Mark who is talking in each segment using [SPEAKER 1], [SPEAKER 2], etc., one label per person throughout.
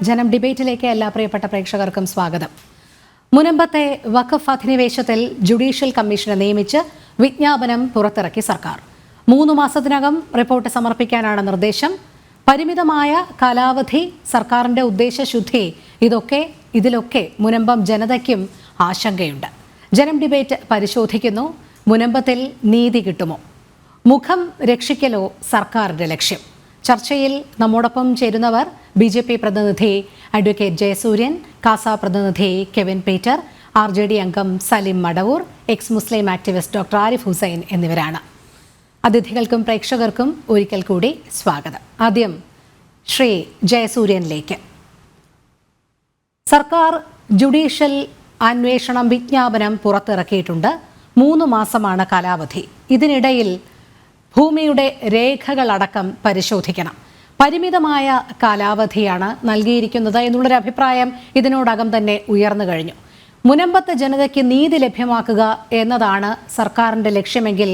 [SPEAKER 1] ജനം ഡിബേറ്റിലേക്ക് എല്ലാ പ്രിയപ്പെട്ട പ്രേക്ഷകർക്കും സ്വാഗതം. മുനമ്പത്തെ വഖഫ് അധിനിവേശത്തിൽ ജുഡീഷ്യൽ കമ്മീഷനെ നിയമിച്ച് വിജ്ഞാപനം പുറത്തിറക്കി സർക്കാർ. 3 മാസത്തിനകം റിപ്പോർട്ട് സമർപ്പിക്കാനാണ് നിർദ്ദേശം. പരിമിതമായ കാലാവധി, സർക്കാരിന്റെ ഉദ്ദേശശുദ്ധി, ഇതിലൊക്കെ മുനമ്പം ജനതയ്ക്കും ആശങ്കയുണ്ട്. ജനം ഡിബേറ്റ് പരിശോധിക്കുന്നു. മുനമ്പത്തിൽ നീതി കിട്ടുമോ? മുഖം രക്ഷിക്കലോ സർക്കാരിന്റെ ലക്ഷ്യം? ചർച്ചയിൽ നമ്മോടൊപ്പം ചേരുന്നവർ BJP പ്രതിനിധി അഡ്വക്കേറ്റ് ജയസൂര്യൻ, കാസ പ്രതിനിധി കെവിൻ പീറ്റർ, RJD അംഗം Salim Madavoor, ex Muslim activist doctor Arif Hussain എന്നിവരാണ്. അതിഥികൾക്കും പ്രേക്ഷകർക്കും ഒരിക്കൽ കൂടി സ്വാഗതം. ആദ്യം ശ്രീ ജയസൂര്യനിലേക്ക്. സർക്കാർ ജുഡീഷ്യൽ അന്വേഷണം വിജ്ഞാപനം പുറത്തിറക്കിയിട്ടുണ്ട്. 3 മാസമാണ് കാലാവധി. ഇതിനിടയിൽ ഭൂമിയുടെ രേഖകളടക്കം പരിശോധിക്കണം. പരിമിതമായ കാലാവധിയാണ് നൽകിയിരിക്കുന്നത് എന്നുള്ളൊരു അഭിപ്രായം ഇതിനോടകം തന്നെ ഉയർന്നു കഴിഞ്ഞു. മുനമ്പത്തെ ജനതയ്ക്ക് നീതി ലഭ്യമാക്കുക എന്നതാണ് സർക്കാരിന്റെ ലക്ഷ്യമെങ്കിൽ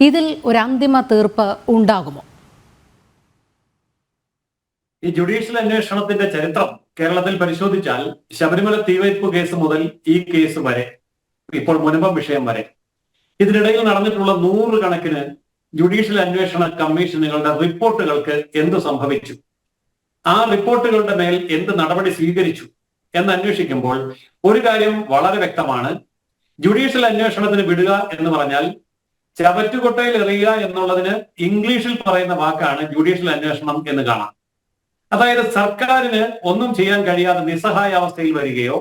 [SPEAKER 1] ഇതിൽ ഒരു അന്തിമ തീർപ്പ് ഉണ്ടാകുമോ?
[SPEAKER 2] ഈ ജുഡീഷ്യൽ അന്വേഷണത്തിന്റെ ചരിത്രം കേരളത്തിൽ പരിശോധിച്ചാൽ ശബരിമല തീവയ്പ് കേസ് മുതൽ ഈ കേസ് വരെ, ഇപ്പോൾ മുനമ്പം വിഷയം വരെ, ഇതിനിടയിൽ നടന്നിട്ടുള്ള 100 കണക്കിന് ജുഡീഷ്യൽ അന്വേഷണ കമ്മീഷനുകളുടെ റിപ്പോർട്ടുകൾക്ക് എന്തു സംഭവിച്ചു, ആ റിപ്പോർട്ടുകളുടെ മേൽ എന്ത് നടപടി സ്വീകരിച്ചു എന്ന് അന്വേഷിക്കുമ്പോൾ ഒരു കാര്യം വളരെ വ്യക്തമാണ്. ജുഡീഷ്യൽ അന്വേഷണത്തിന് വിടുക എന്ന് പറഞ്ഞാൽ ചവറ്റുകൊട്ടയിൽ എറിയുക എന്നുള്ളതിന് ഇംഗ്ലീഷിൽ പറയുന്ന വാക്കാണ് ജുഡീഷ്യൽ അന്വേഷണം എന്ന് കാണാം. അതായത് സർക്കാരിന് ഒന്നും ചെയ്യാൻ കഴിയാതെ നിസ്സഹായാവസ്ഥയിൽ വരികയോ,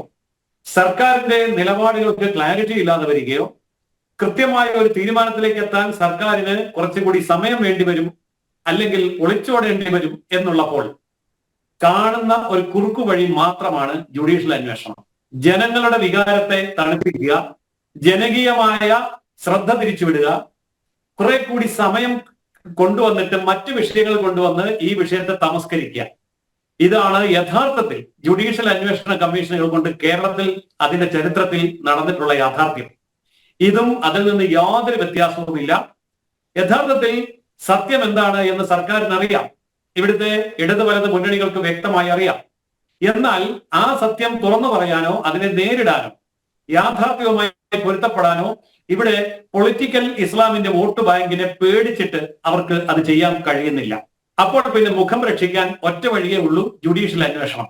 [SPEAKER 2] സർക്കാരിന്റെ നിലപാടുകൾക്ക് ക്ലാരിറ്റി ഇല്ലാതെ വരികയോ, കൃത്യമായ ഒരു തീരുമാനത്തിലേക്ക് എത്താൻ സർക്കാരിന് കുറച്ചുകൂടി സമയം വേണ്ടിവരും, അല്ലെങ്കിൽ ഒളിച്ചോടേണ്ടി വരും എന്നുള്ളപ്പോൾ കാണുന്ന ഒരു കുറുക്കു വഴി മാത്രമാണ് ജുഡീഷ്യൽ അന്വേഷണം. ജനങ്ങളുടെ വികാരത്തെ തണുപ്പിക്കുക, ജനകീയമായ ശ്രദ്ധ തിരിച്ചുവിടുക, കുറെ കൂടി സമയം കൊണ്ടുവന്നിട്ട് മറ്റു വിഷയങ്ങൾ കൊണ്ടുവന്ന് ഈ വിഷയത്തെ തമസ്കരിക്കുക. ഇതാണ് യഥാർത്ഥത്തിൽ ജുഡീഷ്യൽ അന്വേഷണ കമ്മീഷനുകൾ കൊണ്ട് കേരളത്തിൽ അതിന്റെ ചരിത്രത്തിൽ നടന്നിട്ടുള്ള യാഥാർത്ഥ്യം. ഇതും അതിൽ നിന്ന് യാതൊരു വ്യത്യാസവുമില്ല. യഥാർത്ഥത്തിൽ സത്യം എന്താണ് എന്ന് സർക്കാരിന് അറിയാം. ഇവിടുത്തെ ഇടത് വലത് മുന്നണികൾക്ക് വ്യക്തമായി അറിയാം. എന്നാൽ ആ സത്യം തുറന്നു പറയാനോ അതിനെ നേരിടാനോ യാഥാർത്ഥ്യവുമായി പൊരുത്തപ്പെടാനോ ഇവിടെ പൊളിറ്റിക്കൽ ഇസ്ലാമിന്റെ വോട്ട് ബാങ്കിനെ പേടിച്ചിട്ട് അവർക്ക് അത് ചെയ്യാൻ കഴിയുന്നില്ല. അപ്പോൾ പിന്നെ മുഖം രക്ഷിക്കാൻ ഒറ്റ വഴിയേ ഉള്ളൂ, ജുഡീഷ്യൽ അന്വേഷണം.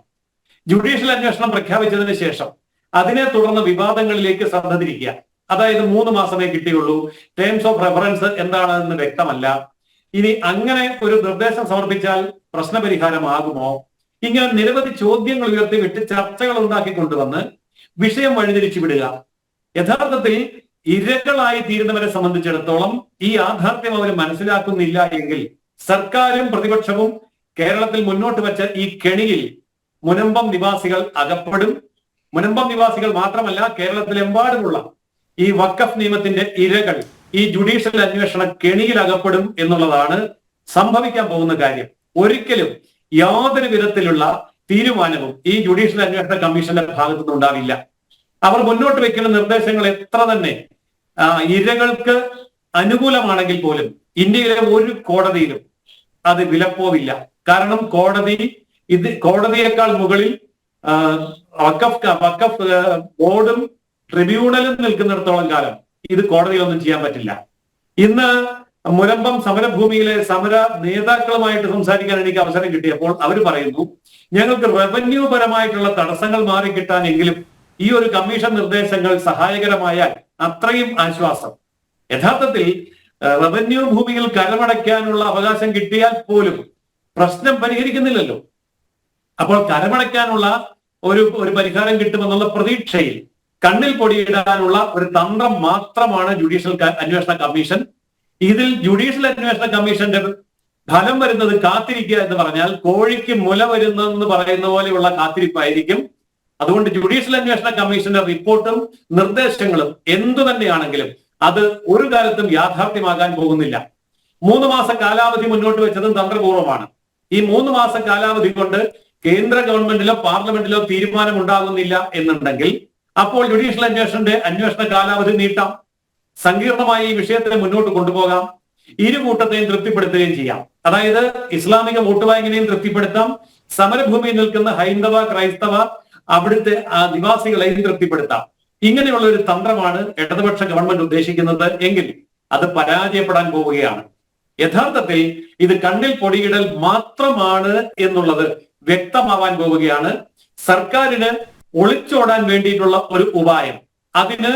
[SPEAKER 2] ജുഡീഷ്യൽ അന്വേഷണം പ്രഖ്യാപിച്ചതിന് ശേഷം അതിനെ തുടർന്ന് വിവാദങ്ങളിലേക്ക് ശ്രദ്ധ തിരിക്കുക. അതായത് 3 മാസമേ കിട്ടിയുള്ളൂ, ടേംസ് ഓഫ് റെഫറൻസ് എന്താണെന്ന് വ്യക്തമല്ല, ഇനി അങ്ങനെ ഒരു നിർദ്ദേശം സമർപ്പിച്ചാൽ പ്രശ്നപരിഹാരമാകുമോ, ഇങ്ങനെ നിരവധി ചോദ്യങ്ങൾ ഉയർത്തിവിട്ട് ചർച്ചകൾ ഉണ്ടാക്കി കൊണ്ടുവന്ന് വിഷയം വഴിതിരിച്ചു വിടുക. യഥാർത്ഥത്തിൽ ഇരകളായി തീരുന്നവരെ സംബന്ധിച്ചിടത്തോളം ഈ യാഥാർത്ഥ്യം അവർ മനസ്സിലാക്കുന്നില്ല എങ്കിൽ സർക്കാരും പ്രതിപക്ഷവും കേരളത്തിൽ മുന്നോട്ട് വെച്ച ഈ കെണിയിൽ മുനമ്പം നിവാസികൾ അകപ്പെടും. മുനമ്പം നിവാസികൾ മാത്രമല്ല, കേരളത്തിലെമ്പാടുമുള്ള ഈ വഖഫ് നിയമത്തിന്റെ ഇരകൾ ഈ ജുഡീഷ്യൽ അന്വേഷണ കെണിയിൽ അകപ്പെടും എന്നുള്ളതാണ് സംഭവിക്കാൻ പോകുന്ന കാര്യം. ഒരിക്കലും യാതൊരു വിധത്തിലുള്ള തീരുമാനവും ഈ ജുഡീഷ്യൽ അന്വേഷണ കമ്മീഷന്റെ ഭാഗത്തു നിന്നുണ്ടാവില്ല. അവർ മുന്നോട്ട് വെക്കുന്ന നിർദ്ദേശങ്ങൾ എത്ര തന്നെ ഇരകൾക്ക് അനുകൂലമാണെങ്കിൽ പോലും ഇന്ത്യയിലെ ഒരു കോടതിയിലും അത് വിലപ്പോവില്ല. കാരണം കോടതിയേക്കാൾ മുകളിൽ വഖഫ് ബോർഡും ട്രിബ്യൂണലും നിൽക്കുന്നിടത്തോളം കാലം ഇത് കോടതിയിലൊന്നും ചെയ്യാൻ പറ്റില്ല. ഇന്ന് മുനമ്പം സമരഭൂമിയിലെ സമര നേതാക്കളുമായിട്ട് സംസാരിക്കാൻ എനിക്ക് അവസരം കിട്ടിയപ്പോൾ അവർ പറയുന്നു, ഞങ്ങൾക്ക് റവന്യൂ പരമായിട്ടുള്ള തടസ്സങ്ങൾ മാറിക്കിട്ടാനെങ്കിലും ഈ ഒരു കമ്മീഷൻ നിർദ്ദേശങ്ങൾ സഹായകരമായാൽ അത്രയും ആശ്വാസം. യഥാർത്ഥത്തിൽ റവന്യൂ ഭൂമിയിൽ കരമടയ്ക്കാനുള്ള അവകാശം കിട്ടിയാൽ പോലും പ്രശ്നം പരിഹരിക്കുന്നില്ലല്ലോ. അപ്പോൾ കരമടയ്ക്കാനുള്ള ഒരു പരിഹാരം കിട്ടുമെന്നുള്ള പ്രതീക്ഷയിൽ കണ്ണിൽ പൊടിയിടാനുള്ള ഒരു തന്ത്രം മാത്രമാണ് ജുഡീഷ്യൽ അന്വേഷണ കമ്മീഷൻ. ഇതിൽ ജുഡീഷ്യൽ അന്വേഷണ കമ്മീഷന്റെ ഫലം വരുന്നത് കാത്തിരിക്കുക എന്ന് പറഞ്ഞാൽ കോഴിക്ക് മുല വരുന്നെന്ന് പറയുന്ന പോലെയുള്ള കാത്തിരിപ്പായിരിക്കും. അതുകൊണ്ട് ജുഡീഷ്യൽ അന്വേഷണ കമ്മീഷന്റെ റിപ്പോർട്ടും നിർദ്ദേശങ്ങളും എന്തു തന്നെയാണെങ്കിലും അത് ഒരു കാലത്തും യാഥാർത്ഥ്യമാകാൻ പോകുന്നില്ല. 3 മാസ കാലാവധി മുന്നോട്ട് വെച്ചതും തന്ത്രപൂർവ്വമാണ്. ഈ 3 മാസ കാലാവധി കൊണ്ട് കേന്ദ്ര ഗവൺമെന്റിലോ പാർലമെന്റിലോ തീരുമാനം ഉണ്ടാകുന്നില്ല എന്നുണ്ടെങ്കിൽ അപ്പോൾ ജുഡീഷ്യൽ അന്വേഷണ കാലാവധി നീട്ടാം. സങ്കീർണമായി ഈ വിഷയത്തെ മുന്നോട്ട് കൊണ്ടുപോകാം. ഇരു കൂട്ടത്തെയും തൃപ്തിപ്പെടുത്തുകയും ചെയ്യാം. അതായത് ഇസ്ലാമിക വോട്ട് ബാങ്കിനെയും തൃപ്തിപ്പെടുത്താം, സമരഭൂമിയിൽ നിൽക്കുന്ന ഹൈന്ദവ, ക്രൈസ്തവ അവിടുത്തെ നിവാസികളെയും തൃപ്തിപ്പെടുത്താം. ഇങ്ങനെയുള്ള ഒരു തന്ത്രമാണ് ഇടതുപക്ഷ ഗവൺമെന്റ് ഉദ്ദേശിക്കുന്നത് എങ്കിൽ അത് പരാജയപ്പെടാൻ പോവുകയാണ്. യഥാർത്ഥത്തിൽ ഇത് കണ്ണിൽ പൊടിയിടൽ മാത്രമാണ് എന്നുള്ളത് വ്യക്തമാവാൻ പോവുകയാണ്. സർക്കാരിന് ഒളിച്ചോടാൻ വേണ്ടിയിട്ടുള്ള ഒരു ഉപായം, അതിന്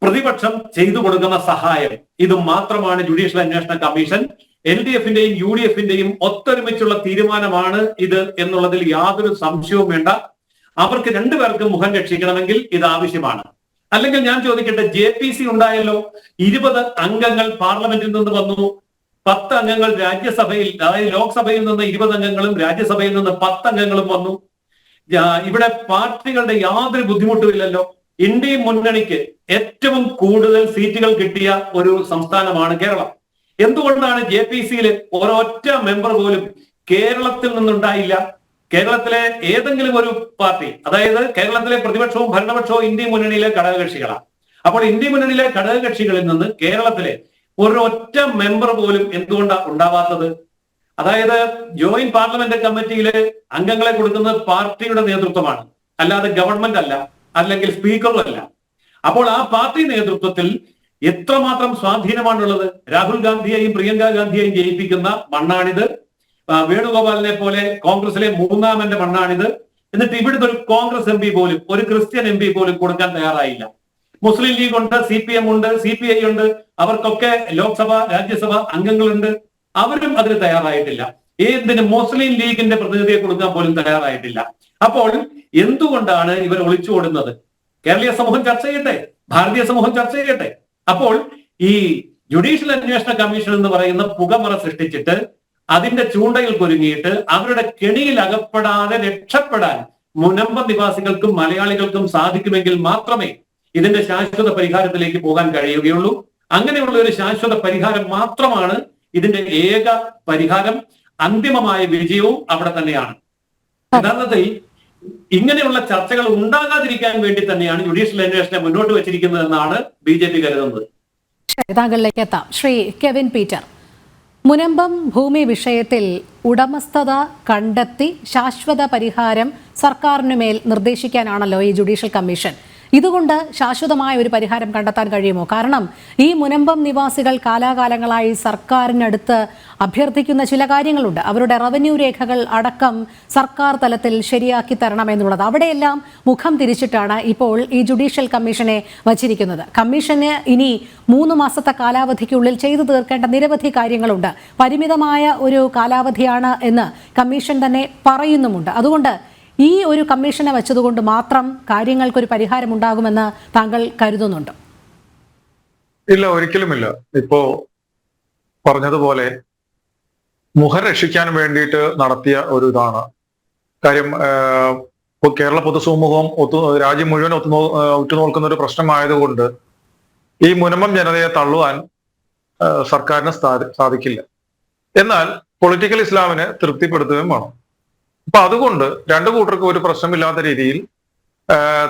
[SPEAKER 2] പ്രതിപക്ഷം ചെയ്തു കൊടുക്കുന്ന സഹായം, ഇത് മാത്രമാണ് ജുഡീഷ്യൽ അന്വേഷണ കമ്മീഷൻ. LDFന്റെയും UDFന്റെയും ഒത്തൊരുമിച്ചുള്ള തീരുമാനമാണ് ഇത് എന്നുള്ളതിൽ യാതൊരു സംശയവും വേണ്ട. അവർക്ക് രണ്ടുപേർക്കും മുഖം രക്ഷിക്കണമെങ്കിൽ ഇത് ആവശ്യമാണ്. അല്ലെങ്കിൽ ഞാൻ ചോദിക്കട്ടെ, JPC ഉണ്ടായല്ലോ, 20 അംഗങ്ങൾ പാർലമെന്റിൽ നിന്ന് വന്നു, 10 അംഗങ്ങൾ രാജ്യസഭയിൽ, അതായത് ലോക്സഭയിൽ നിന്ന് 20 അംഗങ്ങളും രാജ്യസഭയിൽ നിന്ന് 10 അംഗങ്ങളും വന്നു. ഇവിടെ പാർട്ടികളുടെ യാതൊരു ബുദ്ധിമുട്ടും ഇല്ലല്ലോ. ഇന്ത്യ മുന്നണിക്ക് ഏറ്റവും കൂടുതൽ സീറ്റുകൾ കിട്ടിയ ഒരു സംസ്ഥാനമാണ് കേരളം. എന്തുകൊണ്ടാണ് JPCയിൽ ഒരൊറ്റ മെമ്പർ പോലും കേരളത്തിൽ നിന്നുണ്ടായില്ല? കേരളത്തിലെ ഏതെങ്കിലും ഒരു പാർട്ടി, അതായത് കേരളത്തിലെ പ്രതിപക്ഷവും ഭരണപക്ഷവും ഇന്ത്യ മുന്നണിയിലെ ഘടകകക്ഷികളാണ്. അപ്പോൾ ഇന്ത്യ മുന്നണിയിലെ ഘടകകക്ഷികളിൽ നിന്ന് കേരളത്തിലെ ഒരൊറ്റ മെമ്പർ പോലും എന്തുകൊണ്ടാണ് ഉണ്ടാവാത്തത്? അതായത് ജോയിന്റ് പാർലമെന്റ് കമ്മിറ്റിയിലെ അംഗങ്ങളെ കൊടുക്കുന്നത് പാർട്ടിയുടെ നേതൃത്വമാണ്, അല്ലാതെ ഗവൺമെന്റ് അല്ല, അല്ലെങ്കിൽ സ്പീക്കറും അല്ല. അപ്പോൾ ആ പാർട്ടി നേതൃത്വത്തിൽ എത്രമാത്രം സ്വാധീനമാണുള്ളത്? രാഹുൽ ഗാന്ധിയെയും പ്രിയങ്ക ഗാന്ധിയെയും ജയിപ്പിക്കുന്ന മണ്ണാണിത്. വേണുഗോപാലിനെ പോലെ കോൺഗ്രസിലെ മൂന്നാമന്റെ മണ്ണാണിത്. എന്നിട്ട് ഇവിടുത്തെ ഒരു കോൺഗ്രസ് MP പോലും, ഒരു ക്രിസ്ത്യൻ MP പോലും കൊടുക്കാൻ തയ്യാറായില്ല. മുസ്ലിം ലീഗ് ഉണ്ട്, CPM ഉണ്ട്, CPI ഉണ്ട്, അവർക്കൊക്കെ ലോക്സഭ, രാജ്യസഭ അംഗങ്ങളുണ്ട്. അവരും അതിന് തയ്യാറായിട്ടില്ല. എന്തിന് മുസ്ലിം ലീഗിന്റെ പ്രതിനിധിയെ കൊടുക്കാൻ പോലും തയ്യാറായിട്ടില്ല. അപ്പോൾ എന്തുകൊണ്ടാണ് ഇവർ ഒളിച്ചോടുന്നത്? കേരളീയ സമൂഹം ചർച്ച ചെയ്യട്ടെ, ഭാരതീയ സമൂഹം ചർച്ച ചെയ്യട്ടെ. അപ്പോൾ ഈ ജുഡീഷ്യൽ അന്വേഷണ കമ്മീഷൻ എന്ന് പറയുന്ന പുകമറ സൃഷ്ടിച്ചിട്ട് അതിന്റെ ചൂണ്ടയിൽ കുരുങ്ങിയിട്ട് അവരുടെ കെണിയിൽ അകപ്പെടാതെ രക്ഷപ്പെടാൻ മുനമ്പം നിവാസികൾക്കും മലയാളികൾക്കും സാധിക്കുമെങ്കിൽ മാത്രമേ ഇതിന്റെ ശാശ്വത പരിഹാരത്തിലേക്ക് പോകാൻ കഴിയുകയുള്ളൂ. അങ്ങനെയുള്ള ഒരു ശാശ്വത പരിഹാരം മാത്രമാണ് ഇതിന്റെ ഏക പരിഹാരം. അന്തിമമായ വിജയവും അവിടെ തന്നെയാണ്. യഥാർത്ഥത്തിൽ ഇങ്ങനെയുള്ള ചർച്ചകൾ ഉണ്ടാകാതിരിക്കാൻ വേണ്ടി തന്നെയാണ് ജുഡീഷ്യൽ അന്വേഷണം മുന്നോട്ട് വെച്ചിരിക്കുന്നത് എന്നാണ് BJP കരുതുന്നത്.
[SPEAKER 1] താങ്കളിലേക്ക് എത്താം. ശ്രീ കെവിൻ പീറ്റർ, മുനമ്പം ഭൂമി വിഷയത്തിൽ ഉടമസ്ഥത കണ്ടെത്തി ശാശ്വത പരിഹാരം സർക്കാരിനുമേൽ നിർദ്ദേശിക്കാനാണല്ലോ ഈ ജുഡീഷ്യൽ കമ്മീഷൻ. ഇതുകൊണ്ട് ശാശ്വതമായ ഒരു പരിഹാരം കണ്ടെത്താൻ കഴിയുമോ? കാരണം ഈ മുനമ്പം നിവാസികൾ കാലാകാലങ്ങളായി സർക്കാരിനടുത്ത് അഭ്യർത്ഥിക്കുന്ന ചില കാര്യങ്ങളുണ്ട്. അവരുടെ റവന്യൂ രേഖകൾ അടക്കം സർക്കാർ തലത്തിൽ ശരിയാക്കി തരണമെന്നുള്ളത്. അവിടെയെല്ലാം മുഖം തിരിച്ചിട്ടാണ് ഇപ്പോൾ ഈ ജുഡീഷ്യൽ കമ്മീഷനെ വച്ചിരിക്കുന്നത്. കമ്മീഷന് ഇനി 3 മാസത്തെ കാലാവധിക്കുള്ളിൽ ചെയ്തു തീർക്കേണ്ട നിരവധി കാര്യങ്ങളുണ്ട്. പരിമിതമായ ഒരു കാലാവധിയാണ് എന്ന് കമ്മീഷൻ തന്നെ പറയുന്നുമുണ്ട്. അതുകൊണ്ട് ഈ ഒരു കമ്മീഷനെ വെച്ചതുകൊണ്ട് മാത്രം കാര്യങ്ങൾക്കൊരു പരിഹാരം ഉണ്ടാകുമെന്ന് താങ്കൾ കരുതുന്നുണ്ടോ?
[SPEAKER 3] ഇല്ല, ഒരിക്കലുമില്ല. ഇപ്പോ പറഞ്ഞതുപോലെ മുഖം രക്ഷിക്കാൻ വേണ്ടിയിട്ട് നടത്തിയ ഒരു ഇതാണ് കാര്യം. കേരള പൊതുസമൂഹം രാജ്യം മുഴുവൻ ഉറ്റുനോക്കുന്ന ഒരു പ്രശ്നമായതുകൊണ്ട് ഈ മുനമ്പം ജനതയെ തള്ളുവാൻ സർക്കാരിന് സാധിക്കില്ല. എന്നാൽ പൊളിറ്റിക്കൽ ഇസ്ലാമിനെ തൃപ്തിപ്പെടുത്തുകയും വേണം. അപ്പൊ അതുകൊണ്ട് രണ്ടു കൂട്ടർക്കും ഒരു പ്രശ്നമില്ലാത്ത രീതിയിൽ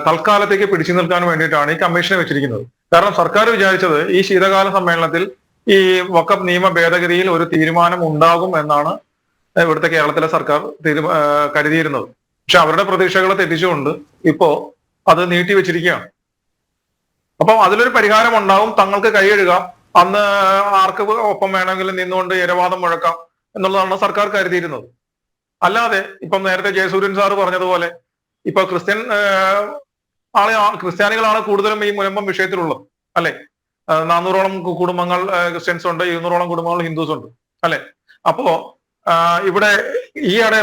[SPEAKER 3] തൽക്കാലത്തേക്ക് പിടിച്ചു നിൽക്കാൻ വേണ്ടിയിട്ടാണ് ഈ കമ്മീഷനെ വെച്ചിരിക്കുന്നത്. കാരണം സർക്കാർ വിചാരിച്ചത് ഈ ശീതകാല സമ്മേളനത്തിൽ ഈ വഖഫ് നിയമ ഭേദഗതിയിൽ ഒരു തീരുമാനം ഉണ്ടാകും എന്നാണ് ഇവിടുത്തെ കേരളത്തിലെ സർക്കാർ കരുതിയിരുന്നത്. പക്ഷെ അവരുടെ പ്രതീക്ഷകളെ തെറ്റിച്ചുകൊണ്ട് ഇപ്പോ അത് നീട്ടിവെച്ചിരിക്കുകയാണ്. അപ്പം അതിലൊരു പരിഹാരം ഉണ്ടാവും, തങ്ങൾക്ക് കൈയെഴുകാം, അന്ന് ആർക്ക് ഒപ്പം വേണമെങ്കിലും നിന്നുകൊണ്ട് ഇരവാദം മുഴക്കാം എന്നുള്ളതാണ് സർക്കാർ കരുതിയിരുന്നത്. അല്ലാതെ ഇപ്പം നേരത്തെ ജയസൂര്യൻ സാറ് പറഞ്ഞതുപോലെ ഇപ്പൊ ക്രിസ്ത്യാനികളാണ് കൂടുതലും ഈ മുനമ്പം വിഷയത്തിലുള്ളത്, അല്ലെ? 400ഓളം കുടുംബങ്ങൾ ക്രിസ്ത്യൻസ് ഉണ്ട്, 200ഓളം കുടുംബങ്ങൾ ഹിന്ദുസ് ഉണ്ട്, അല്ലെ? അപ്പോ ഇവിടെ ഈയിടെ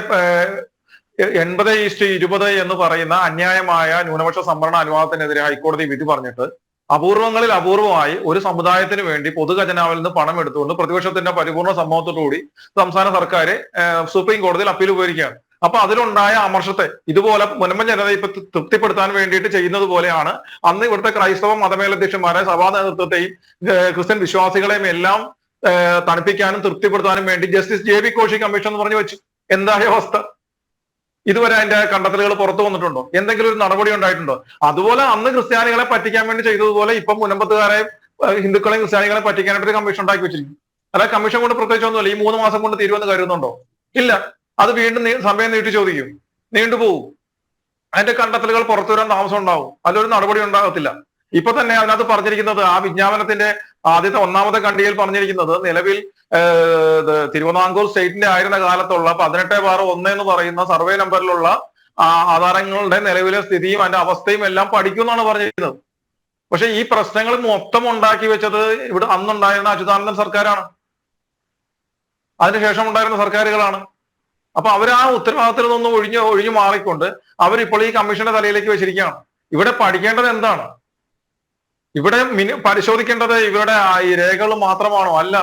[SPEAKER 3] 80:20 എന്ന് പറയുന്ന അന്യായമായ ന്യൂനപക്ഷ സംവരണ അനുവാദത്തിനെതിരെ ഹൈക്കോടതി വിധി പറഞ്ഞിട്ട് അപൂർവങ്ങളിൽ അപൂർവമായി ഒരു സമുദായത്തിന് വേണ്ടി പൊതുഖജനാവിൽ നിന്ന് പണം എടുത്തുകൊണ്ട് പ്രതിപക്ഷത്തിന്റെ പരിപൂർണ്ണ സമ്മതത്തോടുകൂടി സംസ്ഥാന സർക്കാർ സുപ്രീം കോടതിയിൽ അപ്പീൽ പോയിരിക്കുകയാണ്. അപ്പൊ അതിലുണ്ടായ അമർഷത്തെ ഇതുപോലെ മുനമ്പം ജനതയെ ഇപ്പൊ തൃപ്തിപ്പെടുത്താൻ വേണ്ടിയിട്ട് ചെയ്യുന്നത് പോലെയാണ് അന്ന് ഇവിടുത്തെ ക്രൈസ്തവ മതമേലധ്യക്ഷന്മാരെ, സഭാ നേതൃത്വത്തെയും ക്രിസ്ത്യൻ വിശ്വാസികളെയും എല്ലാം തണുപ്പിക്കാനും തൃപ്തിപ്പെടുത്താനും വേണ്ടി ജസ്റ്റിസ് JB കോശി കമ്മീഷൻ എന്ന് പറഞ്ഞു വെച്ചു. എന്തായ അവസ്ഥ? ഇതുവരെ അതിന്റെ കണ്ടെത്തലുകൾ പുറത്തു വന്നിട്ടുണ്ടോ? എന്തെങ്കിലും ഒരു നടപടി ഉണ്ടായിട്ടുണ്ടോ? അതുപോലെ അന്ന് ക്രിസ്ത്യാനികളെ പറ്റിക്കാൻ വേണ്ടി ചെയ്തതുപോലെ ഇപ്പം മുനമ്പത്തുകാരെ, ഹിന്ദുക്കളെയും ക്രിസ്ത്യാനികളെ പറ്റിക്കാനായിട്ട് ഒരു കമ്മീഷൻ ഉണ്ടാക്കി വെച്ചിരിക്കും. അല്ല, കമ്മീഷൻ കൊണ്ട് പ്രത്യേകിച്ച് ഒന്നുമില്ല. ഈ 3 മാസം കൊണ്ട് തീരുമെന്ന് കരുതുന്നുണ്ടോ? ഇല്ല. അത് വീണ്ടും സമയം നീട്ടി ചോദിക്കും, നീണ്ടുപോകും. അതിന്റെ കണ്ടെത്തലുകൾ പുറത്തു വരാൻ താമസം ഉണ്ടാവും, അതിലൊരു നടപടി ഉണ്ടാകത്തില്ല. ഇപ്പൊ തന്നെ അതിനകത്ത് പറഞ്ഞിരിക്കുന്നത്, ആ വിജ്ഞാപനത്തിന്റെ ആദ്യത്തെ ഒന്നാമത്തെ ഖണ്ഡികയിൽ പറഞ്ഞിരിക്കുന്നത്, നിലവിൽ തിരുവിതാംകൂർ സ്റ്റേറ്റിന്റെ ആയിരുന്ന കാലത്തുള്ള 18/1 എന്ന് പറയുന്ന സർവേ നമ്പറിലുള്ള ആധാരങ്ങളുടെ നിലവിലെ സ്ഥിതിയും അതിന്റെ അവസ്ഥയും എല്ലാം പഠിക്കുമെന്നാണ് പറഞ്ഞിരിക്കുന്നത്. പക്ഷെ ഈ പ്രശ്നങ്ങൾ മൊത്തം ഉണ്ടാക്കി വെച്ചത് ഇവിടെ അന്നുണ്ടായിരുന്ന അച്യുതാനന്ദൻ സർക്കാരാണ്, അതിനുശേഷം ഉണ്ടായിരുന്ന സർക്കാരുകളാണ്. അപ്പൊ അവർ ആ ഉത്തരവാദിത്തത്തിൽ നിന്നും ഒഴിഞ്ഞു മാറിക്കൊണ്ട് അവരിപ്പോൾ ഈ കമ്മീഷന്റെ തലയിലേക്ക് വെച്ചിരിക്കുകയാണ്. ഇവിടെ പഠിക്കേണ്ടത് എന്താണ്? ഇവിടെ പരിശോധിക്കേണ്ടത് ഇവരുടെ ഈ രേഖകൾ മാത്രമാണോ? അല്ല,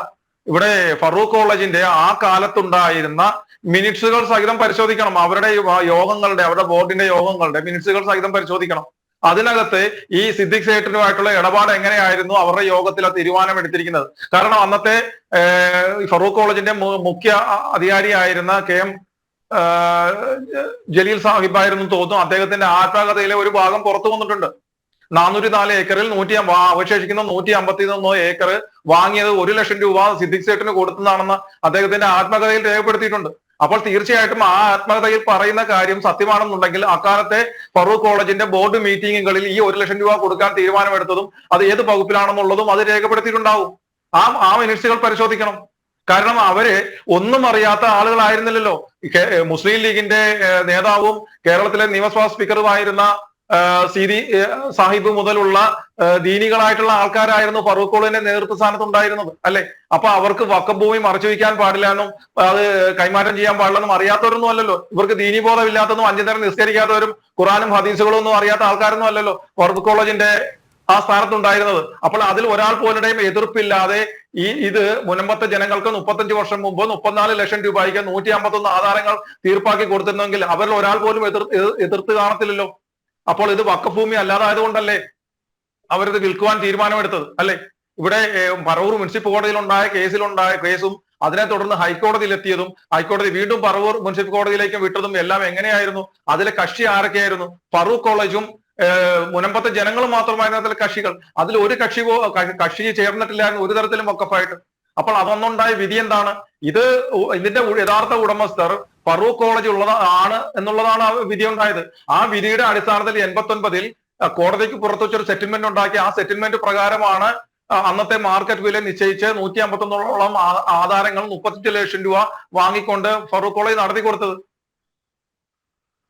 [SPEAKER 3] ഇവിടെ ഫറൂഖ് കോളേജിന്റെ ആ കാലത്തുണ്ടായിരുന്ന മിനിറ്റ്സുകൾ സഹിതം പരിശോധിക്കണം. അവരുടെ യോഗങ്ങളുടെ, അവരുടെ ബോർഡിന്റെ യോഗങ്ങളുടെ മിനിറ്റ്സുകൾ സഹിതം പരിശോധിക്കണം. അതിനകത്ത് ഈ സിദ്ദിഖ് സേഠനുമായിട്ടുള്ള ഇടപാട് എങ്ങനെയായിരുന്നു അവരുടെ യോഗത്തിൽ ആ തീരുമാനം എടുത്തിരിക്കുന്നത്? കാരണം അന്നത്തെ ഫറൂഖ് കോളേജിന്റെ മുഖ്യ അധികാരിയായിരുന്ന KM ജലീൽ സാഹിബായിരുന്നു തോന്നുന്നു. അദ്ദേഹത്തിന്റെ ആത്മകഥയിലെ ഒരു ഭാഗം പുറത്തു വന്നിട്ടുണ്ട്. 404 ഏക്കറിൽ അവശേഷിക്കുന്ന 151 ഏക്കർ വാങ്ങിയത് 1 ലക്ഷം രൂപ സിദ്ദിഖ് സേഠന് കൊടുത്തതാണെന്ന് അദ്ദേഹത്തിന്റെ ആത്മകഥയിൽ രേഖപ്പെടുത്തിയിട്ടുണ്ട്. അപ്പോൾ തീർച്ചയായിട്ടും ആ ആത്മകഥയിൽ പറയുന്ന കാര്യം സത്യമാണെന്നുണ്ടെങ്കിൽ അക്കാലത്തെ ഫറൂഖ് കോളേജിന്റെ ബോർഡ് മീറ്റിങ്ങുകളിൽ ഈ 1 ലക്ഷം രൂപ കൊടുക്കാൻ തീരുമാനമെടുത്തതും അത് ഏത് വകുപ്പിലാണെന്നുള്ളതും അത് രേഖപ്പെടുത്തിയിട്ടുണ്ടാവും. ആ മിനിറ്റ്സുകൾ പരിശോധിക്കണം. കാരണം അവര് ഒന്നും അറിയാത്ത ആളുകളായിരുന്നില്ലല്ലോ. മുസ്ലിം ലീഗിന്റെ നേതാവും കേരളത്തിലെ നിയമസഭാ സ്പീക്കറുമായിരുന്ന CD സാഹിബ് മുതലുള്ള ദീനികളായിട്ടുള്ള ആൾക്കാരായിരുന്നു ഫറൂഖ് കോളേജിന്റെ നേതൃത്വ സ്ഥാനത്ത് ഉണ്ടായിരുന്നത്, അല്ലെ? അപ്പൊ അവർക്ക് വഖഫ് ഭൂമി മറച്ചു വയ്ക്കാൻ പാടില്ല എന്നും അത് കൈമാറ്റം ചെയ്യാൻ പാടില്ലെന്നും അറിയാത്തവരൊന്നും അല്ലല്ലോ. ഇവർക്ക് ദീനീബോധം ഇല്ലാത്തതും 5 നേരം നിസ്കരിക്കാത്തവരും ഖുറാനും ഹദീസുകളും ഒന്നും അറിയാത്ത ആൾക്കാരൊന്നും അല്ലല്ലോ ഫറൂഖ് കോളേജിന്റെ ആ സ്ഥാനത്തുണ്ടായിരുന്നത്. അപ്പോൾ അതിൽ ഒരാൾ പോലുടെയും എതിർപ്പില്ലാതെ ഇത് മുനമ്പത്തെ ജനങ്ങൾക്ക് 35 വർഷം മുമ്പ് 34 ലക്ഷം രൂപയ്ക്ക് 151 ആധാരങ്ങൾ തീർപ്പാക്കി കൊടുത്തിരുന്നെങ്കിൽ അവരിൽ ഒരാൾ പോലും എതിർത്ത് കാണത്തില്ലല്ലോ. അപ്പോൾ ഇത് വഖഫ് ഭൂമി അല്ലാതായതുകൊണ്ടല്ലേ അവരിത് വിൽക്കുവാൻ തീരുമാനമെടുത്തത്, അല്ലെ? ഇവിടെ പറവൂർ മുനിസിപ്പൽ കോടതിയിലുണ്ടായ കേസും അതിനെ തുടർന്ന് ഹൈക്കോടതിയിലെത്തിയതും ഹൈക്കോടതി വീണ്ടും പറവൂർ മുനിസിപ്പൽ കോടതിയിലേക്ക് വിട്ടതും എല്ലാം എങ്ങനെയായിരുന്നു? അതിലെ കക്ഷി ആരൊക്കെയായിരുന്നു? ഫറൂഖ് കോളേജും മുനമ്പത്തെ ജനങ്ങളും മാത്രമായിരുന്നു അതിലെ കക്ഷികൾ. അതിൽ ഒരു കക്ഷി ചേർന്നിട്ടില്ലായിരുന്നു ഒരു തരത്തിലും വഖഫായിട്ട്. അപ്പോൾ അതൊന്നുണ്ടായ വിധി എന്താണ്? ഇതിന്റെ യഥാർത്ഥ ഉടമസ്ഥർ ഫറൂഖ് കോളേജ് ആണ് എന്നുള്ളതാണ് ആ വിധി ഉണ്ടായത്. ആ വിധിയുടെ അടിസ്ഥാനത്തിൽ 89-ൽ കോടതിക്ക് പുറത്തു വെച്ചൊരു സെറ്റിൽമെന്റ് ഉണ്ടാക്കി. ആ സെറ്റിൽമെന്റ് പ്രകാരമാണ് അന്നത്തെ മാർക്കറ്റ് വില നിശ്ചയിച്ച് 151ഓളം ആധാരങ്ങൾ 35 ലക്ഷം രൂപ വാങ്ങിക്കൊണ്ട് ഫറൂഖ് കോളേജ് നടത്തി കൊടുത്തത്.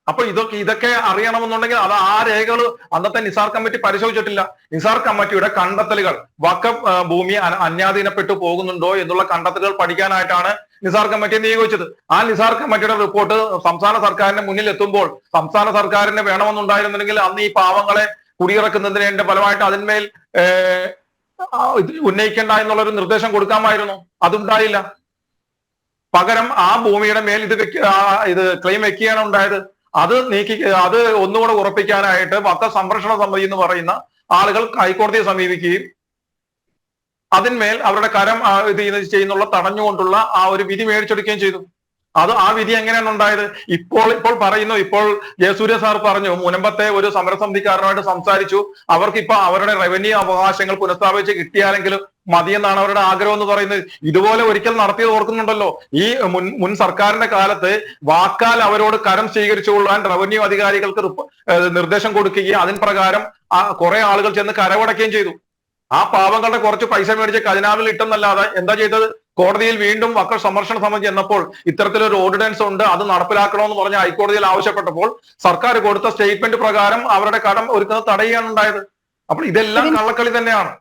[SPEAKER 3] അപ്പൊ ഇതൊക്കെ അറിയണമെന്നുണ്ടെങ്കിൽ അത് ആ രേഖകൾ അന്നത്തെ നിസാർ കമ്മിറ്റി പരിശോധിച്ചിട്ടില്ല. നിസാർ കമ്മിറ്റിയുടെ കണ്ടെത്തലുകൾ വഖഫ് ഭൂമി അന്യാധീനപ്പെട്ടു പോകുന്നുണ്ടോ എന്നുള്ള കണ്ടെത്തലുകൾ പഠിക്കാനായിട്ടാണ് നിസാർ കമ്മിറ്റിയെ നിയോഗിച്ചത്. ആ നിസാർ കമ്മിറ്റിയുടെ റിപ്പോർട്ട് സംസ്ഥാന സർക്കാരിന്റെ മുന്നിൽ എത്തുമ്പോൾ സംസ്ഥാന സർക്കാരിന് വേണമെന്നുണ്ടായിരുന്നെങ്കിൽ അന്ന് ഈ പാവങ്ങളെ കുടിയിറക്കുന്നതിന്റെ ഫലമായിട്ട് അതിന്മേൽ ഉന്നയിക്കേണ്ട എന്നുള്ള ഒരു നിർദ്ദേശം കൊടുക്കാമായിരുന്നു. അതുണ്ടായില്ല. പകരം ആ ഭൂമിയുടെ മേൽ ഇത് ക്ലെയിം വെക്കുകയാണ് ഉണ്ടായത്. അത് ഒന്നുകൂടെ ഉറപ്പിക്കാനായിട്ട് വഖഫ് സംരക്ഷണ സമിതി എന്ന് പറയുന്ന ആളുകൾ ഹൈക്കോടതിയെ സമീപിക്കുകയും അതിന്മേൽ അവരുടെ കരം ചെയ്യുന്നുള്ള തടഞ്ഞുകൊണ്ടുള്ള ആ ഒരു വിധി മേടിച്ചെടുക്കുകയും ചെയ്തു. ആ വിധി എങ്ങനെയാണ് ഉണ്ടായത്? ഇപ്പോൾ ജയസൂര്യ സാർ പറഞ്ഞു, മുനമ്പത്തെ ഒരു സമരസമിതിക്കാരനുമായിട്ട് സംസാരിച്ചു, അവർക്ക് ഇപ്പൊ അവരുടെ റവന്യൂ അവകാശങ്ങൾ പുനഃസ്ഥാപിച്ച് കിട്ടിയാലെങ്കിലും മതിയെന്നാണ് അവരുടെ ആഗ്രഹം എന്ന് പറയുന്നത്. ഇതുപോലെ ഒരിക്കൽ നടത്തിയത് ഓർക്കുന്നുണ്ടല്ലോ. ഈ മുൻ സർക്കാരിന്റെ കാലത്ത് വാക്കാൽ അവരോട് കരം സ്വീകരിച്ചുകൊള്ളാൻ റവന്യൂ അധികാരികൾക്ക് നിർദ്ദേശം കൊടുക്കുകയും അതിന് പ്രകാരം കുറെ ആളുകൾ ചെന്ന് കരമടക്കുകയും ചെയ്തു. ആ പാവങ്ങളുടെ കുറച്ച് പൈസ മേടിച്ച് ഖജനാവിൽ ഇട്ടെന്നല്ലാതെ എന്താ ചെയ്തത്? കോടതിയിൽ വീണ്ടും വഖഫ് സംരക്ഷണ സമിതി എന്നപ്പോൾ ഇത്തരത്തിലൊരു ഓർഡിനൻസ് ഉണ്ട്, അത് നടപ്പിലാക്കണമെന്ന് പറഞ്ഞ് ഹൈക്കോടതിയിൽ ആവശ്യപ്പെട്ടപ്പോൾ സർക്കാർ കൊടുത്ത സ്റ്റേറ്റ്മെന്റ് പ്രകാരം അവരുടെ കടം ഒരുക്കുന്നത് തടയുകയാണ് ഉണ്ടായത്. അപ്പോൾ ഇതെല്ലാം കള്ളക്കളി തന്നെയാണ്.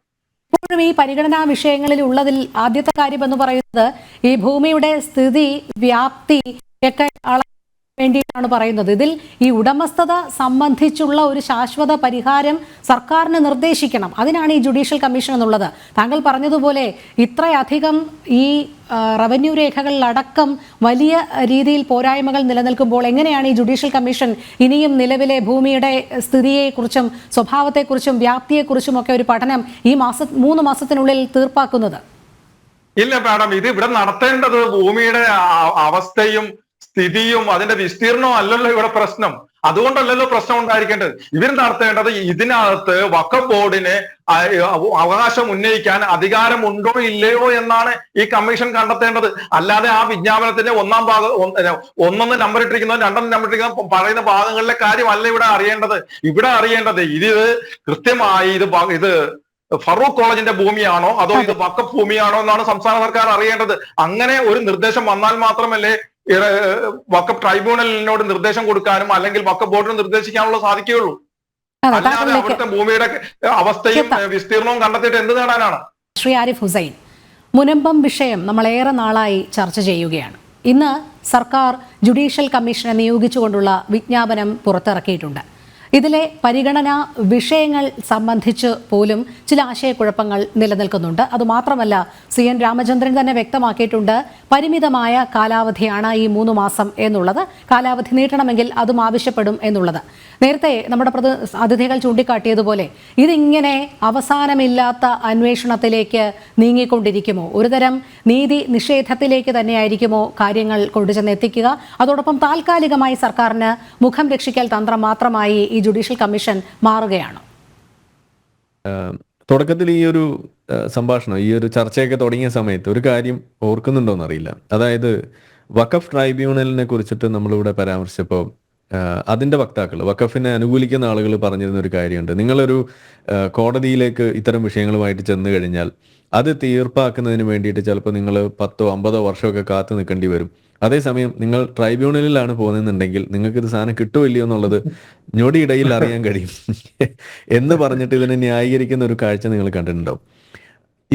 [SPEAKER 1] ഇപ്പോഴും ഈ പരിഗണനാ വിഷയങ്ങളിൽ ഉള്ളതിൽ ആദ്യത്തെ കാര്യം എന്ന് പറയുന്നത് ഈ ഭൂമിയുടെ സ്ഥിതി, വ്യാപ്തി ഒക്കെ വേണ്ടിയിട്ടാണ് പറയുന്നത്. ഇതിൽ ഈ ഉടമസ്ഥത സംബന്ധിച്ചുള്ള ഒരു ശാശ്വത പരിഹാരം സർക്കാരിന് നിർദ്ദേശിക്കണം. അതിനാണ് ഈ ജുഡീഷ്യൽ കമ്മീഷൻ എന്നുള്ളത്. താങ്കൾ പറഞ്ഞതുപോലെ ഇത്രയധികം ഈ റവന്യൂ രേഖകളിലടക്കം വലിയ രീതിയിൽ പോരായ്മകൾ നിലനിൽക്കുമ്പോൾ എങ്ങനെയാണ് ഈ ജുഡീഷ്യൽ കമ്മീഷൻ ഇനിയും നിലവിലെ ഭൂമിയുടെ സ്ഥിതിയെക്കുറിച്ചും സ്വഭാവത്തെക്കുറിച്ചും വ്യാപ്തിയെക്കുറിച്ചും ഒക്കെ ഒരു പഠനം ഈ 3 മാസത്തിനുള്ളിൽ തീർപ്പാക്കുന്നത്?
[SPEAKER 3] ഇല്ല മാഡം, ഇത് ഇവിടെ നടത്തേണ്ടത് ഭൂമിയുടെ അവസ്ഥയും സ്ഥിതിയും അതിന്റെ വിസ്തീർണവും അല്ലല്ലോ ഇവിടെ പ്രശ്നം. അതുകൊണ്ടല്ലല്ലോ പ്രശ്നം ഉണ്ടായിരിക്കേണ്ടത്. ഇവർ നടത്തേണ്ടത് ഇതിനകത്ത് വഖഫ് ബോർഡിന് അവകാശം ഉന്നയിക്കാൻ അധികാരമുണ്ടോ ഇല്ലയോ എന്നാണ് ഈ കമ്മീഷൻ കണ്ടെത്തേണ്ടത്. അല്ലാതെ ആ വിജ്ഞാപനത്തിന്റെ ഒന്നാം ഭാഗം ഒന്നൊന്ന് നമ്പർ ഇട്ടിരിക്കുന്നതും രണ്ടെണ്ണം നമ്പർ ഇട്ടിരിക്കുന്ന പറയുന്ന ഭാഗങ്ങളിലെ കാര്യമല്ല ഇവിടെ അറിയേണ്ടത്. ഇവിടെ അറിയേണ്ടത് ഇത് കൃത്യമായി ഇത് ഫറൂഖ് കോളേജിന്റെ ഭൂമിയാണോ അതോ ഇത് വഖഫ് ഭൂമിയാണോ എന്നാണ് സംസ്ഥാന സർക്കാർ അറിയേണ്ടത്. അങ്ങനെ ഒരു നിർദ്ദേശം വന്നാൽ മാത്രമല്ലേ വഖഫ് ട്രൈബ്യൂണലിനോട് നിർദ്ദേശം കൊടുക്കാനും അല്ലെങ്കിൽ വഖഫ് ബോർഡിന് നിർദ്ദേശിക്കാനുള്ള സാധിക്കുകയുള്ളൂ. അല്ലാതെ അവിടുത്തെ ഭൂമിയുടെ അവസ്ഥയും വിസ്തീർണവും കണ്ടെത്തിയിട്ട് എന്ത് നേടാനാണ്?
[SPEAKER 1] ശ്രീ ആരിഫ് ഹുസൈൻ, മുനമ്പം വിഷയം നമ്മളേറെ നാളായി ചർച്ച ചെയ്യുകയാണ്. ഇന്ന് സർക്കാർ ജുഡീഷ്യൽ കമ്മീഷനെ നിയോഗിച്ചുകൊണ്ടുള്ള വിജ്ഞാപനം പുറത്തിറക്കിയിട്ടുണ്ട്. ഇതിലെ പരിഗണനാ വിഷയങ്ങൾ സംബന്ധിച്ച് പോലും ചില ആശയക്കുഴപ്പങ്ങൾ നിലനിൽക്കുന്നുണ്ട്. അതുമാത്രമല്ല, CN രാമചന്ദ്രൻ തന്നെ വ്യക്തമാക്കിയിട്ടുണ്ട്, പരിമിതമായ കാലാവധിയാണ് ഈ 3 മാസം എന്നുള്ളത്. കാലാവധി നീട്ടണമെങ്കിൽ അതും ആവശ്യപ്പെടും എന്നുള്ളത്. നേരത്തെ നമ്മുടെ അതിഥികൾ ചൂണ്ടിക്കാട്ടിയതുപോലെ ഇതിങ്ങനെ അവസാനമില്ലാത്ത അന്വേഷണത്തിലേക്ക് നീങ്ങിക്കൊണ്ടിരിക്കുമോ? ഒരുതരം നീതി നിഷേധത്തിലേക്ക് തന്നെയായിരിക്കുമോ കാര്യങ്ങൾ കൊണ്ടുചെന്നെത്തിക്കുക? അതോടൊപ്പം താൽക്കാലികമായി സർക്കാരിന് മുഖം രക്ഷിക്കൽ തന്ത്രം മാത്രമായി ഈ ജുഡീഷ്യൽ കമ്മീഷൻ മാറുകയാണ്?
[SPEAKER 4] തുടക്കത്തിൽ ഈ ഒരു സംഭാഷണം, ഈ ഒരു ചർച്ചയൊക്കെ തുടങ്ങിയ സമയത്ത് ഒരു കാര്യം ഓർക്കുന്നുണ്ടോയെന്നറിയില്ല. അതായത് വഖഫ് ട്രൈബ്യൂണലിനെ കുറിച്ചിട്ട് നമ്മളിവിടെ പരാമർശിച്ചപ്പോൾ അതിൻ്റെ വക്താക്കൾ, വഖഫിനെ അനുകൂലിക്കുന്ന ആളുകൾ പറഞ്ഞിരുന്ന ഒരു കാര്യമുണ്ട്. നിങ്ങളൊരു കോടതിയിലേക്ക് ഇത്തരം വിഷയങ്ങളുമായിട്ട് ചെന്ന് കഴിഞ്ഞാൽ അത് തീർപ്പാക്കുന്നതിന് വേണ്ടിയിട്ട് ചിലപ്പോൾ നിങ്ങൾ 10-50 വർഷമൊക്കെ കാത്തു നിൽക്കേണ്ടി വരും. അതേസമയം നിങ്ങൾ ട്രൈബ്യൂണലിലാണ് പോകുന്നുണ്ടെങ്കിൽ നിങ്ങൾക്ക് ഇത് സാധനം കിട്ടുമില്ലയോ എന്നുള്ളത് ഞൊടിയിടയിൽ അറിയാൻ കഴിയും എന്ന് പറഞ്ഞിട്ട് ഇതിനെ ന്യായീകരിക്കുന്ന ഒരു കാഴ്ച നിങ്ങൾ കണ്ടിട്ടുണ്ടാവും.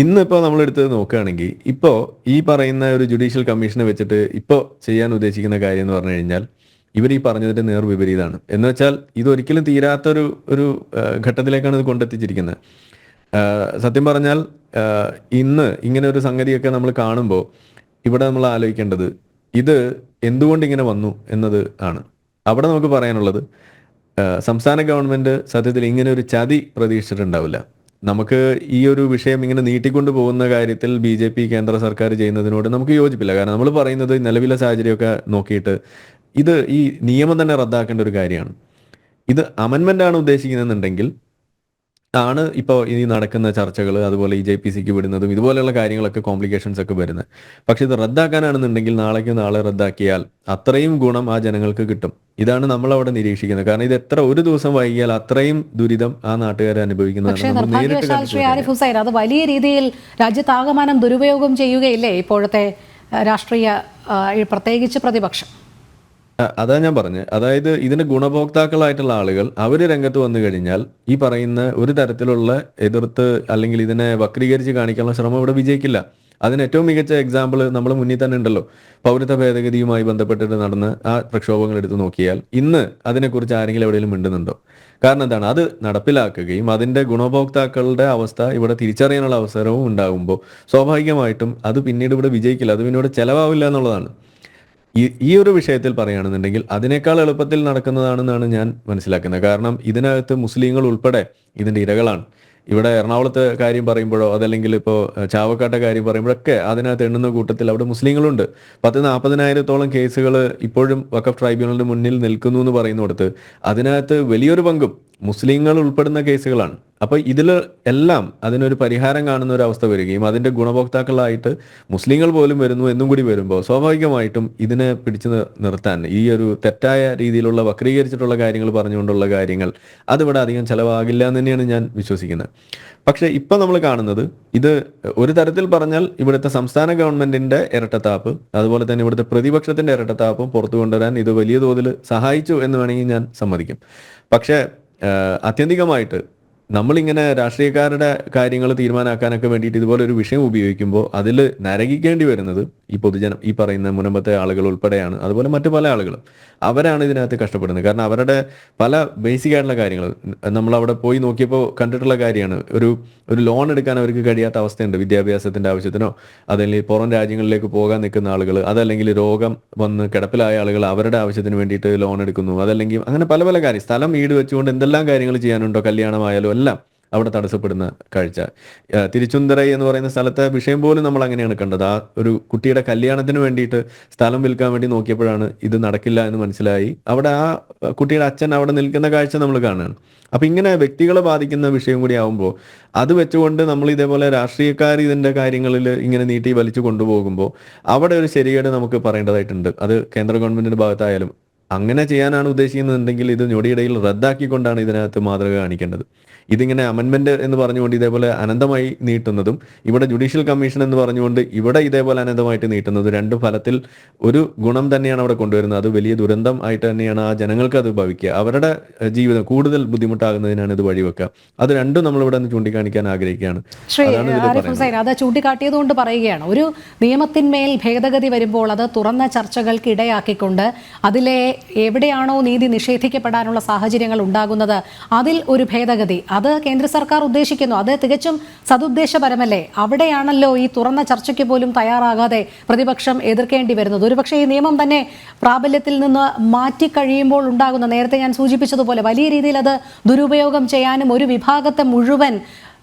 [SPEAKER 4] ഇന്നിപ്പോൾ നമ്മളെടുത്ത് നോക്കുകയാണെങ്കിൽ ഇപ്പോൾ ഈ പറയുന്ന ഒരു ജുഡീഷ്യൽ കമ്മീഷനെ വെച്ചിട്ട് ഇപ്പോൾ ചെയ്യാൻ ഉദ്ദേശിക്കുന്ന കാര്യം എന്ന് പറഞ്ഞു കഴിഞ്ഞാൽ ഇവർ ഈ പറഞ്ഞതിന്റെ നേർവിപരീതമാണ്. എന്ന് വെച്ചാൽ ഇതൊരിക്കലും തീരാത്തൊരു ഘട്ടത്തിലേക്കാണ് ഇത് കൊണ്ടെത്തിച്ചിരിക്കുന്നത്. സത്യം പറഞ്ഞാൽ ഇന്ന് ഇങ്ങനെ ഒരു സംഗതിയൊക്കെ നമ്മൾ കാണുമ്പോൾ ഇവിടെ നമ്മൾ ആലോചിക്കേണ്ടത് ഇത് എന്തുകൊണ്ട് ഇങ്ങനെ വന്നു എന്നത് ആണ്. അവിടെ നമുക്ക് പറയാനുള്ളത്, സംസ്ഥാന ഗവൺമെന്റ് സത്യത്തിൽ ഇങ്ങനെ ഒരു ചതി പ്രതീക്ഷിച്ചിട്ടുണ്ടാവില്ല. നമുക്ക് ഈ ഒരു വിഷയം ഇങ്ങനെ നീട്ടിക്കൊണ്ടു പോകുന്ന കാര്യത്തിൽ BJP കേന്ദ്ര സർക്കാർ ചെയ്യുന്നതിനോട് നമുക്ക് യോജിപ്പില്ല. കാരണം നമ്മൾ പറയുന്നത് നിലവിലെ സാഹചര്യമൊക്കെ നോക്കിയിട്ട് ഇത് ഈ നിയമം തന്നെ റദ്ദാക്കേണ്ട ഒരു കാര്യമാണ്. ഇത് അമെൻമെന്റ് ആണ് ഉദ്ദേശിക്കുന്നതെന്നുണ്ടെങ്കിൽ ആണ് ഇപ്പോൾ ഈ നടക്കുന്ന ചർച്ചകൾ, അതുപോലെ ഈ JPCക്ക് വിടുന്നതും ഇതുപോലെയുള്ള കാര്യങ്ങളൊക്കെ കോംപ്ലിക്കേഷൻസ് ഒക്കെ വരുന്നത്. പക്ഷെ ഇത് റദ്ദാക്കാനാണെന്നുണ്ടെങ്കിൽ നാളെ റദ്ദാക്കിയാൽ അത്രയും ഗുണം ആ ജനങ്ങൾക്ക് കിട്ടും. ഇതാണ് നമ്മളവിടെ നിരീക്ഷിക്കുന്നത്. കാരണം ഇത് ഒരു ദിവസം വൈകിയാൽ അത്രയും ദുരിതം ആ നാട്ടുകാരെ അനുഭവിക്കുന്നതാണ്.
[SPEAKER 1] ശ്രീ ആരിഫ് ഹുസൈൻ, അത് വലിയ രീതിയിൽ രാജ്യത്താകമാനം ദുരുപയോഗം ചെയ്യുകയില്ലേ ഇപ്പോഴത്തെ രാഷ്ട്രീയ, പ്രത്യേകിച്ച് പ്രതിപക്ഷം?
[SPEAKER 4] അതാ ഞാൻ പറഞ്ഞത്. അതായത് ഇതിന്റെ ഗുണഭോക്താക്കളായിട്ടുള്ള ആളുകൾ അവർ രംഗത്ത് വന്നു കഴിഞ്ഞാൽ ഈ പറയുന്ന ഒരു തരത്തിലുള്ള എതിർത്ത് അല്ലെങ്കിൽ ഇതിനെ വക്രീകരിച്ച് കാണിക്കാനുള്ള ശ്രമം ഇവിടെ വിജയിക്കില്ല. അതിന് ഏറ്റവും മികച്ച എക്സാമ്പിൾ നമ്മൾ മുന്നിൽ തന്നെ ഉണ്ടല്ലോ. പൗരത്വ ഭേദഗതിയുമായി ബന്ധപ്പെട്ടിട്ട് നടന്ന ആ പ്രക്ഷോഭങ്ങൾ എടുത്ത് നോക്കിയാൽ ഇന്ന് അതിനെക്കുറിച്ച് ആരെങ്കിലും എവിടെയെങ്കിലും മിണ്ടുന്നുണ്ടോ? കാരണം എന്താണ്, അത് നടപ്പിലാക്കുകയും അതിന്റെ ഗുണഭോക്താക്കളുടെ അവസ്ഥ ഇവിടെ തിരിച്ചറിയാനുള്ള അവസരവും ഉണ്ടാകുമ്പോൾ സ്വാഭാവികമായിട്ടും അത് പിന്നീട് ഇവിടെ വിജയിക്കില്ല, അത് പിന്നീട് ചെലവാവില്ല എന്നുള്ളതാണ്. ഈ ഒരു വിഷയത്തിൽ പറയുകയാണെന്നുണ്ടെങ്കിൽ അതിനേക്കാൾ എളുപ്പത്തിൽ നടക്കുന്നതാണെന്നാണ് ഞാൻ മനസ്സിലാക്കുന്നത്. കാരണം ഇതിനകത്ത് മുസ്ലിങ്ങൾ ഉൾപ്പെടെ ഇതിന്റെ ഇരകളാണ്. ഇവിടെ എറണാകുളത്തെ കാര്യം പറയുമ്പോഴോ അതല്ലെങ്കിൽ ഇപ്പോൾ ചാവക്കാട്ടെ കാര്യം പറയുമ്പോഴൊക്കെ അതിനകത്ത് എണ്ണുന്ന കൂട്ടത്തിൽ അവിടെ മുസ്ലിങ്ങളുണ്ട്. 40,000-40,000-ഓളം കേസുകൾ ഇപ്പോഴും വഖഫ് ട്രൈബ്യൂണലിന് മുന്നിൽ നിൽക്കുന്നു എന്ന് പറയുന്നിടത്ത് അതിനകത്ത് വലിയൊരു പങ്കും മുസ്ലിങ്ങൾ ഉൾപ്പെടുന്ന കേസുകളാണ്. അപ്പൊ ഇതിൽ എല്ലാം അതിനൊരു പരിഹാരം കാണുന്ന ഒരു അവസ്ഥ വരികയും അതിന്റെ ഗുണഭോക്താക്കളായിട്ട് മുസ്ലിങ്ങൾ പോലും വരുന്നു എന്നും കൂടി വരുമ്പോൾ സ്വാഭാവികമായിട്ടും ഇതിനെ പിടിച്ചു നിർത്താൻ ഈ ഒരു തെറ്റായ രീതിയിലുള്ള വക്രീകരിച്ചിട്ടുള്ള കാര്യങ്ങൾ പറഞ്ഞുകൊണ്ടുള്ള കാര്യങ്ങൾ അതിവിടെ അധികം ചെലവാകില്ല എന്ന് തന്നെയാണ് ഞാൻ വിശ്വസിക്കുന്നത്. പക്ഷെ ഇപ്പൊ നമ്മൾ കാണുന്നത് ഇത് ഒരു തരത്തിൽ പറഞ്ഞാൽ ഇവിടുത്തെ സംസ്ഥാന ഗവൺമെന്റിന്റെ ഇരട്ടത്താപ്പ്, അതുപോലെ തന്നെ ഇവിടുത്തെ പ്രതിപക്ഷത്തിന്റെ ഇരട്ടത്താപ്പും പുറത്തു കൊണ്ടുവരാൻ ഇത് വലിയ തോതിൽ സഹായിച്ചു എന്ന് വേണമെങ്കിൽ ഞാൻ സമ്മതിക്കും. പക്ഷെ ആത്യന്തികമായിട്ട് നമ്മളിങ്ങനെ രാഷ്ട്രീയക്കാരുടെ കാര്യങ്ങൾ തീരുമാനമാക്കാനൊക്കെ വേണ്ടിയിട്ട് ഇതുപോലെ ഒരു വിഷയം ഉപയോഗിക്കുമ്പോൾ അതിൽ നരകിക്കേണ്ടി വരുന്നത് ഈ പൊതുജനം, ഈ പറയുന്ന മുനമ്പത്തെ ആളുകൾ ഉൾപ്പെടെയാണ്. അതുപോലെ മറ്റു പല ആളുകളും അവരാണ് ഇതിനകത്ത് കഷ്ടപ്പെടുന്നത്. കാരണം അവരുടെ പല ബേസിക് ആയിട്ടുള്ള കാര്യങ്ങൾ നമ്മളവിടെ പോയി നോക്കിയപ്പോൾ കണ്ടിട്ടുള്ള കാര്യമാണ്. ഒരു ലോൺ എടുക്കാൻ അവർക്ക് കഴിയാത്ത അവസ്ഥയുണ്ട്. വിദ്യാഭ്യാസത്തിന്റെ ആവശ്യത്തിനോ അതല്ലെങ്കിൽ പുറം രാജ്യങ്ങളിലേക്ക് പോകാൻ നിൽക്കുന്ന ആളുകൾ, അതല്ലെങ്കിൽ രോഗം വന്ന് കിടപ്പിലായ ആളുകൾ അവരുടെ ആവശ്യത്തിന് വേണ്ടിയിട്ട് ലോൺ എടുക്കുന്നു, അതല്ലെങ്കിൽ അങ്ങനെ പല പല കാര്യം, സ്ഥലം വീട് വെച്ചുകൊണ്ട് എന്തെല്ലാം കാര്യങ്ങൾ ചെയ്യാനുണ്ടോ, കല്യാണമായാലും എല്ലാം അവിടെ തടസ്സപ്പെടുന്ന കാഴ്ച. തിരുച്ചുന്തരൈ എന്ന് പറയുന്ന സ്ഥലത്തെ വിഷയം പോലും നമ്മൾ അങ്ങനെയാണ് കണ്ടത്. ആ ഒരു കുട്ടിയുടെ കല്യാണത്തിന് വേണ്ടിയിട്ട് സ്ഥലം വിൽക്കാൻ വേണ്ടി നോക്കിയപ്പോഴാണ് ഇത് നടക്കില്ല എന്ന് മനസ്സിലായി. അവിടെ ആ കുട്ടിയുടെ അച്ഛൻ അവിടെ നിൽക്കുന്ന കാഴ്ച നമ്മൾ കാണുകയാണ്. അപ്പൊ ഇങ്ങനെ വ്യക്തികളെ ബാധിക്കുന്ന വിഷയം കൂടി ആവുമ്പോൾ അത് വെച്ചുകൊണ്ട് നമ്മൾ ഇതേപോലെ രാഷ്ട്രീയക്കാർ ഇതിന്റെ കാര്യങ്ങളിൽ ഇങ്ങനെ നീട്ടി വലിച്ചു കൊണ്ടുപോകുമ്പോൾ അവിടെ ഒരു ശരിയേട് നമുക്ക് പറയേണ്ടതായിട്ടുണ്ട്. അത് കേന്ദ്ര ഗവൺമെന്റിന്റെ ഭാഗത്തായാലും അങ്ങനെ ചെയ്യാനാണ് ഉദ്ദേശിക്കുന്നുണ്ടെങ്കിൽ ഇത് ഞൊടിയിടയിൽ റദ്ദാക്കിക്കൊണ്ടാണ് ഇതിനകത്ത് മാതൃക കാണിക്കേണ്ടത്. ഇതിങ്ങനെ അമെൻമെന്റ് എന്ന് പറഞ്ഞുകൊണ്ട് ഇതേപോലെ അനന്തമായി നീട്ടുന്നതും ഇവിടെ ജുഡീഷ്യൽ കമ്മീഷൻ എന്ന് പറഞ്ഞുകൊണ്ട് ഇവിടെ ഇതേപോലെ അനന്തമായിട്ട് നീട്ടുന്നതും രണ്ടും ഫലത്തിൽ ഒരു ഗുണം തന്നെയാണ് അവിടെ കൊണ്ടുവരുന്നത്. അത് വലിയ ദുരന്തം ആയിട്ട് തന്നെയാണ് ആ ജനങ്ങൾക്ക് അത് ഭവിക്കുക. അവരുടെ ജീവിതം കൂടുതൽ ബുദ്ധിമുട്ടാകുന്നതിനാണ് ഇത് വഴിവെക്കുക. അത് രണ്ടും നമ്മളിവിടെ നിന്ന് ചൂണ്ടിക്കാണിക്കാൻ ആഗ്രഹിക്കുകയാണ്.
[SPEAKER 1] ആരിഫ് ഹുസൈൻ അത് ചൂണ്ടിക്കാട്ടിയതുകൊണ്ട് പറയുകയാണ്, ഒരു നിയമത്തിന്മേൽ ഭേദഗതി വരുമ്പോൾ അത് തുറന്ന ചർച്ചകൾക്ക് ഇടയാക്കിക്കൊണ്ട് അതിലെ എവിടെയാണോ നീതി നിഷേധിക്കപ്പെടാനുള്ള സാഹചര്യങ്ങൾ ഉണ്ടാകുന്നത് അതിൽ ഒരു ഭേദഗതി അത് കേന്ദ്ര സർക്കാർ ഉദ്ദേശിക്കുന്നു. അത് തികച്ചും സതുദ്ദേശപരമല്ലേ? അവിടെയാണല്ലോ ഈ തുറന്ന ചർച്ചയ്ക്ക് പോലും തയ്യാറാകാതെ പ്രതിപക്ഷം എതിർക്കേണ്ടി വരുന്നത്. ഒരുപക്ഷെ ഈ നിയമം തന്നെ പ്രാബല്യത്തിൽ നിന്ന് മാറ്റിക്കഴിയുമ്പോൾ ഉണ്ടാകുന്ന, നേരത്തെ ഞാൻ സൂചിപ്പിച്ചതുപോലെ വലിയ രീതിയിൽ അത് ദുരുപയോഗം ചെയ്യാനും ഒരു വിഭാഗത്തെ മുഴുവൻ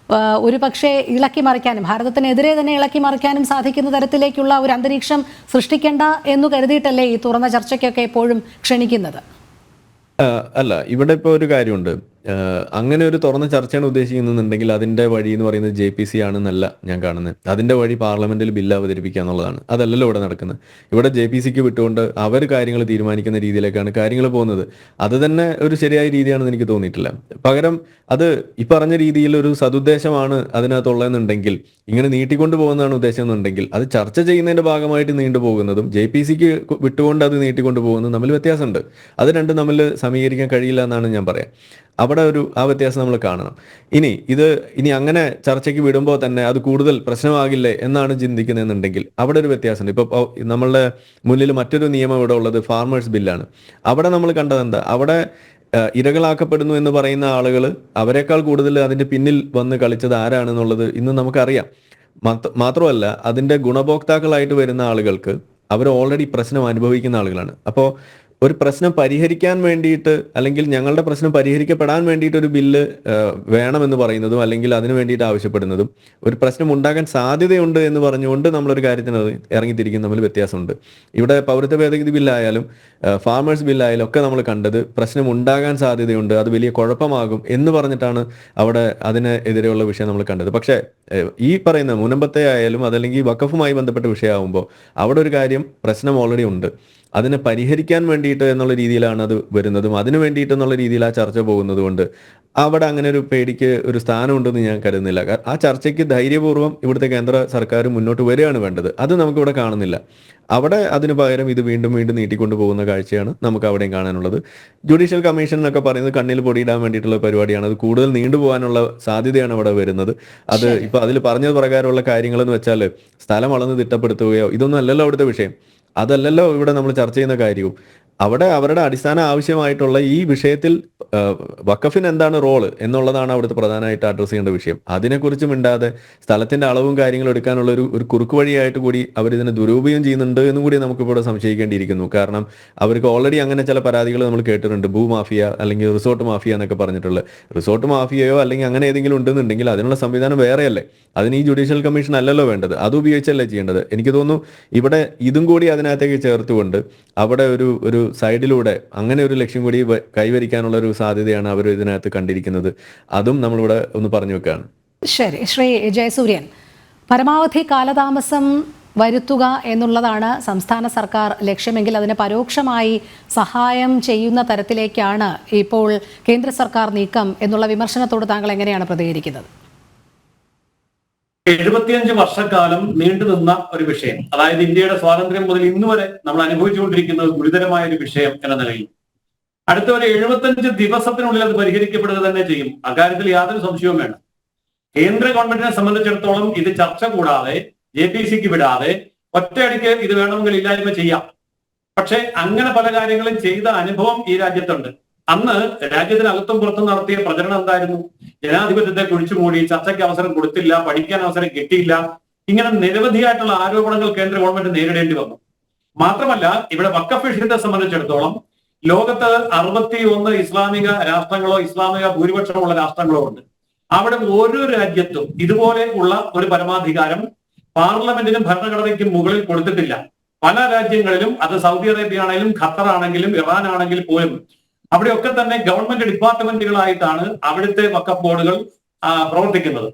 [SPEAKER 1] ഒരു പക്ഷേ ഇളക്കി മറിക്കാനും ഭാരതത്തിനെതിരെ തന്നെ ഇളക്കി മറിക്കാനും സാധിക്കുന്ന തരത്തിലേക്കുള്ള ഒരു അന്തരീക്ഷം സൃഷ്ടിക്കേണ്ട എന്ന് കരുതിയിട്ടല്ലേ ഈ തുറന്ന ചർച്ചയ്ക്കൊക്കെ എപ്പോഴും ക്ഷണിക്കുന്നത്?
[SPEAKER 4] അല്ല, ഇവിടെ ഇപ്പോൾ ഒരു കാര്യമുണ്ട്. അങ്ങനെ ഒരു തുറന്ന ചർച്ചയാണ് ഉദ്ദേശിക്കുന്നുണ്ടെങ്കിൽ അതിന്റെ വഴി എന്ന് പറയുന്നത് JPC ആണെന്നല്ല ഞാൻ കാണുന്നത്. അതിന്റെ വഴി പാർലമെന്റിൽ ബില്ല് അവതരിപ്പിക്കുക എന്നുള്ളതാണ്. അതല്ലല്ലോ ഇവിടെ നടക്കുന്നത്. ഇവിടെ JPCക്ക് വിട്ടുകൊണ്ട് അവർ കാര്യങ്ങൾ തീരുമാനിക്കുന്ന രീതിയിലേക്കാണ് കാര്യങ്ങൾ പോകുന്നത്. അത് തന്നെ ഒരു ശരിയായ രീതിയാണെന്ന് എനിക്ക് തോന്നിയിട്ടില്ല. പകരം അത് ഈ പറഞ്ഞ രീതിയിൽ ഒരു സതുദ്ദേശമാണ് അതിനകത്തുള്ളതെന്നുണ്ടെങ്കിൽ, ഇങ്ങനെ നീട്ടിക്കൊണ്ടു പോകുന്നതാണ് ഉദ്ദേശം എന്നുണ്ടെങ്കിൽ, അത് ചർച്ച ചെയ്യുന്നതിന്റെ ഭാഗമായിട്ട് നീണ്ടുപോകുന്നതും JPCക്ക് വിട്ടുകൊണ്ട് അത് നീട്ടിക്കൊണ്ടു പോകുന്നതും തമ്മിൽ വ്യത്യാസമുണ്ട്. അത് രണ്ടും തമ്മിൽ സമീകരിക്കാൻ കഴിയില്ല എന്നാണ് ഞാൻ പറയാം. അവിടെ ആ വ്യത്യാസം നമ്മൾ കാണണം. ഇനി അങ്ങനെ ചർച്ചയ്ക്ക് വിടുമ്പോൾ തന്നെ അത് കൂടുതൽ പ്രശ്നമാകില്ലേ എന്നാണ് ചിന്തിക്കുന്നതെന്നുണ്ടെങ്കിൽ അവിടെ ഒരു വ്യത്യാസമുണ്ട്. ഇപ്പോൾ നമ്മളുടെ മുന്നിൽ മറ്റൊരു നിയമം ഇവിടെ ഉള്ളത് ഫാർമേഴ്സ് ബില്ലാണ്. അവിടെ നമ്മൾ കണ്ടത് എന്താ? അവിടെ ഇരകളാക്കപ്പെടുന്നു എന്ന് പറയുന്ന ആളുകൾ അവരെക്കാൾ കൂടുതൽ അതിന്റെ പിന്നിൽ വന്ന് കളിച്ചത് ആരാണെന്നുള്ളത് ഇന്ന് നമുക്കറിയാം. മാത്രമല്ല അതിന്റെ ഗുണഭോക്താക്കളായിട്ട് വരുന്ന ആളുകൾക്ക് അവർ ഓൾറെഡി പ്രശ്നം അനുഭവിക്കുന്ന ആളുകളാണ്. അപ്പോൾ ഒരു പ്രശ്നം പരിഹരിക്കാൻ വേണ്ടിയിട്ട്, അല്ലെങ്കിൽ ഞങ്ങളുടെ പ്രശ്നം പരിഹരിക്കപ്പെടാൻ വേണ്ടിയിട്ട് ഒരു ബില്ല് വേണമെന്ന് പറയുന്നതും അല്ലെങ്കിൽ അതിനു വേണ്ടിയിട്ട് ആവശ്യപ്പെടുന്നതും, ഒരു പ്രശ്നം ഉണ്ടാകാൻ സാധ്യതയുണ്ട് എന്ന് പറഞ്ഞുകൊണ്ട് നമ്മളൊരു കാര്യത്തിന് ഇറങ്ങിത്തിരിക്കുന്ന തമ്മിൽ വ്യത്യാസമുണ്ട്. ഇവിടെ പൗരത്വ ഭേദഗതി ബില്ലായാലും ഫാർമേഴ്സ് ബില്ലായാലും ഒക്കെ നമ്മൾ കണ്ടത് പ്രശ്നം ഉണ്ടാകാൻ സാധ്യതയുണ്ട്, അത് വലിയ കുഴപ്പമാകും എന്ന് പറഞ്ഞിട്ടാണ് അവിടെ അതിനെതിരെയുള്ള വിഷയം നമ്മൾ കണ്ടത്. പക്ഷേ ഈ പറയുന്ന മുനമ്പത്തെ ആയാലും അതല്ലെങ്കിൽ വഖഫുമായി ബന്ധപ്പെട്ട വിഷയമാകുമ്പോൾ അവിടെ ഒരു കാര്യം, പ്രശ്നം ഓൾറെഡി ഉണ്ട്, അതിനെ പരിഹരിക്കാൻ വേണ്ടിയിട്ട് എന്നുള്ള രീതിയിലാണ് അത് വരുന്നതും അതിനു വേണ്ടിയിട്ട് എന്നുള്ള രീതിയിൽ ആ ചർച്ച പോകുന്നത് കൊണ്ട് അവിടെ അങ്ങനെ ഒരു പേടിക്ക് ഒരു സ്ഥാനമുണ്ടെന്ന് ഞാൻ കരുതുന്നില്ല. ആ ചർച്ചയ്ക്ക് ധൈര്യപൂർവ്വം ഇവിടുത്തെ കേന്ദ്ര സർക്കാർ മുന്നോട്ട് വരികയാണ് വേണ്ടത്. അത് നമുക്കിവിടെ കാണുന്നില്ല. അവിടെ അതിന് പകരം ഇത് വീണ്ടും വീണ്ടും നീട്ടിക്കൊണ്ടു പോകുന്ന കാഴ്ചയാണ് നമുക്ക് അവിടെയും കാണാനുള്ളത്. ജുഡീഷ്യൽ കമ്മീഷൻ എന്നൊക്കെ പറയുന്നത് കണ്ണിൽ പൊടിയിടാൻ വേണ്ടിയിട്ടുള്ള പരിപാടിയാണ്. അത് കൂടുതൽ നീണ്ടുപോകാനുള്ള സാധ്യതയാണ് അവിടെ വരുന്നത്. അത് ഇപ്പൊ അതിൽ പറഞ്ഞത് പ്രകാരമുള്ള കാര്യങ്ങൾ എന്ന് വെച്ചാൽ സ്ഥലം അളന്ന് തിട്ടപ്പെടുത്തുകയോ ഇതൊന്നും അല്ലല്ലോ അവിടുത്തെ വിഷയം. അതല്ലല്ലോ ഇവിടെ നമ്മൾ ചർച്ച ചെയ്യുന്ന കാര്യവും. അവിടെ അവരുടെ അടിസ്ഥാന ആവശ്യമായിട്ടുള്ള ഈ വിഷയത്തിൽ വഖഫിന് എന്താണ് റോള് എന്നുള്ളതാണ് അവിടുത്തെ പ്രധാനമായിട്ട് അഡ്രസ് ചെയ്യേണ്ട വിഷയം. അതിനെക്കുറിച്ച് മിണ്ടാതെ സ്ഥലത്തിന്റെ അളവും കാര്യങ്ങളും എടുക്കാനുള്ള ഒരു കുറുക്ക് വഴിയായിട്ട് കൂടി അവരിതിനെ ദുരുപയോഗം ചെയ്യുന്നുണ്ട് എന്നും കൂടി നമുക്കിവിടെ സംശയിക്കേണ്ടിയിരിക്കുന്നു. കാരണം അവർക്ക് ഓൾറെഡി അങ്ങനെ ചില പരാതികൾ നമ്മൾ കേട്ടിട്ടുണ്ട്. ഭൂമാഫിയ അല്ലെങ്കിൽ റിസോർട്ട് മാഫിയ എന്നൊക്കെ പറഞ്ഞിട്ടുള്ളത്. റിസോർട്ട് മാഫിയയോ അല്ലെങ്കിൽ അങ്ങനെ ഏതെങ്കിലും ഉണ്ടെന്നുണ്ടെങ്കിൽ അതിനുള്ള സംവിധാനം വേറെയല്ലേ? അതിന് ഈ ജുഡീഷ്യൽ കമ്മീഷൻ അല്ലല്ലോ വേണ്ടത്, അത് ഉപയോഗിച്ചല്ലേ ചെയ്യേണ്ടത്. എനിക്ക് തോന്നുന്നു ഇവിടെ ഇതും കൂടി അതിനകത്തേക്ക് ചേർത്തുകൊണ്ട് അവിടെ ഒരു സൈഡിലൂടെ അങ്ങനെ ഒരു ലക്ഷ്യം കൂടി കൈവരിക്കാനുള്ള ഒരു സാധ്യതയാണ് അവർ ഇതിനകത്ത് കണ്ടിരിക്കുന്നത്. അതും നമ്മളിവിടെ ഒന്ന് പറഞ്ഞു വെക്കുകയാണ്.
[SPEAKER 1] ശരി, ശ്രീ ജയസൂര്യൻ, പരമാവധി കാലതാമസം വരുത്തുക എന്നുള്ളതാണ് സംസ്ഥാന സർക്കാർ ലക്ഷ്യമെങ്കിൽ അതിന് പരോക്ഷമായി സഹായം ചെയ്യുന്ന തരത്തിലേക്കാണ് ഇപ്പോൾ കേന്ദ്ര സർക്കാർ നീക്കം എന്നുള്ള വിമർശനത്തോട് താങ്കൾ എങ്ങനെയാണ് പ്രതികരിക്കുന്നത്?
[SPEAKER 2] 75 വർഷക്കാലം നീണ്ടുനിന്ന ഒരു വിഷയം, അതായത് ഇന്ത്യയുടെ സ്വാതന്ത്ര്യം മുതൽ ഇന്ന് വരെ നമ്മൾ അനുഭവിച്ചുകൊണ്ടിരിക്കുന്ന ഗുരുതരമായ ഒരു വിഷയം എന്ന നിലയിൽ അടുത്ത ഒരു 75 ദിവസത്തിനുള്ളിൽ അത് പരിഹരിക്കപ്പെടുക തന്നെ ചെയ്യും. അക്കാര്യത്തിൽ യാതൊരു സംശയവും വേണം. കേന്ദ്ര ഗവൺമെന്റിനെ സംബന്ധിച്ചിടത്തോളം ഇത് ചർച്ച കൂടാതെ JPCക്ക് വിടാതെ ഒറ്റയടിക്ക് ഇത് വേണമെങ്കിൽ ഇല്ലായ്മ ചെയ്യാം. പക്ഷെ അങ്ങനെ പല കാര്യങ്ങളും ചെയ്ത അനുഭവം ഈ രാജ്യത്തുണ്ട്. അന്ന് രാജ്യത്തിനകത്തും പുറത്തും നടത്തിയ പ്രചരണം എന്തായിരുന്നു? ജനാധിപത്യത്തെ കുഴിച്ചുമൂടി, ചർച്ചയ്ക്ക് അവസരം കൊടുത്തില്ല, പഠിക്കാൻ അവസരം കിട്ടിയില്ല, ഇങ്ങനെ നിരവധിയായിട്ടുള്ള ആരോപണങ്ങൾ കേന്ദ്ര ഗവൺമെന്റ് നേരിടേണ്ടി വന്നു. മാത്രമല്ല ഇവിടെ വഖഫ് വിഷയത്തെ സംബന്ധിച്ചിടത്തോളം ലോകത്ത് 61 ഇസ്ലാമിക രാഷ്ട്രങ്ങളോ ഇസ്ലാമിക ഭൂരിപക്ഷമുള്ള രാഷ്ട്രങ്ങളോ ഉണ്ട്. അവിടെ ഒരു രാജ്യത്തും ഇതുപോലെ ഉള്ള ഒരു പരമാധികാരം പാർലമെന്റിനും ഭരണഘടനയ്ക്കും മുകളിൽ കൊടുത്തിട്ടില്ല. പല രാജ്യങ്ങളിലും, അത് സൗദി അറേബ്യ ആണെങ്കിലും ഖത്തർ ആണെങ്കിലും ഇറാൻ ആണെങ്കിൽ പോലും, അവിടെയൊക്കെ തന്നെ ഗവൺമെന്റ് ഡിപ്പാർട്ട്മെന്റുകളായിട്ടാണ് അവിടുത്തെ വഖഫ് ബോർഡുകൾ പ്രവർത്തിക്കുന്നത്.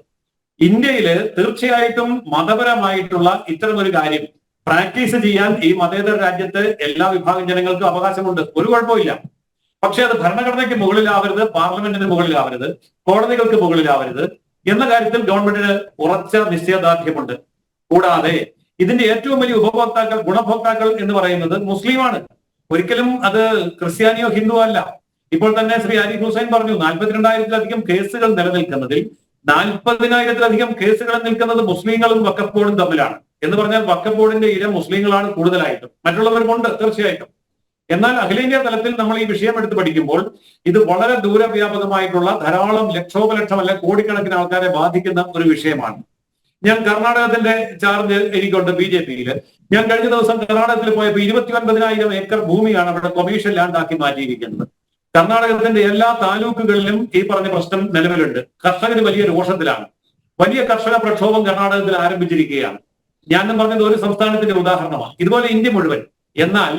[SPEAKER 2] ഇന്ത്യയില് തീർച്ചയായിട്ടും മതപരമായിട്ടുള്ള ഇത്തരമൊരു കാര്യം പ്രാക്ടീസ് ചെയ്യാൻ ഈ മതേതര രാജ്യത്ത് എല്ലാ വിഭാഗം ജനങ്ങൾക്കും അവകാശമുണ്ട്, ഒരു കുഴപ്പമില്ല. പക്ഷെ അത് ഭരണഘടനയ്ക്ക് മുകളിലാവരുത്, പാർലമെന്റിന് മുകളിലാവരുത്, കോടതികൾക്ക് മുകളിലാവരുത് എന്ന കാര്യത്തിൽ ഗവൺമെന്റിന് ഉറച്ച നിശ്ചയദാർഢ്യമുണ്ട്. കൂടാതെ ഇതിന്റെ ഏറ്റവും വലിയ ഉപഭോക്താക്കൾ, ഗുണഭോക്താക്കൾ എന്ന് പറയുന്നത് മുസ്ലിമാണ്. ഒരിക്കലും അത് ക്രിസ്ത്യാനിയോ ഹിന്ദുവോ അല്ല. ഇപ്പോൾ തന്നെ ശ്രീ ആരിഫ് ഹുസൈൻ പറഞ്ഞു, 42,000-ലധികം കേസുകൾ നിലനിൽക്കുന്നതിൽ 40,000-ലധികം കേസുകൾ നിൽക്കുന്നത് മുസ്ലിങ്ങളും വഖഫ് ബോർഡും തമ്മിലാണ്. എന്ന് പറഞ്ഞാൽ വഖഫ് ബോർഡിന്റെ ഇര മുസ്ലിങ്ങളാണ് കൂടുതലായിട്ടും, മറ്റുള്ളവരുമുണ്ട് തീർച്ചയായിട്ടും. എന്നാൽ അഖിലേന്ത്യാ തലത്തിൽ നമ്മൾ ഈ വിഷയം എടുത്ത് പഠിക്കുമ്പോൾ ഇത് വളരെ ദൂരവ്യാപകമായിട്ടുള്ള ധാരാളം ലക്ഷോപലക്ഷമല്ല കോടിക്കണക്കിന് ആൾക്കാരെ ബാധിക്കുന്ന ഒരു വിഷയമാണ്. ഞാൻ കർണാടകത്തിന്റെ ചാർജ് എനിക്കുണ്ട് BJP-യിൽ. ഞാൻ കഴിഞ്ഞ ദിവസം കർണാടകത്തിൽ പോയപ്പോൾ 29,000 ഏക്കർ ഭൂമിയാണ് അവിടെ കൊമേഴ്ഷ്യൽ ലാൻഡ് ആക്കി മാറ്റിയിരിക്കുന്നത്. കർണാടകത്തിന്റെ എല്ലാ താലൂക്കുകളിലും ഈ പറഞ്ഞ പ്രശ്നം നിലവിലുണ്ട്. കർഷകർ വലിയ രോഷത്തിലാണ്. വലിയ കർഷക പ്രക്ഷോഭം കർണാടകത്തിൽ ആരംഭിച്ചിരിക്കുകയാണ്. ഞാൻ പറഞ്ഞത് ഒരു സംസ്ഥാനത്തിന്റെ ഉദാഹരണമാണ്, ഇതുപോലെ ഇന്ത്യ മുഴുവൻ. എന്നാൽ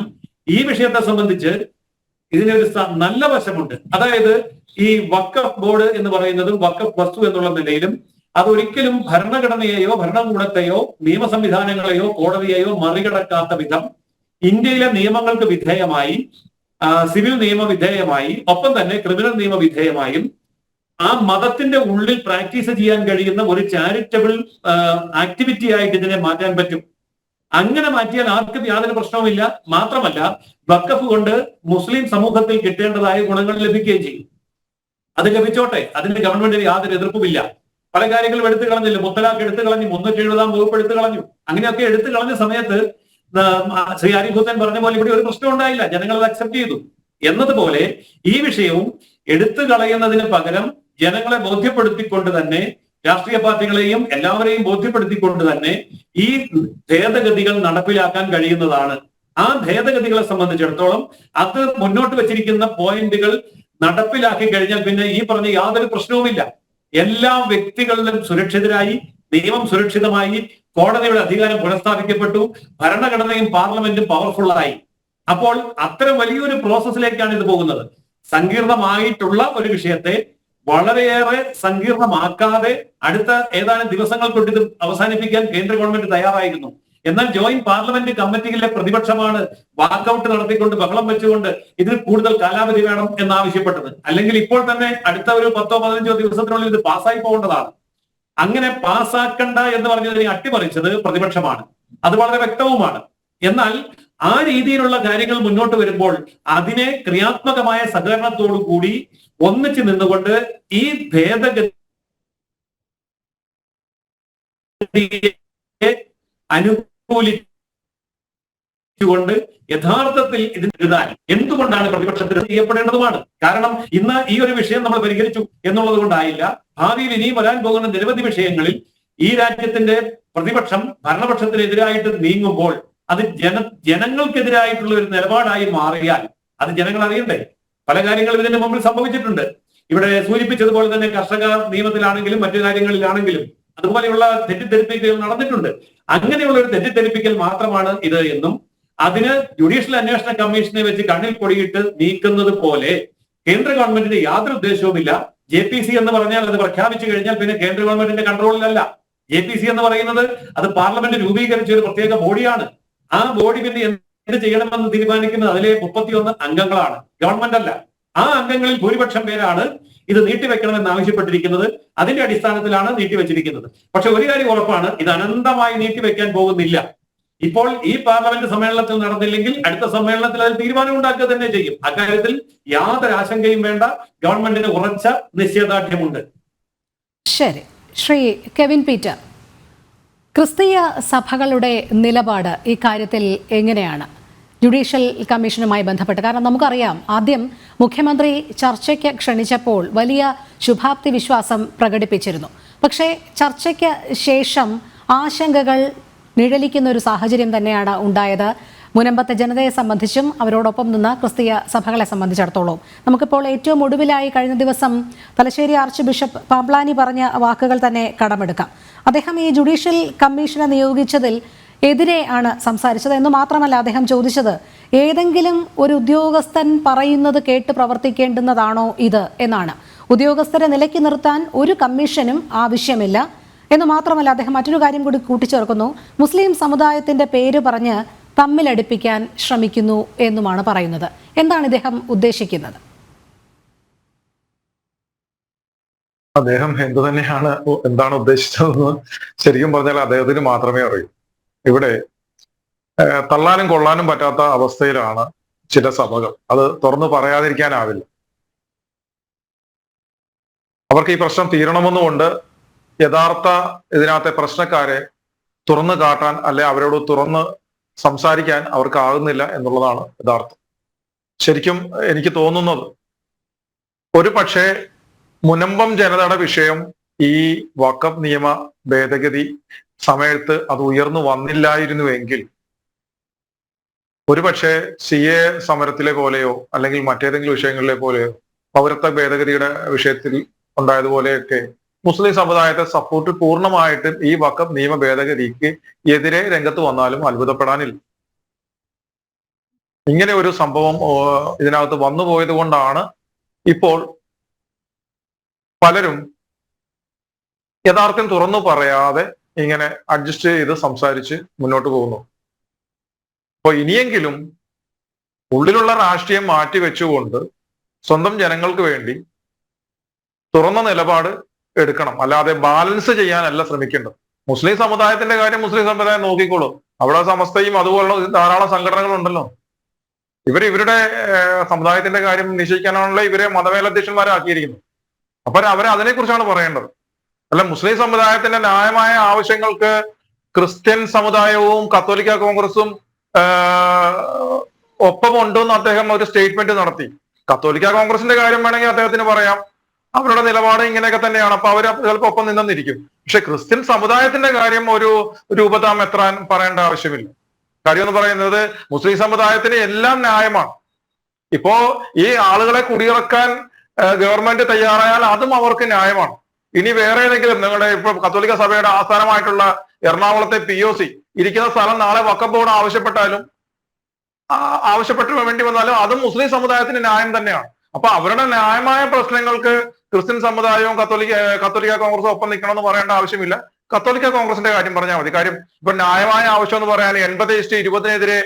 [SPEAKER 2] ഈ വിഷയത്തെ സംബന്ധിച്ച് ഇതിനൊരു നല്ല വശമുണ്ട്. അതായത് ഈ വഖഫ് ബോർഡ് എന്ന് പറയുന്നതും വഖഫ് വസ്തു എന്നുള്ള നിലയിലും അതൊരിക്കലും ഭരണഘടനയെയോ ഭരണകൂടത്തെയോ നിയമ സംവിധാനങ്ങളെയോ കോടതിയെയോ മറികടക്കാത്ത വിധം ഇന്ത്യയിലെ നിയമങ്ങൾക്ക് വിധേയമായി, സിവിൽ നിയമ വിധേയമായി, ഒപ്പം തന്നെ ക്രിമിനൽ നിയമ വിധേയമായും ആ മതത്തിന്റെ ഉള്ളിൽ പ്രാക്ടീസ് ചെയ്യാൻ കഴിയുന്ന ഒരു ചാരിറ്റബിൾ ആക്ടിവിറ്റി ആയിട്ട് ഇതിനെ മാറ്റാൻ പറ്റും. അങ്ങനെ മാറ്റിയാൽ ആർക്കും യാതൊരു പ്രശ്നവുമില്ല. മാത്രമല്ല വഖഫ് കൊണ്ട് മുസ്ലിം സമൂഹത്തിൽ കിട്ടേണ്ടതായ ഗുണങ്ങൾ ലഭിക്കുകയും ചെയ്യും. അത് ലഭിച്ചോട്ടെ, അതിന് ഗവൺമെന്റിന് യാതൊരു എതിർപ്പുമില്ല. പല കാര്യങ്ങളും എടുത്തു കളഞ്ഞില്ല. മുത്തലാഖ് എടുത്തു കളഞ്ഞു, 370 വകുപ്പ് എടുത്തു കളഞ്ഞു. അങ്ങനെയൊക്കെ എടുത്തു കളഞ്ഞ സമയത്ത് ശ്രീ ആരിഫ് ഹുസൈൻ പറഞ്ഞ പോലെ ഇവിടെ ഒരു പ്രശ്നം ഉണ്ടായില്ല, ജനങ്ങൾ അത് അക്സെപ്റ്റ് ചെയ്തു. എന്നതുപോലെ ഈ വിഷയവും എടുത്തു കളയുന്നതിന് പകരം ജനങ്ങളെ ബോധ്യപ്പെടുത്തിക്കൊണ്ട് തന്നെ, രാഷ്ട്രീയ പാർട്ടികളെയും എല്ലാവരെയും ബോധ്യപ്പെടുത്തിക്കൊണ്ട് തന്നെ ഈ ഭേദഗതികൾ നടപ്പിലാക്കാൻ കഴിയുന്നതാണ്. ആ ഭേദഗതികളെ സംബന്ധിച്ചിടത്തോളം അത് മുന്നോട്ട് വെച്ചിരിക്കുന്ന പോയിന്റുകൾ നടപ്പിലാക്കി കഴിഞ്ഞാൽ പിന്നെ ഈ പറഞ്ഞ യാതൊരു പ്രശ്നവുമില്ല. എല്ലാ വ്യക്തികളിലും സുരക്ഷിതരായി, നിയമം സുരക്ഷിതമായി, കോടതിയുടെ അധികാരം പുനഃസ്ഥാപിക്കപ്പെട്ടു, ഭരണഘടനയും പാർലമെന്റും പവർഫുള്ളായി. അപ്പോൾ അത്തരം വലിയൊരു പ്രോസസ്സിലേക്കാണ് ഇത് പോകുന്നത്. സങ്കീർണമായിട്ടുള്ള ഒരു വിഷയത്തെ വളരെയേറെ സങ്കീർണമാക്കാതെ അടുത്ത ഏതാനും ദിവസങ്ങൾ കൊണ്ട് ഇത് അവസാനിപ്പിക്കാൻ കേന്ദ്ര ഗവൺമെന്റ് തയ്യാറായിരുന്നു. എന്നാൽ ജോയിന്റ് പാർലമെന്റ് കമ്മിറ്റിയിലെ പ്രതിപക്ഷമാണ് വാക്കൌട്ട് നടത്തിക്കൊണ്ട് ബഹളം വെച്ചുകൊണ്ട് ഇതിൽ കൂടുതൽ കാലാവധി വേണം എന്നാവശ്യപ്പെട്ടത്. അല്ലെങ്കിൽ ഇപ്പോൾ തന്നെ അടുത്ത ഒരു 10-15 ദിവസത്തിനുള്ളിൽ ഇത് പാസ്സായി പോകേണ്ടതാണ്. അങ്ങനെ പാസ്സാക്കണ്ട എന്ന് പറഞ്ഞതിനെ അട്ടിമറിച്ചത് പ്രതിപക്ഷമാണ്. അത് വളരെ വ്യക്തവുമാണ്. എന്നാൽ ആ രീതിയിലുള്ള കാര്യങ്ങൾ മുന്നോട്ട് വരുമ്പോൾ അതിനെ ക്രിയാത്മകമായ സഹകരണത്തോടു കൂടി ഒന്നിച്ചു നിന്നുകൊണ്ട് ഈ ഭേദഗതി അനുകൂലിച്ചുകൊണ്ട് യഥാർത്ഥത്തിൽ ഇതിന് എന്തുകൊണ്ടാണ് പ്രതിപക്ഷത്തിന് ചെയ്യപ്പെടേണ്ടതുമാണ്. കാരണം ഇന്ന് ഈ ഒരു വിഷയം നമ്മൾ പരിഹരിച്ചു എന്നുള്ളത് കൊണ്ടായില്ല. ഭാവിയിൽ ഇനിയും വരാൻ പോകുന്ന നിരവധി വിഷയങ്ങളിൽ ഈ രാജ്യത്തിന്റെ പ്രതിപക്ഷം ഭരണപക്ഷത്തിനെതിരായിട്ട് നീങ്ങുമ്പോൾ അത് ജനങ്ങൾക്കെതിരായിട്ടുള്ള ഒരു നിലപാടായി മാറിയാൽ അത് ജനങ്ങൾ അറിയണ്ടേ. പല കാര്യങ്ങളും ഇതിന് മുമ്പിൽ സംഭവിച്ചിട്ടുണ്ട്. ഇവിടെ സൂചിപ്പിച്ചതുപോലെ തന്നെ കർഷക നിയമത്തിലാണെങ്കിലും മറ്റു കാര്യങ്ങളിലാണെങ്കിലും അതുപോലെയുള്ള തെറ്റിദ്ധരിപ്പിക്കൽ നടന്നിട്ടുണ്ട്. അങ്ങനെയുള്ള ഒരു തെറ്റിദ്ധരിപ്പിക്കൽ മാത്രമാണ് ഇത് എന്നും അതിന് ജുഡീഷ്യൽ അന്വേഷണ കമ്മീഷനെ വെച്ച് കണ്ണിൽ പൊടിയിട്ട് നീക്കുന്നത് പോലെ കേന്ദ്ര ഗവൺമെന്റിന് യാതൊരു ഉദ്ദേശവുമില്ല. JPC എന്ന് പറഞ്ഞാൽ അത് പ്രഖ്യാപിച്ചു കഴിഞ്ഞാൽ പിന്നെ കേന്ദ്ര ഗവൺമെന്റിന്റെ കൺട്രോളിലല്ല. JPC എന്ന് പറയുന്നത് അത് പാർലമെന്റ് രൂപീകരിച്ച ഒരു പ്രത്യേക ബോഡിയാണ്. ആ ബോഡി പിന്നെ എന്ത് ചെയ്യണമെന്ന് തീരുമാനിക്കുന്നത് അതിലെ 31 അംഗങ്ങളാണ്, ഗവൺമെന്റ് അല്ല. ആ അംഗങ്ങളിൽ ഭൂരിപക്ഷം പേരാണ് ഇത് നീട്ടിവെക്കണമെന്ന് ആവശ്യപ്പെട്ടിരിക്കുന്നത്. അതിന്റെ അടിസ്ഥാനത്തിലാണ് നീട്ടിവെച്ചിരിക്കുന്നത്. പക്ഷെ ഒരു കാര്യം ഉറപ്പാണ്, ഇത് അനന്തമായി നീട്ടിവെക്കാൻ പോകുന്നില്ല. ഇപ്പോൾ ഈ പാർലമെന്റ് സമ്മേളനത്തിൽ നടന്നില്ലെങ്കിൽ അടുത്ത സമ്മേളനത്തിൽ അതിൽ തീരുമാനം ഉണ്ടാക്കുക തന്നെ ചെയ്യും. അക്കാര്യത്തിൽ യാതൊരു ആശങ്കയും വേണ്ട. ഗവൺമെന്റിന് ഉറച്ച നിശ്ചയദാർഢ്യമുണ്ട്.
[SPEAKER 1] ശരി, ശ്രീ കെവിൻ പീറ്റർ, ക്രിസ്തീയ സഭകളുടെ നിലപാട് ഈ കാര്യത്തിൽ എങ്ങനെയാണ് ജുഡീഷ്യൽ കമ്മീഷനുമായി ബന്ധപ്പെട്ട്? കാരണം നമുക്കറിയാം, ആദ്യം മുഖ്യമന്ത്രി ചർച്ചയ്ക്ക് ക്ഷണിച്ചപ്പോൾ വലിയ ശുഭാപ്തി വിശ്വാസം പ്രകടിപ്പിച്ചിരുന്നു. പക്ഷേ ചർച്ചയ്ക്ക് ശേഷം ആശങ്കകൾ നിഴലിക്കുന്ന ഒരു സാഹചര്യം തന്നെയാണ് ഉണ്ടായത്. മുനമ്പത്തെ ജനതയെ സംബന്ധിച്ചും അവരോടൊപ്പം നിന്ന ക്രിസ്തീയ സഭകളെ സംബന്ധിച്ചിടത്തോളം നമുക്കിപ്പോൾ ഏറ്റവും ഒടുവിലായി കഴിഞ്ഞ ദിവസം തലശ്ശേരി ആർച്ച് ബിഷപ്പ് പാബ്ലാനി പറഞ്ഞ വാക്കുകൾ തന്നെ കടമെടുക്കാം. അദ്ദേഹം ഈ ജുഡീഷ്യൽ കമ്മീഷനെ നിയോഗിച്ചതിൽ എതിരെ ആണ് സംസാരിച്ചത് എന്ന് മാത്രമല്ല, അദ്ദേഹം ചോദിച്ചത് ഏതെങ്കിലും ഒരു ഉദ്യോഗസ്ഥൻ പറയുന്നത് കേട്ട് പ്രവർത്തിക്കേണ്ടുന്നതാണോ ഇത് എന്നാണ്. ഉദ്യോഗസ്ഥരെ നിലയ്ക്ക് നിർത്താൻ ഒരു കമ്മീഷനും ആവശ്യമില്ല എന്ന് മാത്രമല്ല, അദ്ദേഹം മറ്റൊരു കാര്യം കൂടി കൂട്ടിച്ചേർക്കുന്നു. മുസ്ലിം സമുദായത്തിന്റെ പേര് പറഞ്ഞ് തമ്മിലടിപ്പിക്കാൻ ശ്രമിക്കുന്നു എന്നുമാണ് പറയുന്നത്. എന്താണ് ഇദ്ദേഹം ഉദ്ദേശിക്കുന്നത്?
[SPEAKER 3] അദ്ദേഹം എന്താണ് ഉദ്ദേശിച്ചതെന്ന് ശരിക്കും പറഞ്ഞാൽ അദ്ദേഹത്തിന് മാത്രമേ അറിയൂ. ഇവിടെ തള്ളാനും കൊള്ളാനും പറ്റാത്ത അവസ്ഥയിലാണ് ചില സഭകൾ. അത് തുറന്നു പറയാതിരിക്കാനാവില്ല. അവർക്ക് ഈ പ്രശ്നം തീരണമെന്നുകൊണ്ട് യഥാർത്ഥ ഇതിനകത്തെ പ്രശ്നക്കാരെ തുറന്നു കാട്ടാൻ അല്ലെ അവരോട് തുറന്ന് സംസാരിക്കാൻ അവർക്ക് ആകുന്നില്ല എന്നുള്ളതാണ് യഥാർത്ഥം. ശരിക്കും എനിക്ക് തോന്നുന്നത് ഒരു പക്ഷേ മുനമ്പം ജനതയുടെ വിഷയം ഈ വഖഫ് നിയമ ഭേദഗതി സമയത്ത് അത് ഉയർന്നു വന്നില്ലായിരുന്നുവെങ്കിൽ ഒരുപക്ഷെ CA സമരത്തിലെ പോലെയോ അല്ലെങ്കിൽ മറ്റേതെങ്കിലും വിഷയങ്ങളിലെ പോലെയോ പൗരത്വ ഭേദഗതിയുടെ വിഷയത്തിൽ ഉണ്ടായതുപോലെയൊക്കെ മുസ്ലിം സമുദായത്തെ സപ്പോർട്ട് പൂർണ്ണമായിട്ടും ഈ വഖഫ് നിയമ ഭേദഗതിക്ക് എതിരെ രംഗത്ത് വന്നാലും അത്ഭുതപ്പെടാനില്ല. ഇങ്ങനെ ഒരു സംഭവം ഇതിനകത്ത് വന്നുപോയത് കൊണ്ടാണ് ഇപ്പോൾ പലരും യഥാർത്ഥം തുറന്നു പറയാതെ ഇങ്ങനെ അഡ്ജസ്റ്റ് ചെയ്ത് സംസാരിച്ച് മുന്നോട്ട് പോകുന്നു. അപ്പൊ ഇനിയെങ്കിലും ഉള്ളിലുള്ള രാഷ്ട്രീയം മാറ്റിവെച്ചുകൊണ്ട് സ്വന്തം ജനങ്ങൾക്ക് വേണ്ടി തുറന്ന നിലപാട് എടുക്കണം. അല്ലാതെ ബാലൻസ് ചെയ്യാനല്ല ശ്രമിക്കേണ്ടത്. മുസ്ലിം സമുദായത്തിന്റെ കാര്യം മുസ്ലിം സമുദായം നോക്കിക്കോളൂ. അവിടെ സമസ്തയും അതുപോലുള്ള ധാരാളം സംഘടനകൾ ഉണ്ടല്ലോ. ഇവരുടെ സമുദായത്തിന്റെ കാര്യം നിശ്ചയിക്കാനാണല്ലോ ഇവരെ മതമേലധ്യക്ഷന്മാരെ ആക്കിയിരിക്കുന്നത്. അപ്പൊ അതിനെക്കുറിച്ചാണ് പറയേണ്ടത്. അല്ല, മുസ്ലിം സമുദായത്തിന്റെ ന്യായമായ ആവശ്യങ്ങൾക്ക് ക്രിസ്ത്യൻ സമുദായവും കത്തോലിക്ക കോൺഗ്രസും ഒപ്പമുണ്ടെന്ന് അദ്ദേഹം ഒരു സ്റ്റേറ്റ്മെന്റ് നടത്തി. കത്തോലിക്ക കോൺഗ്രസിന്റെ കാര്യം വേണമെങ്കിൽ അദ്ദേഹത്തിന് പറയാം, അവരുടെ നിലപാട് ഇങ്ങനെയൊക്കെ തന്നെയാണ്, അപ്പൊ അവർ ചിലപ്പോൾ ഒപ്പം നിന്നിരിക്കും. പക്ഷെ ക്രിസ്ത്യൻ സമുദായത്തിന്റെ കാര്യം ഒരു രൂപത മെത്രാൻ പറയേണ്ട ആവശ്യമില്ല. കാര്യം എന്ന് പറയുന്നത് മുസ്ലിം സമുദായത്തിന് എല്ലാം ന്യായമാണ്. ഇപ്പോ ഈ ആളുകളെ കുടിയിറക്കാൻ ഗവൺമെന്റ് തയ്യാറായാൽ അതും അവർക്ക് ന്യായമാണ്. ഇനി വേറെ ഏതെങ്കിലും നിങ്ങളുടെ ഇപ്പൊ കത്തോലിക്ക സഭയുടെ ആസ്ഥാനമായിട്ടുള്ള എറണാകുളത്തെ POC ഇരിക്കുന്ന സ്ഥലം നാളെ വഖഫ് ബോർഡ് ആവശ്യപ്പെട്ടു വേണ്ടി വന്നാലും അതും മുസ്ലിം സമുദായത്തിന് ന്യായം തന്നെയാണ്. അപ്പൊ അവരുടെ ന്യായമായ പ്രശ്നങ്ങൾക്ക് ക്രിസ്ത്യൻ സമുദായവും കത്തോലിക്ക കോൺഗ്രസും ഒപ്പം നിൽക്കണമെന്ന് പറയേണ്ട ആവശ്യമില്ല. കത്തോലിക്ക കോൺഗ്രസിന്റെ കാര്യം പറഞ്ഞാൽ മതി. കാര്യം ഇപ്പൊ ന്യായമായ ആവശ്യം എന്ന് പറയാൻ 80:20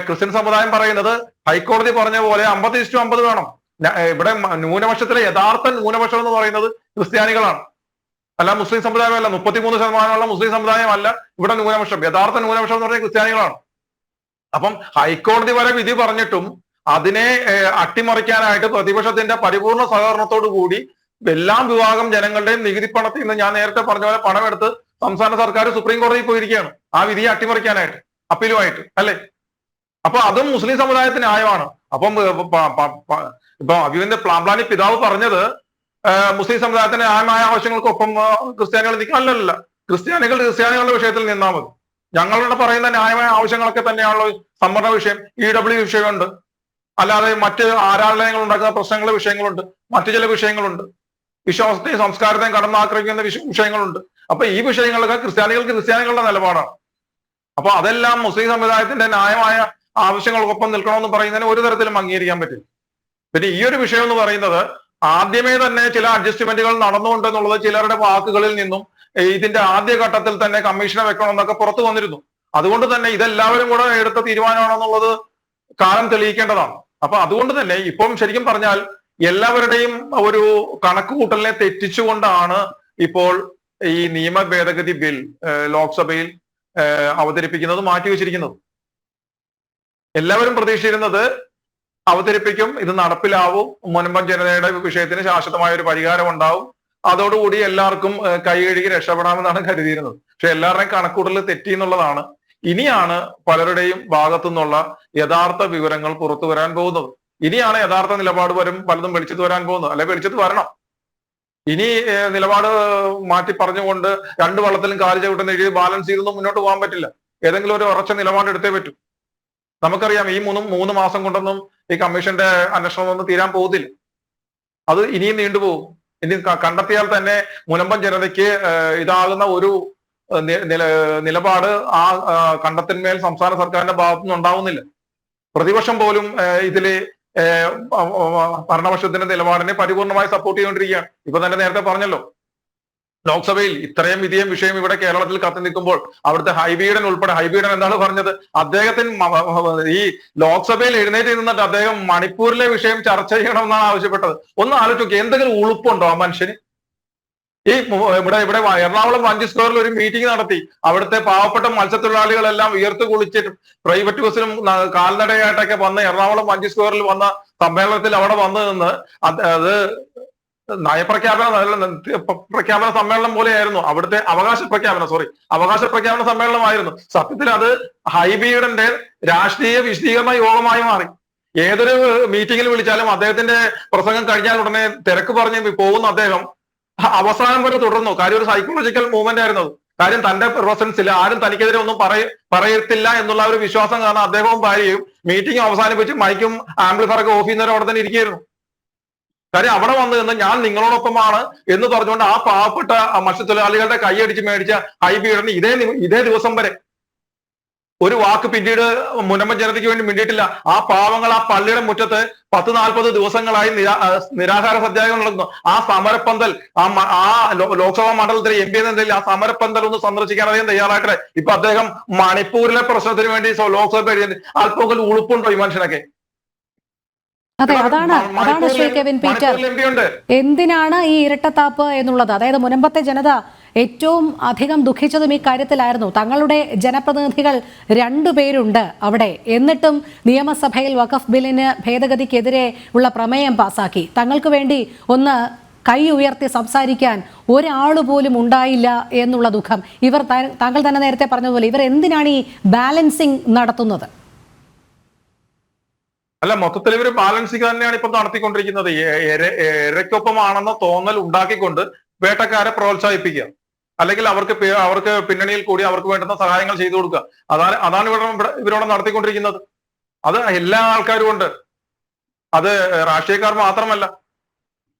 [SPEAKER 3] ക്രിസ്ത്യൻ സമുദായം പറയുന്നത് ഹൈക്കോടതി പറഞ്ഞ പോലെ 50:50 വേണം. ഇവിടെ ന്യൂനപക്ഷത്തിലെ യഥാർത്ഥ ന്യൂനപക്ഷം എന്ന് പറയുന്നത് ക്രിസ്ത്യാനികളാണ്, അല്ല മുസ്ലിം സമുദായമല്ല. 33% മുസ്ലിം സമുദായമല്ല ഇവിടെ ന്യൂനപക്ഷം. യഥാർത്ഥ ന്യൂനപക്ഷം എന്ന് പറഞ്ഞാൽ ക്രിസ്ത്യാനികളാണ്. അപ്പം ഹൈക്കോടതി വരെ വിധി പറഞ്ഞിട്ടും അതിനെ അട്ടിമറിക്കാനായിട്ട് പ്രതിപക്ഷത്തിന്റെ പരിപൂർണ സഹകരണത്തോടു കൂടി എല്ലാ വിഭാഗം ജനങ്ങളുടെയും നികുതി പണത്തിൽ നിന്ന് ഞാൻ നേരത്തെ പറഞ്ഞ പോലെ പണമെടുത്ത് സംസ്ഥാന സർക്കാർ സുപ്രീം കോടതിയിൽ പോയിരിക്കുകയാണ് ആ വിധിയെ അട്ടിമറിക്കാനായിട്ട്, അപ്പീലുമായിട്ട്, അല്ലെ? അപ്പൊ അതും മുസ്ലിം സമുദായത്തിന് ന്യായമാണ്. അപ്പം ഇപ്പൊ അഭിവന്റെ പ്ലാംപ്ലാനി പിതാവ് പറഞ്ഞത് മുസ്ലിം സമുദായത്തിന്റെ ന്യായമായ ആവശ്യങ്ങൾക്കൊപ്പം ക്രിസ്ത്യാനികൾ നിൽക്കും. അല്ലല്ല, ക്രിസ്ത്യാനികളുടെ വിഷയത്തിൽ നിന്നാൽ മതി. ഞങ്ങളുടെ പറയുന്ന ന്യായമായ ആവശ്യങ്ങളൊക്കെ തന്നെയാണല്ലോ സംവരണ വിഷയം, EW വിഷയമുണ്ട്, അല്ലാതെ മറ്റ് ആരാധനകൾ ഉണ്ടാക്കുന്ന പ്രശ്നങ്ങളുടെ വിഷയങ്ങളുണ്ട്, മറ്റു ചില വിഷയങ്ങളുണ്ട്, വിശ്വാസത്തെയും സംസ്കാരത്തെയും കടന്നാക്രമിക്കുന്ന വിഷയങ്ങളുണ്ട്. അപ്പൊ ഈ വിഷയങ്ങളൊക്കെ ക്രിസ്ത്യാനികളുടെ നിലപാടാണ്. അപ്പൊ അതെല്ലാം മുസ്ലിം സമുദായത്തിന്റെ ന്യായമായ ആവശ്യങ്ങൾക്കൊപ്പം നിൽക്കണമെന്ന് പറയുന്നതിന് ഒരു തരത്തിലും അംഗീകരിക്കാൻ പറ്റില്ല. പിന്നെ ഈ ഒരു വിഷയം എന്ന് പറയുന്നത് ആദ്യമേ തന്നെ ചില അഡ്ജസ്റ്റ്മെന്റുകൾ നടന്നുകൊണ്ടെന്നുള്ളത് ചിലരുടെ വാക്കുകളിൽ നിന്നും ഇതിന്റെ ആദ്യഘട്ടത്തിൽ തന്നെ കമ്മീഷനെ വെക്കണം എന്നൊക്കെ പുറത്തു വന്നിരുന്നു. അതുകൊണ്ട് തന്നെ ഇതെല്ലാവരും കൂടെ എടുത്ത തീരുമാനമാണെന്നുള്ളത് കാലം തെളിയിക്കേണ്ടതാണ്. അപ്പൊ അതുകൊണ്ട് തന്നെ ഇപ്പം ശരിക്കും പറഞ്ഞാൽ എല്ലാവരുടെയും ഒരു കണക്കുകൂട്ടലിനെ തെറ്റിച്ചുകൊണ്ടാണ് ഇപ്പോൾ ഈ നിയമ ഭേദഗതി ബിൽ ലോക്സഭയിൽ അവതരിപ്പിക്കുന്നത്, മാറ്റിവെച്ചിരിക്കുന്നത്. എല്ലാവരും പ്രതീക്ഷിച്ചിരുന്നത് അവതരിപ്പിക്കും, ഇത് നടപ്പിലാവും, മുനമ്പം ജനതയുടെ വിഷയത്തിന് ശാശ്വതമായ ഒരു പരിഹാരം ഉണ്ടാവും, അതോടുകൂടി എല്ലാവർക്കും കൈ കഴുകി രക്ഷപ്പെടാമെന്നാണ് കരുതിയിരുന്നത്. പക്ഷെ എല്ലാവരുടെയും കണക്കൂട്ടൽ തെറ്റി എന്നുള്ളതാണ് ഇനിയാണ് പലരുടെയും ഭാഗത്തു നിന്നുള്ള യഥാർത്ഥ വിവരങ്ങൾ പുറത്തു വരാൻ പോകുന്നത്. ഇനിയാണ് യഥാർത്ഥ നിലപാട് പലതും വെളിച്ചത്ത് വരാൻ പോകുന്നത്, അല്ലെ വെളിച്ചത്ത് വരണം. ഇനി നിലപാട് മാറ്റി പറഞ്ഞുകൊണ്ട് രണ്ട് വള്ളത്തിലും കാല് ചവിട്ടുന്ന എഴുതി ബാലൻസ് ചെയ്തൊന്നും മുന്നോട്ട് പോകാൻ പറ്റില്ല. ഏതെങ്കിലും ഒരു ഉറച്ച നിലപാട് എടുത്തേ പറ്റൂ. നമുക്കറിയാം ഈ മൂന്ന് മാസം കൊണ്ടൊന്നും ഈ കമ്മീഷന്റെ അന്വേഷണം ഒന്നും തീരാൻ പോകുന്നില്ല. അത് ഇനിയും നീണ്ടുപോകും. ഇനി കണ്ടെത്തിയാൽ തന്നെ മുനമ്പം ജനതയ്ക്ക് ഇതാകുന്ന ഒരു നിലപാട് ആ കണ്ടെത്തന്മേൽ സംസ്ഥാന സർക്കാരിന്റെ ഭാഗത്തുനിന്ന് ഉണ്ടാവുന്നില്ല. പ്രതിപക്ഷം പോലും ഇതില് ഭരണപക്ഷത്തിന്റെ നിലപാടിനെ പരിപൂർണമായി സപ്പോർട്ട് ചെയ്തുകൊണ്ടിരിക്കുകയാണ്. ഇപ്പൊ തന്നെ നേരത്തെ പറഞ്ഞല്ലോ, ലോക്സഭയിൽ ഇത്രയും വിധിയും വിഷയം ഇവിടെ കേരളത്തിൽ കത്തി നിൽക്കുമ്പോൾ അവിടുത്തെ ഹൈബീഡൻ ഉൾപ്പെടെ, ഹൈബീഡൻ എന്താണ് പറഞ്ഞത്, അദ്ദേഹത്തിന് ഈ ലോക്സഭയിൽ എഴുന്നേറ്റ് നിന്നിട്ട് അദ്ദേഹം മണിപ്പൂരിലെ വിഷയം ചർച്ച ചെയ്യണമെന്നാണ് ആവശ്യപ്പെട്ടത്. ഒന്ന് ആലോചിച്ച് നോക്കി, എന്തെങ്കിലും ഉളുപ്പുണ്ടോ ആ മനുഷ്യന്? ഈ ഇവിടെ എറണാകുളം വഞ്ചി സ്ക്വയറിൽ ഒരു മീറ്റിംഗ് നടത്തി. അവിടുത്തെ പാവപ്പെട്ട മത്സ്യത്തൊഴിലാളികളെല്ലാം ഉയർത്ത് കുളിച്ചിട്ട് പ്രൈവറ്റ് ബസ്സിലും കാൽനടയായിട്ടൊക്കെ വന്ന് എറണാകുളം വഞ്ചി സ്ക്വയറിൽ വന്ന സമ്മേളനത്തിൽ അവിടെ വന്നു നിന്ന് അത് പ്രഖ്യാപന സമ്മേളനം പോലെയായിരുന്നു. അവിടുത്തെ അവകാശ പ്രഖ്യാപന സമ്മേളനമായിരുന്നു. സത്യത്തിൽ അത് ഹൈബീഡന്റെ രാഷ്ട്രീയ വിശദീകരണ യോഗമായി മാറി. ഏതൊരു മീറ്റിംഗിൽ വിളിച്ചാലും അദ്ദേഹത്തിന്റെ പ്രസംഗം കഴിഞ്ഞാൽ ഉടനെ തിരക്ക് പറഞ്ഞ് പോകുന്ന അദ്ദേഹം അവസാനം വരെ തുടർന്നു. കാര്യം ഒരു സൈക്കോളജിക്കൽ മൂവ്മെന്റ് ആയിരുന്നു. കാര്യം തന്റെ പ്രസൻസിൽ ആരും തനിക്കെതിരെ ഒന്നും പറയത്തില്ല എന്നുള്ള ഒരു വിശ്വാസം കാരണം അദ്ദേഹവും ഭാര്യയും മീറ്റിംഗ് അവസാനിപ്പിച്ച് മൈക്കും ആംപ്ലിഫയറൊക്കെ ഓഫ് ചെയ്യുന്നവരെ അവിടെ തന്നെ ഇരിക്കുകയായിരുന്നു. കാര്യം അവിടെ വന്നു നിന്ന് ഞാൻ നിങ്ങളോടൊപ്പമാണ് എന്ന് പറഞ്ഞുകൊണ്ട് ആ പാവപ്പെട്ട മത്സ്യത്തൊഴിലാളികളുടെ കൈയടിച്ച് മേടിച്ച ഹൈബീഡന് ഇതേ ദിവസം വരെ ഒരു വാക്ക് പിന്നീട് മുനമ്പം ജനതയ്ക്ക് വേണ്ടി മിണ്ടിയിട്ടില്ല. ആ പാവങ്ങൾ ആ പള്ളിയുടെ മുറ്റത്ത് 10-40 ദിവസങ്ങളായി നിരാഹാര സത്യാഗ്രഹം നടക്കുന്നു. ആ സമരപ്പന്തൽ ആ ലോക്സഭാ മണ്ഡലത്തിലെ MP എന്ന നിലയിൽ ആ സമരപ്പന്തൽ ഒന്ന് സന്ദർശിക്കാൻ അദ്ദേഹം തയ്യാറായിട്ടെ. ഇപ്പൊ അദ്ദേഹം മണിപ്പൂരിലെ പ്രശ്നത്തിന് വേണ്ടി ലോക്സഭ അല്പമെങ്കിലും ഉളുപ്പുണ്ടോ ഈ മനുഷ്യനൊക്കെ?
[SPEAKER 1] അതെ, അതാണ് ശ്രീ കെവിൻ പീറ്റർ, എന്തിനാണ് ഈ ഇരട്ടത്താപ്പ് എന്നുള്ളത്. അതായത് മുനമ്പത്തെ ജനത ഏറ്റവും അധികം ദുഃഖിച്ചതും ഈ കാര്യത്തിലായിരുന്നു. തങ്ങളുടെ ജനപ്രതിനിധികൾ 2 പേരുണ്ട് അവിടെ, എന്നിട്ടും നിയമസഭയിൽ വഖഫ് ബില്ലിന് ഭേദഗതിക്കെതിരെ ഉള്ള പ്രമേയം പാസാക്കി. തങ്ങൾക്ക് വേണ്ടി ഒന്ന് കൈ ഉയർത്തി സംസാരിക്കാൻ ഒരാളുപോലും ഉണ്ടായില്ല എന്നുള്ള ദുഃഖം. ഇവർ താങ്കൾ തന്നെ നേരത്തെ പറഞ്ഞതുപോലെ ഇവർ എന്തിനാണ് ഈ ബാലൻസിങ് നടത്തുന്നത്?
[SPEAKER 3] അല്ല, മൊത്തത്തിൽ ഇവർ ബാലൻസിങ് തന്നെയാണ് ഇപ്പൊ നടത്തിക്കൊണ്ടിരിക്കുന്നത്. ഇരയ്ക്കൊപ്പമാണെന്ന തോന്നൽ ഉണ്ടാക്കിക്കൊണ്ട് വേട്ടക്കാരെ പ്രോത്സാഹിപ്പിക്കുക, അല്ലെങ്കിൽ അവർക്ക് പിന്നണിയിൽ കൂടി അവർക്ക് വേണ്ടുന്ന സഹായങ്ങൾ ചെയ്തു കൊടുക്കുക. അതാണ് ഇവരോട് നടത്തിക്കൊണ്ടിരിക്കുന്നത്. അത് എല്ലാ ആൾക്കാരും ഉണ്ട്, അത് രാഷ്ട്രീയക്കാർ മാത്രമല്ല.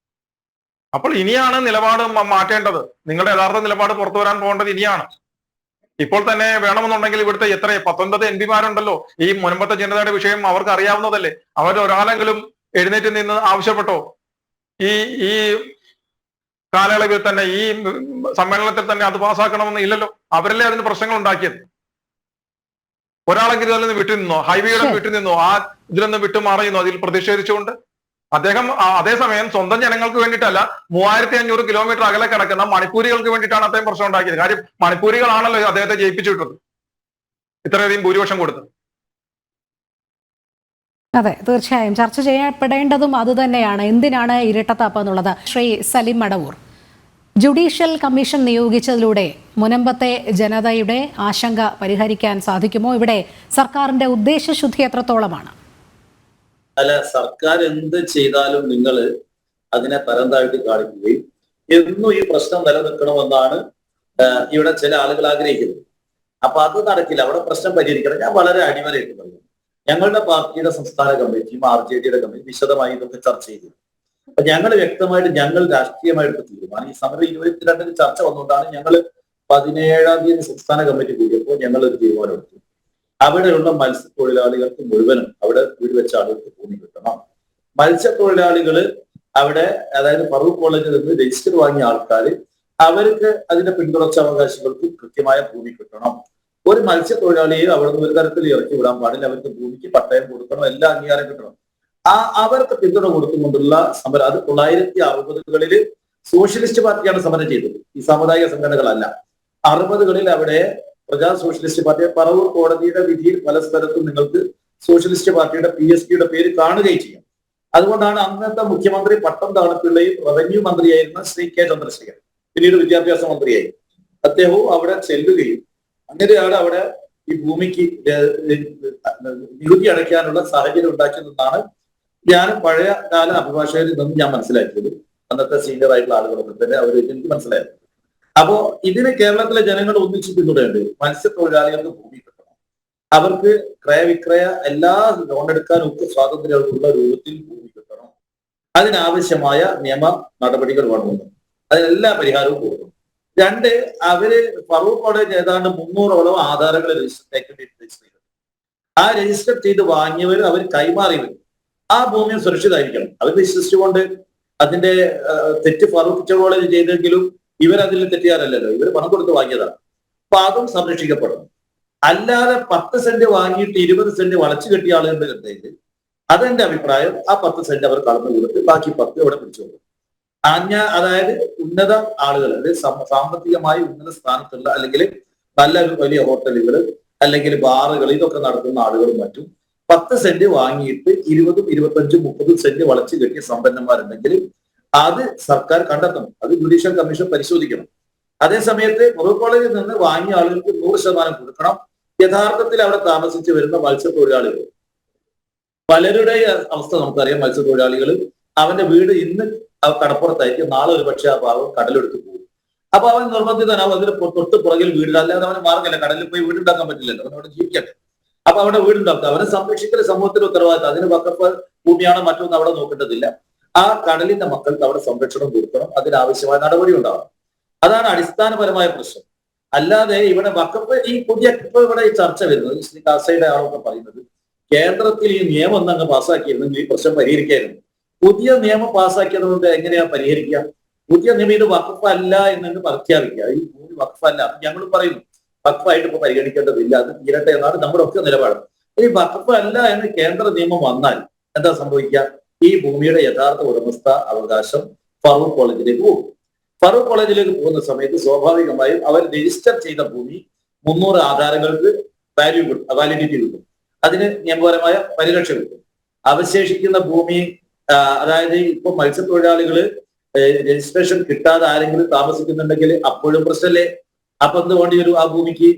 [SPEAKER 3] അപ്പോൾ ഇനിയാണ് നിലപാട് മാറ്റേണ്ടത്. നിങ്ങളുടെ യഥാർത്ഥ നിലപാട് പുറത്തു വരാൻ പോകേണ്ടത് ഇനിയാണ്. ഇപ്പോൾ തന്നെ വേണമെന്നുണ്ടെങ്കിൽ ഇവിടുത്തെ 19 MP-മാരുണ്ടല്ലോ, ഈ മുനമ്പത്തെ ജനതയുടെ വിഷയം അവർക്ക് അറിയാവുന്നതല്ലേ. അവരൊരാളെങ്കിലും എഴുന്നേറ്റ് നിന്ന് ആവശ്യപ്പെട്ടോ ഈ കാലയളവിൽ തന്നെ, ഈ സമ്മേളനത്തിൽ തന്നെ അത് പാസ്സാക്കണമെന്ന് ഇല്ലല്ലോ. അവരല്ലേ അതിന് പ്രശ്നങ്ങൾ ഉണ്ടാക്കിയത്. ഒരാളെങ്കിലും അതിൽ നിന്ന് വിട്ടുനിന്നോ? ഹൈവേയുടെ വിട്ടുനിന്നോ? ആ ഇതിൽ നിന്ന് വിട്ടുമാറിയുന്നോ? അതിൽ പ്രതിഷേധിച്ചുകൊണ്ട് അദ്ദേഹം അതേസമയം സ്വന്തം ജനങ്ങൾക്ക് വേണ്ടിയിട്ടല്ല, 3500 കിലോമീറ്റർ അകലെ കിടക്കുന്ന മണിപ്പൂരികൾക്ക് വേണ്ടിയിട്ടാണ് അദ്ദേഹം പ്രശ്നം ഉണ്ടാക്കിയത്. കാര്യം മണിപ്പൂരികളാണല്ലോ അദ്ദേഹത്തെ ജയിപ്പിച്ചിട്ടത്, ഇത്രയധികം ഭൂരിപക്ഷം കൊടുത്തത്.
[SPEAKER 1] അതെ, തീർച്ചയായും ചർച്ച ചെയ്യപ്പെടേണ്ടതും അതുതന്നെയാണ്, എന്തിനാണ് ഇരട്ടത്താപ്പ് എന്നുള്ളത്. ശ്രീ സലിം മടവൂർ, ജുഡീഷ്യൽ കമ്മീഷൻ നിയോഗിച്ചതിലൂടെ മുനമ്പത്തെ ജനതയുടെ ആശങ്ക പരിഹരിക്കാൻ സാധിക്കുമോ? ഇവിടെ സർക്കാരിന്റെ ഉദ്ദേശശുദ്ധി എത്രത്തോളമാണ്?
[SPEAKER 5] അല്ല, സർക്കാർ എന്ത് ചെയ്താലും നിങ്ങൾ അതിനെ തരം താഴ്ത്തി കാണിക്കുകയും എന്നും ഈ പ്രശ്നം നിലനിൽക്കണമെന്നാണ് ഇവിടെ ചില ആളുകൾ ആഗ്രഹിക്കുന്നത്. അപ്പൊ അത് നടക്കില്ല. അവിടെ പ്രശ്നം പരിഹരിക്കണം. ഞാൻ വളരെ അടിവരയിട്ട് പറഞ്ഞു, ഞങ്ങളുടെ പാർട്ടിയുടെ സംസ്ഥാന കമ്മിറ്റിയും RJDയുടെ കമ്മിറ്റി വിശദമായി ഇതൊക്കെ ചർച്ച ചെയ്തു. അപ്പൊ ഞങ്ങൾ വ്യക്തമായിട്ട് ഞങ്ങൾ രാഷ്ട്രീയമായിട്ട് തീരുമാനം, ഈ സമരം 22-ന് ചർച്ച വന്നുകൊണ്ടാണ് ഞങ്ങൾ 17-ാം തീയതി സംസ്ഥാന കമ്മിറ്റി കൂടിയപ്പോൾ ഞങ്ങൾ ഒരു തീരുമാനമെടുത്തു. അവിടെയുള്ള മത്സ്യത്തൊഴിലാളികൾക്ക് മുഴുവനും അവിടെ വീട് വെച്ച ആളുകൾക്ക് ഭൂമി കിട്ടണം. മത്സ്യത്തൊഴിലാളികൾ അവിടെ, അതായത് ഫറൂഖ് കോളേജിൽ നിന്ന് രജിസ്റ്റർ വാങ്ങിയ ആൾക്കാർ, അവർക്ക് അതിന്റെ പിന്തുടർച്ചാവകാശികൾക്ക് കൃത്യമായ ഭൂമി കിട്ടണം. ഒരു മത്സ്യത്തൊഴിലാളിയെ അവിടെ നിന്ന് ഒരു തരത്തിൽ ഇറക്കി വിടാൻ പാടില്ല. അവർക്ക് ഭൂമിക്ക് പട്ടയം കൊടുക്കണം, എല്ലാ അംഗീകാരം കിട്ടണം. അവർക്ക് പിന്തുണ കൊടുത്തുകൊണ്ടുള്ള സമരം, അത് 1960-കളിൽ സോഷ്യലിസ്റ്റ് പാർട്ടിയാണ് സമരം ചെയ്തത്, ഈ സാമുദായിക സംഘടനകളല്ല. 60-കളിൽ അവിടെ പ്രജാ സോഷ്യലിസ്റ്റ് പാർട്ടി, പറവൂർ കോടതിയുടെ വിധിയിൽ പല സ്ഥലത്തും നിങ്ങൾക്ക് സോഷ്യലിസ്റ്റ് പാർട്ടിയുടെ PSG-യുടെ പേര് കാണുകയും ചെയ്യാം. അതുകൊണ്ടാണ് അന്നത്തെ മുഖ്യമന്ത്രി പട്ടം താണപ്പിള്ളയും റവന്യൂ മന്ത്രിയായിരുന്ന ശ്രീ K. ചന്ദ്രശേഖരൻ, പിന്നീട് വിദ്യാഭ്യാസ മന്ത്രിയായി, അദ്ദേഹവും അവിടെ ചെല്ലുകയും അങ്ങനെയാണ് അവിടെ ഈ ഭൂമിക്ക് നികുതി അടയ്ക്കാനുള്ള സാഹചര്യം ഉണ്ടാക്കിയതെന്നാണ് ഞാൻ പഴയ കാല അഭിഭാഷകരിൽ നിന്നും ഞാൻ മനസ്സിലാക്കിയത്. അന്നത്തെ സീനിയർ ആയിട്ടുള്ള ആളുകളൊക്കെ തന്നെ അവർ എനിക്ക് മനസ്സിലായത്. അപ്പോ ഇതിന് കേരളത്തിലെ ജനങ്ങൾ ഒന്നിച്ച് പിന്തുണയുണ്ട്. മത്സ്യത്തൊഴിലാളികൾക്ക് ഭൂമി കിട്ടണം. അവർക്ക് ക്രയവിക്രയ എല്ലാ ലോൺ എടുക്കാനും ഒക്കെ സ്വാതന്ത്ര്യമുള്ള രൂപത്തിൽ ഭൂമി കിട്ടണം. അതിനാവശ്യമായ നിയമ നടപടികൾ വേണമെന്ന് അതിനെല്ലാ പരിഹാരവും കൊടുക്കണം. 2, അവര് ഫറൂഖ് കോളേജ് ഏതാണ്ട് 300ഓളം ആധാരങ്ങൾ രജിസ്റ്റർ ചെയ്തു. ആ രജിസ്റ്റർ ചെയ്ത് വാങ്ങിയവർ അവർ കൈമാറിയവർ ആ ഭൂമി സുരക്ഷിതമായിരിക്കണം. അവർ വിശ്വസിച്ചുകൊണ്ട് അതിന്റെ തെറ്റ് ഫറൂഖ് കോളേജ് ചെയ്തെങ്കിലും ഇവരതിൽ തെറ്റുകാരല്ലല്ലോ, ഇവർ പണം കൊടുത്ത് വാങ്ങിയതാണ്. അപ്പൊ അതും സംരക്ഷിക്കപ്പെടണം. അല്ലാതെ 10 സെന്റ് വാങ്ങിയിട്ട് 20 സെന്റ് വളച്ചു കെട്ടിയ ആളുകളുടെ കണ്ടെങ്കിൽ അതെന്റെ അഭിപ്രായം ആ 10 സെന്റ് അവർ കളഞ്ഞു കൊടുത്ത് ബാക്കി 10 അവിടെ പിടിച്ചുകൊണ്ടു. അതായത് ഉന്നത ആളുകൾ, അതായത് സാമ്പത്തികമായി ഉന്നത സ്ഥാനത്തുള്ള അല്ലെങ്കിൽ നല്ല വലിയ ഹോട്ടലുകൾ അല്ലെങ്കിൽ ബാറുകൾ ഇതൊക്കെ നടത്തുന്ന ആളുകളും മറ്റും 10 സെന്റ് വാങ്ങിയിട്ട് 20, 25, 30 സെന്റ് വളച്ചു കെട്ടിയ സമ്പന്നന്മാരുണ്ടെങ്കിൽ അത് സർക്കാർ കണ്ടെത്തണം. അത് ജുഡീഷ്യൽ കമ്മീഷൻ പരിശോധിക്കണം. അതേസമയത്ത് ഫറൂഖ് കോളേജിൽ നിന്ന് വാങ്ങിയ ആളുകൾക്ക് 100% കൊടുക്കണം. യഥാർത്ഥത്തിൽ അവിടെ താമസിച്ച് വരുന്ന മത്സ്യത്തൊഴിലാളികൾ പലരുടെ അവസ്ഥ നമുക്കറിയാം. മത്സ്യത്തൊഴിലാളികൾ അവന്റെ വീട് ഇന്ന് കടപ്പുറത്തായിരിക്കും, നാളെ ഒരു പക്ഷേ ആ ഭാഗം കടലെടുത്ത് പോകും. അപ്പൊ അവൻ നിർബന്ധിതനാവും അതിന് തൊട്ട് പുറകിൽ വീട്, അല്ലാതെ അവന് മാർഗമില്ല, കടലിൽ പോയി വീടുണ്ടാക്കാൻ പറ്റില്ലല്ലോ, അവൻ അവിടെ ജീവിക്കട്ടെ. അപ്പൊ അവിടെ വീടുണ്ടാക്കുക, അവനെ സംരക്ഷിക്കൽ സമൂഹത്തിന്റെ ഉത്തരവാദിത്തം. അതിന് വഖഫ് ഭൂമിയാണോ മറ്റൊന്നും അവിടെ നോക്കേണ്ടതില്ല. ആ കടലിന്റെ മക്കൾക്ക് അവിടെ സംരക്ഷണം കൊടുക്കണം, അതിനാവശ്യമായ നടപടി ഉണ്ടാവണം. അതാണ് അടിസ്ഥാനപരമായ പ്രശ്നം. അല്ലാതെ ഇവിടെ വഖഫ് ഈ പുതിയ ഇപ്പൊ ഇവിടെ ഈ ചർച്ച വരുന്നത് ശ്രീ കാസയുടെ ആളൊക്കെ പറയുന്നത് കേന്ദ്രത്തിൽ ഈ നിയമം ഒന്നങ്ങ് പാസ്സാക്കിയിരുന്നെങ്കിൽ ഈ പ്രശ്നം പരിഹരിക്കായിരുന്നു. പുതിയ നിയമം പാസ്സാക്കിയത് കൊണ്ട് എങ്ങനെയാ പരിഹരിക്കുക? പുതിയ നിയമം ഇത് വഖഫ് അല്ല എന്നങ്ങ് പ്രഖ്യാപിക്കുക. ഈ ഭൂമി വഖഫ് അല്ല, ഞങ്ങൾ പറയുന്നു വഖഫായിട്ട് ഇപ്പൊ പരിഗണിക്കേണ്ടതില്ല, അത് തീരട്ടെ എന്നാണ് നമ്മുടെ ഒക്കെ നിലപാട്. ഇനി വഖഫ് അല്ല എന്ന് കേന്ദ്ര നിയമം വന്നാൽ എന്താ സംഭവിക്കുക? ഈ ഭൂമിയുടെ യഥാർത്ഥ ഉടമസ്ഥ അവകാശം ഫറൂഖ് കോളേജിലേക്ക് പോകും. ഫറൂഖ് കോളേജിലേക്ക് പോകുന്ന സമയത്ത് സ്വാഭാവികമായും അവർ രജിസ്റ്റർ ചെയ്ത ഭൂമി 300 ആധാരങ്ങൾക്ക് വാലിഡിറ്റി കിട്ടും, അതിന് നിയമപരമായ പരിരക്ഷ കിട്ടും. അവശേഷിക്കുന്ന ഭൂമി അതായത് ഇപ്പൊ മത്സ്യത്തൊഴിലാളികള് രജിസ്ട്രേഷൻ കിട്ടാതെ ആരെങ്കിലും താമസിക്കുന്നുണ്ടെങ്കിൽ അപ്പോഴും പ്രശ്നമല്ലേ? അപ്പൊ എന്ത് വേണ്ടി വരും? ആ ഭൂമിക്ക്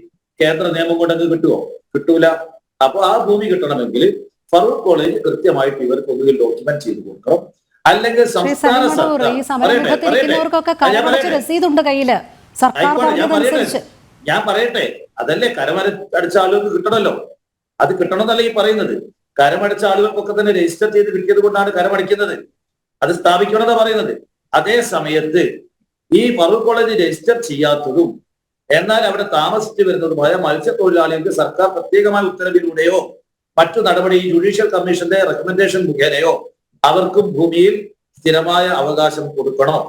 [SPEAKER 5] കേന്ദ്ര നിയമം കൊണ്ടങ്ങ് കിട്ടുമോ? കിട്ടൂല. അപ്പൊ ആ ഭൂമി കിട്ടണമെങ്കിൽ ഫറൂഖ് കോളേജ് കൃത്യമായിട്ട് ഇവർക്ക് ഒന്നുകിൽ ഡോക്യുമെന്റ് ചെയ്ത് കൊടുക്കണം, അല്ലെങ്കിൽ സംസ്ഥാന ഞാൻ പറയട്ടെ, അതല്ലേ കരമടച്ച ആളുകൾക്ക് കിട്ടണമല്ലോ, അത് കിട്ടണമെന്നല്ല ഈ പറയുന്നത്. കരമടച്ച ആളുകൾക്കൊക്കെ തന്നെ രജിസ്റ്റർ ചെയ്ത് കിട്ടിയത് കൊണ്ടാണ് കരമടയ്ക്കുന്നത്, അത് സ്ഥാപിക്കണമെന്നാണ് പറയുന്നത്. അതേ സമയത്ത് ഈ ഫറൂഖ് കോളേജ് രജിസ്റ്റർ ചെയ്യാത്തതും എന്നാൽ അവിടെ താമസിച്ചു വരുന്നതുമായ മത്സ്യത്തൊഴിലാളികൾക്ക് സർക്കാർ പ്രത്യേകമായ ഉത്തരവിലൂടെയോ മറ്റു നടപടി ജുഡീഷ്യൽ കമ്മീഷന്റെ റെക്കമെൻഡേഷൻ മുഖേനയോ അവർക്കും ഭൂമിയിൽ സ്ഥിരമായ അവകാശം കൊടുക്കണം.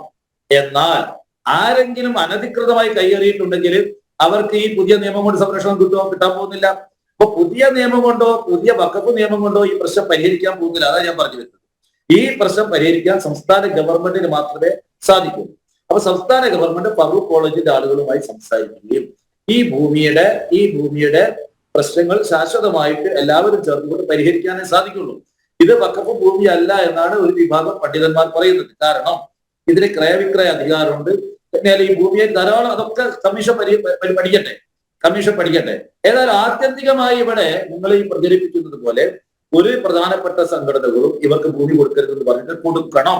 [SPEAKER 5] എന്നാൽ ആരെങ്കിലും അനധികൃതമായി കൈയേറിയിട്ടുണ്ടെങ്കിൽ അവർക്ക് ഈ പുതിയ നിയമം കൊണ്ട് സംരക്ഷണം കിട്ടാൻ പോകുന്നില്ല. അപ്പൊ പുതിയ നിയമം കൊണ്ടോ പുതിയ വഖഫ് നിയമം കൊണ്ടോ ഈ പ്രശ്നം പരിഹരിക്കാൻ പോകുന്നില്ല. അതാണ് ഞാൻ പറഞ്ഞു വരുന്നത്. ഈ പ്രശ്നം പരിഹരിക്കാൻ സംസ്ഥാന ഗവൺമെന്റിന് മാത്രമേ സാധിക്കൂ. അപ്പൊ സംസ്ഥാന ഗവൺമെന്റ് ഫറൂഖ് കോളേജിന്റെ ആളുകളുമായി സംസാരിക്കുകയും ഈ ഭൂമിയുടെ പ്രശ്നങ്ങൾ ശാശ്വതമായിട്ട് എല്ലാവരും ചേർന്നുകൊണ്ട് പരിഹരിക്കാനേ സാധിക്കുള്ളൂ. ഇത് വഖഫ് ഭൂമി അല്ല എന്നാണ് ഒരു വിഭാഗം പണ്ഡിതന്മാർ പറയുന്നത്. കാരണം ഇതിന് ക്രയവിക്രയ അധികാരമുണ്ട്. എന്നാൽ ഈ ഭൂമിയെ ധാരാളം അതൊക്കെ കമ്മീഷൻ പഠിക്കട്ടെ. ഏതായാലും ആത്യന്തികമായി ഇവിടെ നിങ്ങൾ ഈ പ്രചരിപ്പിക്കുന്നത് പോലെ ഒരു പ്രധാനപ്പെട്ട സംഘടനകളും ഇവർക്ക് ഭൂമി കൊടുക്കരുതെന്ന് പറഞ്ഞിട്ട് കൊടുക്കണം.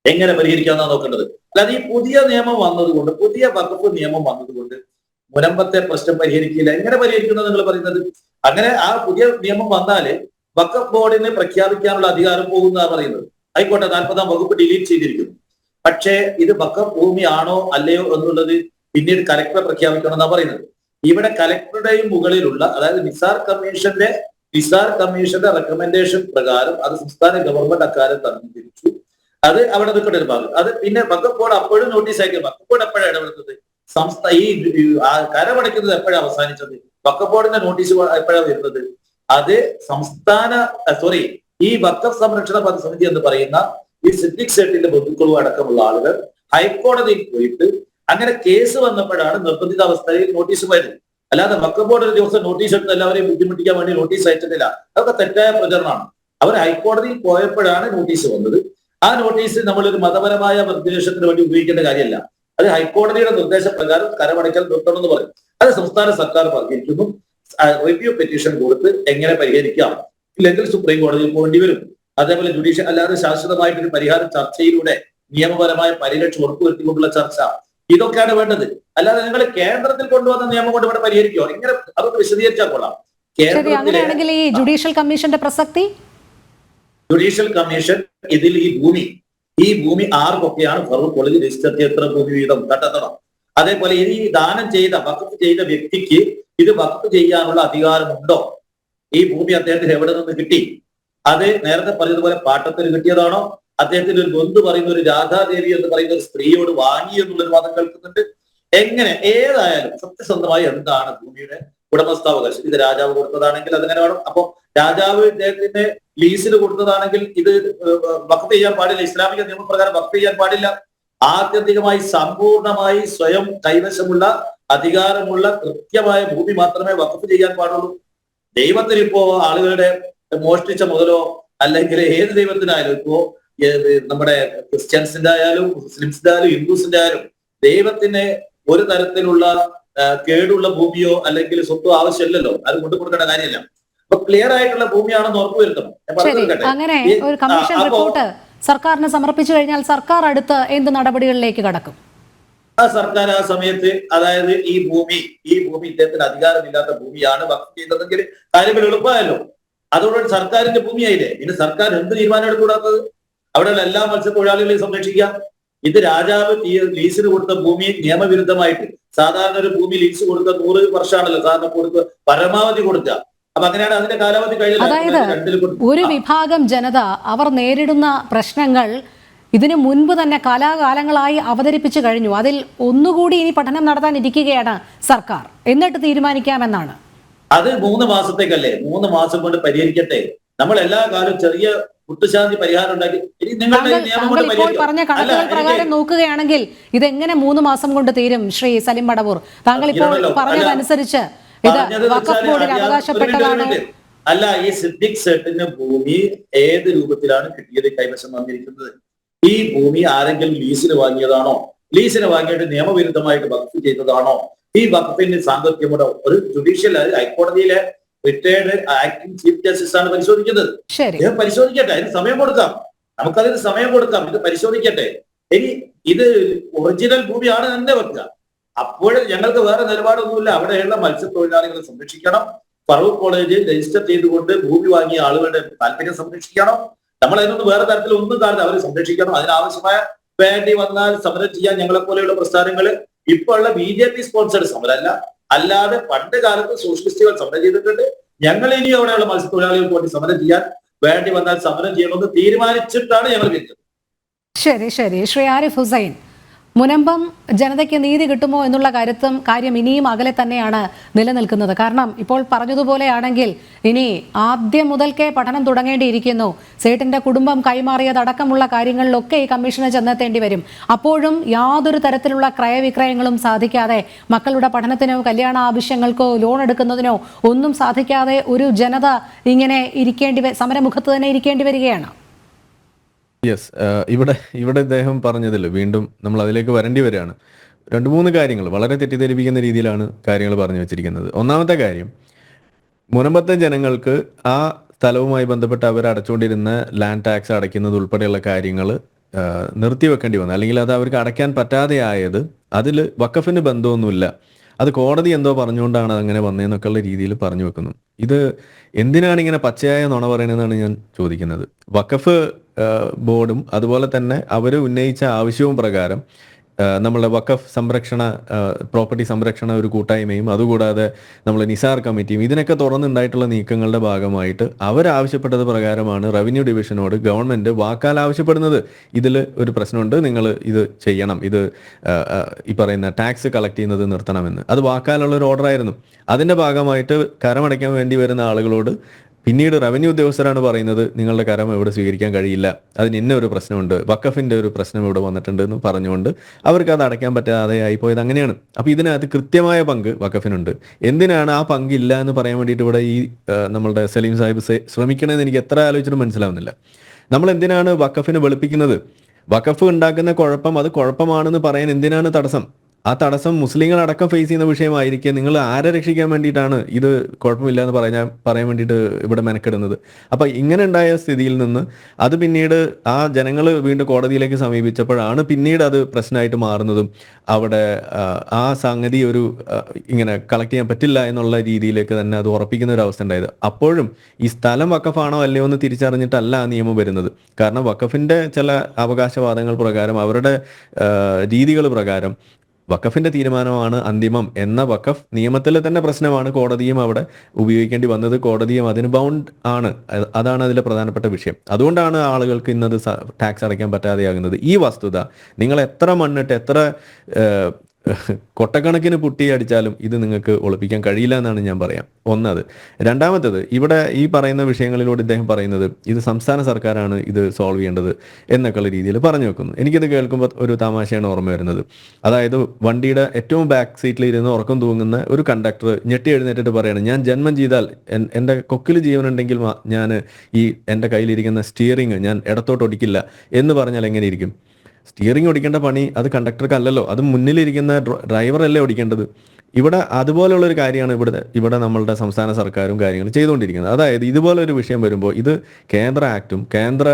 [SPEAKER 5] എങ്ങനെ പരിഹരിക്കാന്നാണ് നോക്കേണ്ടത്. അല്ലാതെ ഈ പുതിയ നിയമം വന്നതുകൊണ്ട്, പുതിയ വഖഫ് നിയമം വന്നതുകൊണ്ട് മുനമ്പത്തെ പ്രശ്നം പരിഹരിക്കില്ല. എങ്ങനെ പരിഹരിക്കുന്നത് നിങ്ങൾ പറയുന്നത്? അങ്ങനെ ആ പുതിയ നിയമം വന്നാല് വഖഫ് ബോർഡിനെ പ്രഖ്യാപിക്കാനുള്ള അധികാരം പോകുന്നതാണ് പറയുന്നത്. ആയിക്കോട്ടെ, 40-ാം വകുപ്പ് ഡിലീറ്റ് ചെയ്തിരിക്കുന്നു. പക്ഷേ ഇത് വഖഫ് ഭൂമി ആണോ അല്ലയോ എന്നുള്ളത് പിന്നീട് കലക്ടറെ പ്രഖ്യാപിക്കണം എന്നാണ് പറയുന്നത്. ഇവിടെ കലക്ടറുടെയും മുകളിലുള്ള, അതായത് നിസാർ കമ്മീഷന്റെ റെക്കമെൻഡേഷൻ പ്രകാരം അത് സംസ്ഥാന ഗവൺമെന്റ് അക്കാര്യം തന്നിരിച്ചു. അത് അവിടെ നിൽക്കേണ്ട ഒരു ഭാഗം. അത് പിന്നെ വഖഫ് ബോർഡ് അപ്പോഴും നോട്ടീസ് അയക്കും. വഖഫ് ബോർഡ് എപ്പോഴാണ് ഇടപെടുന്നത്? ഈ കരമടയ്ക്കുന്നത് എപ്പോഴാണ് അവസാനിച്ചത്? വഖഫ് ബോർഡിന്റെ നോട്ടീസ് എപ്പോഴാണ് വരുന്നത്? അത് ഈ വഖഫ് സംരക്ഷണ സമിതി എന്ന് പറയുന്ന ഈ സിദ്ദിഖ് സേട്ടിന്റെ ബന്ധുക്കളും അടക്കമുള്ള ആളുകൾ ഹൈക്കോടതിയിൽ പോയിട്ട് അങ്ങനെ കേസ് വന്നപ്പോഴാണ് നിർബന്ധിതാവസ്ഥയിൽ നോട്ടീസ് വരുന്നത്. അല്ലാതെ വഖഫ് ബോർഡ് ഒരു ദിവസം നോട്ടീസ് എടുത്ത് എല്ലാവരെയും ബുദ്ധിമുട്ടിക്കാൻ വേണ്ടി നോട്ടീസ് അയച്ചിട്ടില്ല. അതൊക്കെ തെറ്റായ പ്രചരണമാണ്. അവർ ഹൈക്കോടതിയിൽ പോയപ്പോഴാണ് നോട്ടീസ് വന്നത്. ആ നോട്ടീസ് നമ്മളൊരു മതപരമായ നിർദ്ദേശത്തിന് വേണ്ടി ഉപയോഗിക്കേണ്ട കാര്യമല്ല. അത് ഹൈക്കോടതിയുടെ നിർദ്ദേശപ്രകാരം കരമടയ്ക്കൽ നിർത്തണമെന്ന് പറയും. അത് സംസ്ഥാന സർക്കാർ പറഞ്ഞിരിക്കുന്നു. റിവ്യൂ പെറ്റീഷൻ കൊടുത്ത് എങ്ങനെ പരിഹരിക്കാം, ഇല്ലെങ്കിൽ സുപ്രീം കോടതിയിൽ പോകേണ്ടി വരും. അതേപോലെ ജുഡീഷ്യൽ അല്ലാതെ ശാശ്വതമായിട്ടൊരു പരിഹാരം ചർച്ചയിലൂടെ നിയമപരമായ പരിരക്ഷ ഉറപ്പുവരുത്തിക്കൊണ്ടുള്ള ചർച്ച, ഇതൊക്കെയാണ് വേണ്ടത്. അല്ലാതെ നിങ്ങൾ കേന്ദ്രത്തിൽ കൊണ്ടുവന്ന നിയമം കൊണ്ട് ഇവിടെ പരിഹരിക്കുമോ? ഇങ്ങനെ അതൊക്കെ വിശദീകരിച്ചാൽ കൊള്ളാം.
[SPEAKER 1] ശരി, അങ്ങനെയാണെങ്കിൽ ഈ ജുഡീഷ്യൽ കമ്മീഷന്റെ പ്രസക്തി?
[SPEAKER 5] ജുഡീഷ്യൽ കമ്മീഷൻ ഇതിൽ ഈ ഭൂമി ആർക്കൊക്കെയാണ് ഫറൂഖ് കോളേജ് രജിസ്റ്റർ ചെയ്ത എത്ര ഭൂമി വീതം കണ്ടെത്തണം. അതേപോലെ ഈ ദാനം ചെയ്ത വഖഫ് ചെയ്ത വ്യക്തിക്ക് ഇത് വഖഫ് ചെയ്യാനുള്ള അധികാരമുണ്ടോ? ഈ ഭൂമി അദ്ദേഹത്തിന് എവിടെ നിന്ന് കിട്ടി? അത് നേരത്തെ പറഞ്ഞതുപോലെ പാട്ടത്തിന് കിട്ടിയതാണോ? അദ്ദേഹത്തിന്റെ ഒരു ബന്ധു പറയുന്ന ഒരു രാധാദേവി എന്ന് പറയുന്ന ഒരു സ്ത്രീയോട് വാങ്ങി എന്നുള്ളൊരു വാദം കേൾക്കുന്നുണ്ട്. എങ്ങനെ ഏതായാലും സത്യസന്ധമായി എന്താണ് ഭൂമിയുടെ ഉടമസ്ഥാവകാശം? ഇത് രാജാവ് കൊടുത്തതാണെങ്കിൽ അതെങ്ങനെ വേണം? അപ്പൊ രാജാവ് ഇദ്ദേഹത്തിന് ലീസിന് കൊടുത്തതാണെങ്കിൽ ഇത് വഖഫ് ചെയ്യാൻ പാടില്ല. ഇസ്ലാമിക നിയമപ്രകാരം വഖഫ് ചെയ്യാൻ പാടില്ല. ആത്യന്തികമായി സമ്പൂർണമായി സ്വയം കൈവശമുള്ള അധികാരമുള്ള കൃത്യമായ ഭൂമി മാത്രമേ വഖഫ് ചെയ്യാൻ പാടുള്ളൂ. ദൈവത്തിന് ഇപ്പോ ആളുകളുടെ മോഷ്ടിച്ച മുതലോ അല്ലെങ്കിൽ ഏത് ദൈവത്തിനായാലും ഇപ്പോ നമ്മുടെ ക്രിസ്ത്യൻസിന്റെ ആയാലും മുസ്ലിംസിന്റെ ആയാലും ഹിന്ദുസിന്റെ ആയാലും ദൈവത്തിന് ഒരു തരത്തിലുള്ള കേടുള്ള ഭൂമിയോ അല്ലെങ്കിൽ സ്വത്തോ ആവശ്യമില്ലല്ലോ. അത് കൊണ്ടു കൊടുക്കേണ്ട കാര്യമില്ല. അപ്പൊ ക്ലിയർ ആയിട്ടുള്ള ഭൂമിയാണെന്ന് ഉറപ്പുവരുത്തണം.
[SPEAKER 1] അങ്ങനെ ഒരു കമ്മീഷൻ റിപ്പോർട്ട് സർക്കാരിന് സമർപ്പിച്ചു കഴിഞ്ഞാൽ സർക്കാർ അടുത്ത് എന്ത് നടപടികളിലേക്ക് കടക്കും?
[SPEAKER 5] ആ സർക്കാർ ആ സമയത്ത് അതായത് ഈ ഭൂമി ഇദ്ദേഹത്തിന് അധികാരമില്ലാത്ത ഭൂമിയാണ് വഖഫ് ചെയ്തതെങ്കിൽ കാര്യങ്ങൾ എളുപ്പമായല്ലോ. അതോടുകൂടി സർക്കാരിന്റെ ഭൂമിയായില്ലേ. പിന്നെ സർക്കാർ എന്ത് തീരുമാനം എടുത്തുകൂടാത്തത്? അവിടെയുള്ള എല്ലാ മത്സ്യത്തൊഴിലാളികളെയും സംരക്ഷിക്കാം. ഇത് രാജാവ് ലീസിന് കൊടുത്ത ഭൂമി നിയമവിരുദ്ധമായിട്ട് സാധാരണ ഒരു ഭൂമി ലീസ് കൊടുത്ത 100 വർഷമാണല്ലോ സാധാരണ കൊടുക്കുക, പരമാവധി കൊടുക്കുക. അപ്പൊ അങ്ങനെയാണ് അതിന്റെ കാലാവധി
[SPEAKER 1] അതായത് ഒരു വിഭാഗം ജനത അവർ നേരിടുന്ന പ്രശ്നങ്ങൾ ഇതിനു മുൻപ് തന്നെ കാലാകാലങ്ങളായി അവതരിപ്പിച്ചു കഴിഞ്ഞു. അതിൽ ഒന്നുകൂടി ഇനി പഠനം നടത്താൻ ഇരിക്കുകയാണ് സർക്കാർ. എന്നിട്ട് തീരുമാനിക്കാമെന്നാണ്.
[SPEAKER 5] അത് 3 മാസത്തേക്കല്ലേ? 3 മാസം കൊണ്ട് പരിഹരിക്കട്ടെ. നമ്മൾ എല്ലാ കാലവും ചെറിയ കുട്ടുശാന്തി പരിഹാരം ഉണ്ടാക്കി
[SPEAKER 1] ഇപ്പോൾ പറഞ്ഞ കണക്കുകൾ പ്രകാരം നോക്കുകയാണെങ്കിൽ ഇതെങ്ങനെ 3 മാസം കൊണ്ട് തീരും? ശ്രീ സലിം മടവൂർ, താങ്കൾ ഇപ്പോൾ പറഞ്ഞതനുസരിച്ച് ഇത് വഖഫ് ബോർഡിന് അവകാശപ്പെട്ടതാണ്.
[SPEAKER 5] അല്ല, ഈ സിദ്ദിഖ് സെട്ടിന് ഭൂമി ഏത് രൂപത്തിലാണ് കിട്ടിയത്, കൈവശം വന്നിരിക്കുന്നത്? ഈ ഭൂമി ആരെങ്കിലും ലീസിന് വാങ്ങിയതാണോ? ലീസിന് വാങ്ങിയിട്ട് നിയമവിരുദ്ധമായിട്ട് വഖഫ് ചെയ്തതാണോ? ഈ വഖഫിന്റെ സാങ്കത്യമുണ്ടോ? ഒരു ജുഡീഷ്യൽ ഹൈക്കോടതിയിലെ റിട്ടയർഡ് ആക്ടിംഗ് ചീഫ് ജസ്റ്റിസ് ആണ് പരിശോധിക്കുന്നത്. പരിശോധിക്കട്ടെ, അതിന് സമയം കൊടുക്കാം. നമുക്കതിന് സമയം കൊടുക്കാം. ഇത് പരിശോധിക്കട്ടെ. ഇനി ഇത് ഒറിജിനൽ ഭൂമിയാണ് തന്നെ വെക്കുക. അപ്പോൾ ഞങ്ങൾക്ക് വേറെ നിലപാടൊന്നുമില്ല. അവിടെയുള്ള മത്സ്യത്തൊഴിലാളികളെ സംരക്ഷിക്കണം. ഫറൂഖ് കോളേജ് രജിസ്റ്റർ ചെയ്തുകൊണ്ട് ഭൂമി വാങ്ങിയ ആളുകളുടെ താല്പര്യം സംരക്ഷിക്കണം. നമ്മൾ അതിനൊന്നും വേറെ തരത്തിൽ ഒന്നും കാണുന്നത് അവരെ സംരക്ഷിക്കണം. അതിനാവശ്യമായ വേണ്ടി വന്നാൽ സമരം ചെയ്യാൻ ഞങ്ങളെ പോലെയുള്ള പ്രസ്ഥാനങ്ങൾ ഇപ്പോൾ ഉള്ള BJP സ്പോൺസർഡ് സമരമല്ല, അല്ലാതെ പണ്ട് കാലത്ത് സോഷ്യലിസ്റ്റുകൾ സമരം ചെയ്തിട്ടുണ്ട്. ഞങ്ങൾ ഇനി അവിടെയുള്ള മത്സ്യത്തൊഴിലാളികൾക്ക് വേണ്ടി സമരം ചെയ്യാൻ വേണ്ടി വന്നാൽ സമരം ചെയ്യണമെന്ന് തീരുമാനിച്ചിട്ടാണ് ഞങ്ങൾ വിളിച്ചത്.
[SPEAKER 1] ശരി ശരി. ശ്രീ ആരിഫ് ഹുസൈൻ, മുനമ്പം ജനതയ്ക്ക് നീതി കിട്ടുമോ എന്നുള്ള കാര്യം ഇനിയും അകലെ തന്നെയാണ് നിലനിൽക്കുന്നത്. കാരണം ഇപ്പോൾ പറഞ്ഞതുപോലെയാണെങ്കിൽ ഇനി ആദ്യം മുതൽക്കേ പഠനം തുടങ്ങേണ്ടിയിരിക്കുന്നു. സേട്ടിന്റെ കുടുംബം കൈമാറിയതടക്കമുള്ള കാര്യങ്ങളിലൊക്കെ ഈ കമ്മീഷന് ചെന്നെത്തേണ്ടി വരും. അപ്പോഴും യാതൊരു തരത്തിലുള്ള ക്രയവിക്രയങ്ങളും സാധിക്കാതെ, മക്കളുടെ പഠനത്തിനോ കല്യാണ ആവശ്യങ്ങൾക്കോ ലോൺ എടുക്കുന്നതിനോ ഒന്നും സാധിക്കാതെ ഒരു ജനത ഇങ്ങനെ സമരമുഖത്ത് തന്നെ ഇരിക്കേണ്ടി വരികയാണ്.
[SPEAKER 4] യെസ്, ഇവിടെ ഇദ്ദേഹം പറഞ്ഞതിൽ വീണ്ടും നമ്മൾ അതിലേക്ക് വരേണ്ടി വരികയാണ്. 2-3 കാര്യങ്ങൾ വളരെ തെറ്റിദ്ധരിപ്പിക്കുന്ന രീതിയിലാണ് കാര്യങ്ങൾ പറഞ്ഞു വെച്ചിരിക്കുന്നത്. ഒന്നാമത്തെ കാര്യം, മുനമ്പത്തെ ജനങ്ങൾക്ക് ആ സ്ഥലവുമായി ബന്ധപ്പെട്ട് അവർ അടച്ചുകൊണ്ടിരുന്ന ലാൻഡ് ടാക്സ് അടയ്ക്കുന്നത് ഉൾപ്പെടെയുള്ള കാര്യങ്ങൾ നിർത്തിവെക്കേണ്ടി വന്നു. അല്ലെങ്കിൽ അത് അവർക്ക് അടയ്ക്കാൻ പറ്റാതെ ആയത് അതിൽ വഖഫിന് ബന്ധമൊന്നുമില്ല, അത് കോടതി എന്തോ പറഞ്ഞുകൊണ്ടാണ് അങ്ങനെ വന്നതെന്നൊക്കെയുള്ള രീതിയിൽ പറഞ്ഞു വെക്കുന്നു. ഇത് എന്തിനാണ് ഇങ്ങനെ പച്ചയായ നുണ പറയണമെന്നാണ് ഞാൻ ചോദിക്കുന്നത്. വഖഫ് ബോർഡും അതുപോലെ തന്നെ അവർ ഉന്നയിച്ച ആവശ്യവും പ്രകാരം നമ്മളെ വഖഫ് സംരക്ഷണ പ്രോപ്പർട്ടി സംരക്ഷണ ഒരു കൂട്ടായ്മയും അതുകൂടാതെ നമ്മൾ നിസാർ കമ്മിറ്റിയും ഇതിനൊക്കെ തുറന്നുണ്ടായിട്ടുള്ള നീക്കങ്ങളുടെ ഭാഗമായിട്ട് അവരാവശ്യപ്പെട്ടത് പ്രകാരമാണ് റവന്യൂ ഡിവിഷനോട് ഗവൺമെന്റ് വാക്കാൽ ആവശ്യപ്പെടുന്നത്. ഇതിൽ ഒരു പ്രശ്നമുണ്ട്, നിങ്ങൾ ഇത് ചെയ്യണം, ഇത് ഈ പറയുന്ന ടാക്സ് കളക്ട് ചെയ്യുന്നത് നിർത്തണമെന്ന്. അത് വാക്കാലുള്ള ഒരു ഓർഡർ ആയിരുന്നു. അതിന്റെ ഭാഗമായിട്ട് കരമടയ്ക്കാൻ വേണ്ടി വരുന്ന ആളുകളോട് പിന്നീട് റവന്യൂ ഉദ്യോഗസ്ഥരാണ് പറയുന്നത് നിങ്ങളുടെ കരം ഇവിടെ സ്വീകരിക്കാൻ കഴിയില്ല, അതിന് ഇന്ന ഒരു പ്രശ്നമുണ്ട്, വഖഫിന്റെ ഒരു പ്രശ്നം ഇവിടെ വന്നിട്ടുണ്ട് എന്ന് പറഞ്ഞുകൊണ്ട് അവർക്ക് അത് അടയ്ക്കാൻ പറ്റാതെ ആയിപ്പോയത്. അങ്ങനെയാണ്. അപ്പൊ ഇതിനകത്ത് കൃത്യമായ പങ്ക് വഖഫിനുണ്ട്. എന്തിനാണ് ആ പങ്കില്ല എന്ന് പറയാൻ വേണ്ടിയിട്ട് ഇവിടെ ഈ നമ്മളുടെ സലീം സാഹിബ് ശ്രമിക്കണമെന്ന് എനിക്ക് എത്ര ആലോചിച്ചിട്ടും മനസ്സിലാവുന്നില്ല. നമ്മൾ എന്തിനാണ് വഖഫിനെ വെളുപ്പിക്കുന്നത്? വഖഫ് ഉണ്ടാക്കുന്ന കുഴപ്പം അത് കുഴപ്പമാണെന്ന് പറയാൻ എന്തിനാണ് തടസ്സം? ആ തടസ്സം മുസ്ലിങ്ങളടക്കം ഫേസ് ചെയ്യുന്ന വിഷയമായിരിക്കെ നിങ്ങൾ ആരെ രക്ഷിക്കാൻ വേണ്ടിയിട്ടാണ് ഇത് കുഴപ്പമില്ല എന്ന് പറയാൻ വേണ്ടിയിട്ട് ഇവിടെ മെനക്കെടുന്നത്? അപ്പം ഇങ്ങനെ ഉണ്ടായ സ്ഥിതിയിൽ നിന്ന് അത് പിന്നീട് ആ ജനങ്ങൾ വീണ്ടും കോടതിയിലേക്ക് സമീപിച്ചപ്പോഴാണ് പിന്നീട് അത് പ്രശ്നമായിട്ട് മാറുന്നതും അവിടെ ആ സംഗതി ഇങ്ങനെ കളക്ട് ചെയ്യാൻ പറ്റില്ല എന്നുള്ള രീതിയിലേക്ക് തന്നെ അത് ഉറപ്പിക്കുന്ന ഒരു അവസ്ഥ ഉണ്ടായത്. അപ്പോഴും ഈ സ്ഥലം വഖഫാണോ അല്ലയോ എന്ന് തിരിച്ചറിഞ്ഞിട്ടല്ല ആ നിയമം വരുന്നത്. കാരണം വഖഫിന്റെ ചില അവകാശവാദങ്ങൾ പ്രകാരം, അവരുടെ രീതികൾ പ്രകാരം വഖഫിന്റെ തീരുമാനമാണ് അന്തിമം എന്ന വഖഫ് നിയമത്തിലെ തന്നെ പ്രശ്നമാണ് കോടതിയും അവിടെ ഉപയോഗിക്കേണ്ടി വന്നത്. കോടതിയും അതിന് ബൗണ്ട് ആണ്. അതാണ് അതിലെ പ്രധാനപ്പെട്ട വിഷയം. അതുകൊണ്ടാണ് ആളുകൾക്ക് ഇന്നത് ടാക്സ് അടയ്ക്കാൻ പറ്റാതെയാകുന്നത്. ഈ വസ്തുത നിങ്ങൾ എത്ര മണ്ണിട്ട് എത്ര കൊട്ടക്കണക്കിന് പുട്ടി അടിച്ചാലും ഇത് നിങ്ങൾക്ക് ഒളിപ്പിക്കാൻ കഴിയില്ല എന്നാണ് ഞാൻ പറയാം. ഒന്നത്. രണ്ടാമത്തത്, ഇവിടെ ഈ പറയുന്ന വിഷയങ്ങളിലൂടെ ഇദ്ദേഹം പറയുന്നത് ഇത് സംസ്ഥാന സർക്കാരാണ് ഇത് സോൾവ് ചെയ്യേണ്ടത് എന്നൊക്കെയുള്ള രീതിയിൽ പറഞ്ഞു വെക്കുന്നു. എനിക്കിത് കേൾക്കുമ്പോൾ ഒരു തമാശയാണ് ഓർമ്മ വരുന്നത്. അതായത് വണ്ടിയുടെ ഏറ്റവും ബാക്ക് സീറ്റിൽ ഇരുന്ന് ഉറക്കം തൂങ്ങുന്ന ഒരു കണ്ടക്ടർ ഞെട്ടി എഴുന്നേറ്റിട്ട് പറയാണ്, ഞാൻ ജന്മം ചെയ്താൽ എൻ്റെ കൊക്കിൽ ജീവനുണ്ടെങ്കിൽ ഞാൻ എൻ്റെ കയ്യിലിരിക്കുന്ന സ്റ്റിയറിംഗ് ഞാൻ ഇടത്തോട്ട് ഒടിക്കില്ല എന്ന് പറഞ്ഞാൽ എങ്ങനെ ഇരിക്കും? സ്റ്റിയറിംഗ് ഓടിക്കേണ്ട പണി അത് കണ്ടക്ടർക്കല്ലല്ലോ, അത് മുന്നിലിരിക്കുന്ന ഡ്രൈവറല്ലേ ഓടിക്കേണ്ടത്. ഇവിടെ അതുപോലുള്ളൊരു കാര്യമാണ് ഇവിടെ നമ്മളുടെ സംസ്ഥാന സർക്കാരും കാര്യങ്ങളും ചെയ്തുകൊണ്ടിരിക്കുന്നത്. അതായത് ഇതുപോലൊരു വിഷയം വരുമ്പോൾ ഇത് കേന്ദ്ര ആക്റ്റും കേന്ദ്ര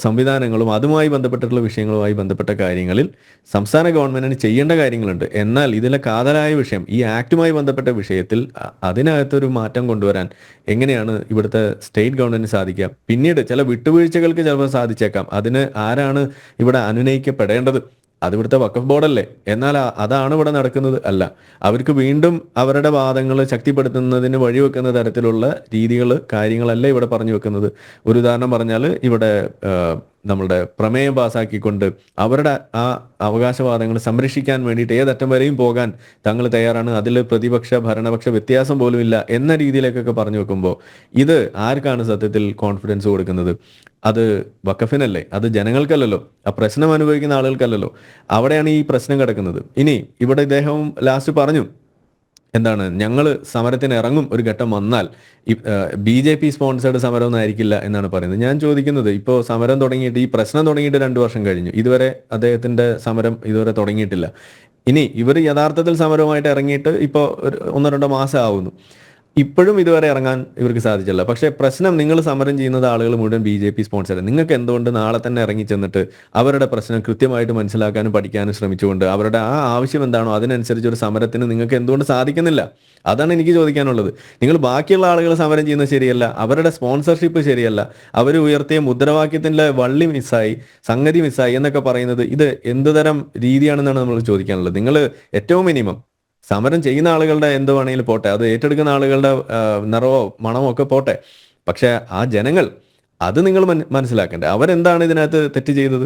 [SPEAKER 4] സംവിധാനങ്ങളും അതുമായി ബന്ധപ്പെട്ടിട്ടുള്ള വിഷയങ്ങളുമായി ബന്ധപ്പെട്ട കാര്യങ്ങളിൽ സംസ്ഥാന ഗവൺമെന്റിന് ചെയ്യേണ്ട കാര്യങ്ങളുണ്ട്. എന്നാൽ ഇതിലെ കാതലായ വിഷയം, ഈ ആക്റ്റുമായി ബന്ധപ്പെട്ട വിഷയത്തിൽ അതിനകത്തൊരു മാറ്റം കൊണ്ടുവരാൻ എങ്ങനെയാണ് ഇവിടുത്തെ സ്റ്റേറ്റ് ഗവൺമെന്റിന് സാധിക്കുക? പിന്നീട് ചില വിട്ടുവീഴ്ചകൾക്ക് ചിലപ്പോൾ സാധിച്ചേക്കാം. അതിന് ആരാണ് ഇവിടെ അനുനയിക്കപ്പെടേണ്ടത്? അത് ഇവിടുത്തെ വഖഫ് ബോർഡല്ലേ. എന്നാൽ അതാണ് ഇവിടെ നടക്കുന്നത്? അല്ല. അവർക്ക് വീണ്ടും അവരുടെ വാദങ്ങൾ ശക്തിപ്പെടുത്തുന്നതിന് വഴിവെക്കുന്ന തരത്തിലുള്ള രീതികൾ കാര്യങ്ങളല്ല ഇവിടെ പറഞ്ഞു വെക്കുന്നത്. ഒരു ഉദാഹരണം പറഞ്ഞാൽ, ഇവിടെ നമ്മളുടെ പ്രമേയം പാസ്സാക്കിക്കൊണ്ട് അവരുടെ ആ അവകാശവാദങ്ങൾ സംരക്ഷിക്കാൻ വേണ്ടിയിട്ട് ഏതറ്റം വരെയും പോകാൻ തങ്ങൾ തയ്യാറാണ്, അതിൽ പ്രതിപക്ഷ ഭരണപക്ഷ വ്യത്യാസം പോലും ഇല്ല എന്ന രീതിയിലേക്കൊക്കെ പറഞ്ഞു വെക്കുമ്പോൾ ഇത് ആർക്കാണ് സത്യത്തിൽ കോൺഫിഡൻസ് കൊടുക്കുന്നത്? അത് വഖഫിനല്ലേ, അത് ജനങ്ങൾക്കല്ലല്ലോ, ആ പ്രശ്നം അനുഭവിക്കുന്ന ആളുകൾക്കല്ലല്ലോ. അവിടെയാണ് ഈ പ്രശ്നം കിടക്കുന്നത്. ഇനി ഇവിടെ ഇദ്ദേഹം ലാസ്റ്റ് പറഞ്ഞു, എന്താണ്, ഞങ്ങൾ സമരത്തിന് ഇറങ്ങും ഒരു ഘട്ടം വന്നാൽ. BJP സ്പോൺസേഡ് സമരമൊന്നും ആയിരിക്കില്ല എന്നാണ് പറയുന്നത്. ഞാൻ ചോദിക്കുന്നത്, ഇപ്പോൾ സമരം തുടങ്ങിയിട്ട്, ഈ പ്രശ്നം തുടങ്ങിയിട്ട് 2 വർഷം കഴിഞ്ഞു, ഇതുവരെ അദ്ദേഹത്തിന്റെ സമരം ഇതുവരെ തുടങ്ങിയിട്ടില്ല. ഇനി ഇവർ യഥാർത്ഥത്തിൽ സമരവുമായിട്ട് ഇറങ്ങിയിട്ട് ഇപ്പോൾ 1-2 മാസം ആവുന്നു. ഇപ്പോഴും ഇതുവരെ ഇറങ്ങാൻ ഇവർക്ക് സാധിച്ചില്ല. പക്ഷേ പ്രശ്നം, നിങ്ങൾ സമരം ചെയ്യുന്നത് ആളുകൾ മുഴുവൻ BJP സ്പോൺസർ. നിങ്ങൾക്ക് എന്തുകൊണ്ട് നാളെ തന്നെ ഇറങ്ങി ചെന്നിട്ട് അവരുടെ പ്രശ്നം കൃത്യമായിട്ട് മനസ്സിലാക്കാനും പഠിക്കാനും ശ്രമിച്ചുകൊണ്ട് അവരുടെ ആ ആവശ്യം എന്താണോ അതിനനുസരിച്ച് ഒരു സമരത്തിന് നിങ്ങൾക്ക് എന്തുകൊണ്ട് സാധിക്കുന്നില്ല? അതാണ് എനിക്ക് ചോദിക്കാനുള്ളത്. നിങ്ങൾ ബാക്കിയുള്ള ആളുകൾ സമരം ചെയ്യുന്നത് ശരിയല്ല, അവരുടെ സ്പോൺസർഷിപ്പ് ശരിയല്ല, അവർ ഉയർത്തിയ മുദ്രാവാക്യത്തിൻ്റെ വള്ളി മിസ്സായി, സംഗതി മിസ്സായി എന്നൊക്കെ പറയുന്നത് ഇത് എന്ത് തരം രീതിയാണെന്നാണ് നമ്മൾ ചോദിക്കാനുള്ളത്. നിങ്ങൾ ഏറ്റവും മിനിമം സമരം ചെയ്യുന്ന ആളുകളുടെ എന്ത് വേണമെങ്കിലും പോട്ടെ, അത് ഏറ്റെടുക്കുന്ന ആളുകളുടെ നിറവോ മണമോ ഒക്കെ പോട്ടെ, പക്ഷെ ആ ജനങ്ങൾ അത് നിങ്ങൾ മനസ്സിലാക്കണ്ടേ, അവരെന്താണ് ഇതിനകത്ത് തെറ്റ് ചെയ്തത്?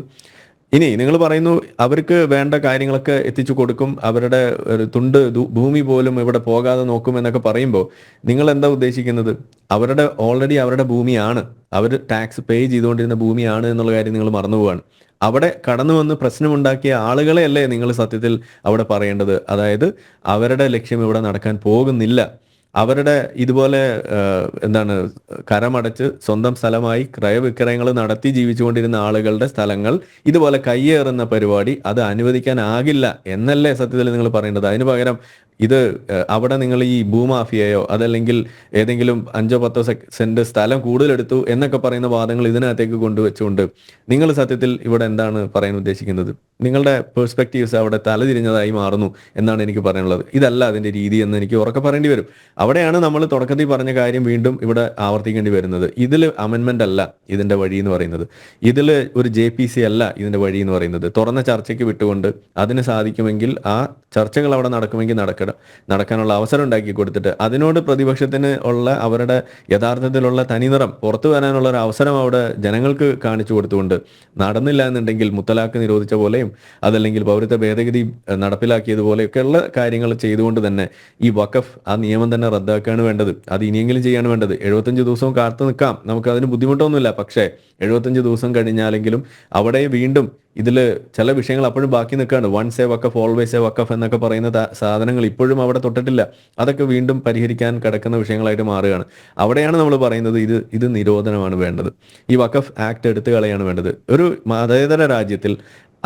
[SPEAKER 4] ഇനി നിങ്ങൾ പറയുന്നു അവർക്ക് വേണ്ട കാര്യങ്ങളൊക്കെ എത്തിച്ചു കൊടുക്കും, അവരുടെ ഒരു തുണ്ട് ഭൂമി പോലും ഇവിടെ പോകാതെ നോക്കും എന്നൊക്കെ പറയുമ്പോൾ നിങ്ങൾ എന്താ ഉദ്ദേശിക്കുന്നത്? ഓൾറെഡി അവരുടെ ഭൂമിയാണ്, അവർ ടാക്സ് പേ ചെയ്തുകൊണ്ടിരുന്ന ഭൂമിയാണ് എന്നുള്ള കാര്യം നിങ്ങൾ മറന്നുപോവാണ്. അവിടെ കടന്നു വന്ന് പ്രശ്നമുണ്ടാക്കിയ ആളുകളെ അല്ലേ നിങ്ങൾ സത്യത്തിൽ അവിടെ പറയേണ്ടത്? അതായത് അവരുടെ ലക്ഷ്യം ഇവിടെ നടക്കാൻ പോകുന്നില്ല. അവരുടെ ഇതുപോലെ കരമടച്ച് സ്വന്തം സ്ഥലമായി ക്രയവിക്രയങ്ങൾ നടത്തി ജീവിച്ചുകൊണ്ടിരുന്ന ആളുകളുടെ സ്ഥലങ്ങൾ ഇതുപോലെ കയ്യേറുന്ന പരിപാടി അത് അനുവദിക്കാനാകില്ല എന്നല്ലേ സത്യത്തിൽ നിങ്ങൾ പറയേണ്ടത്? അതിന് പകരം ഇത് അവിടെ നിങ്ങൾ ഈ ഭൂമാഫിയയോ അതല്ലെങ്കിൽ ഏതെങ്കിലും 5-10 സെന്റ് സ്ഥലം കൂടുതലെടുത്തു എന്നൊക്കെ പറയുന്ന വാദങ്ങൾ ഇതിനകത്തേക്ക് കൊണ്ടുവച്ചുകൊണ്ട് നിങ്ങൾ സത്യത്തിൽ ഇവിടെ എന്താണ് പറയാൻ ഉദ്ദേശിക്കുന്നത്? നിങ്ങളുടെ പെർസ്പെക്റ്റീവ്സ് അവിടെ തലതിരിഞ്ഞതായി മാറുന്നു എന്നാണ് എനിക്ക് പറയാനുള്ളത്. ഇതല്ല അതിന്റെ രീതി എന്ന് എനിക്ക് ഉറക്കെ പറയേണ്ടി വരും. അവിടെയാണ് നമ്മൾ തുടക്കത്തിൽ പറഞ്ഞ കാര്യം വീണ്ടും ഇവിടെ ആവർത്തിക്കേണ്ടി വരുന്നത്. ഇതിൽ അമെൻമെന്റ് അല്ല ഇതിന്റെ വഴി എന്ന് പറയുന്നത്, ഇതിൽ ഒരു JPC അല്ല ഇതിന്റെ വഴി എന്ന് പറയുന്നത്. തുറന്ന ചർച്ചയ്ക്ക് വിട്ടുകൊണ്ട് അതിന് സാധിക്കുമെങ്കിൽ ആ ചർച്ചകൾ അവിടെ നടക്കുമെങ്കിൽ നടക്കാനുള്ള അവസരം ഉണ്ടാക്കി കൊടുത്തിട്ട് അതിനോട് പ്രതിപക്ഷത്തിന് ഉള്ള അവരുടെ യഥാർത്ഥത്തിലുള്ള തനിനിറം പുറത്തു വരാനുള്ള ഒരു അവസരം അവിടെ ജനങ്ങൾക്ക് കാണിച്ചു കൊടുത്തുകൊണ്ട് നടന്നില്ല എന്നുണ്ടെങ്കിൽ മുത്തലാഖ് നിരോധിച്ച പോലെയും അതല്ലെങ്കിൽ പൗരത്വ ഭേദഗതി നടപ്പിലാക്കിയതുപോലെയൊക്കെയുള്ള കാര്യങ്ങൾ ചെയ്തുകൊണ്ട് തന്നെ ഈ വഖഫ് ആ നിയമം തന്നെ റദ്ദാക്കുകയാണ് വേണ്ടത്. അത് ഇനിയെങ്കിലും ചെയ്യാണ് വേണ്ടത്. 75 ദിവസവും കാത്തു നിൽക്കാം, നമുക്ക് അതിന് ബുദ്ധിമുട്ടൊന്നുമില്ല. പക്ഷേ 75 ദിവസം കഴിഞ്ഞാലെങ്കിലും അവിടെ വീണ്ടും ഇതിൽ ചില വിഷയങ്ങൾ അപ്പോഴും ബാക്കി നിൽക്കുകയാണ്. Once a waqf always a waqf എന്നൊക്കെ പറയുന്ന സാധനങ്ങൾ ഇപ്പോഴും അവിടെ തൊട്ടിട്ടില്ല. അതൊക്കെ വീണ്ടും പരിഹരിക്കാൻ കിടക്കുന്ന വിഷയങ്ങളായിട്ട് മാറുകയാണ്. അവിടെയാണ് നമ്മൾ പറയുന്നത് ഇത് നിരോധനമാണ് വേണ്ടത്, ഈ വഖഫ് ആക്ട് എടുത്തു കളയാണ് വേണ്ടത്. ഒരു മതേതര രാജ്യത്തിൽ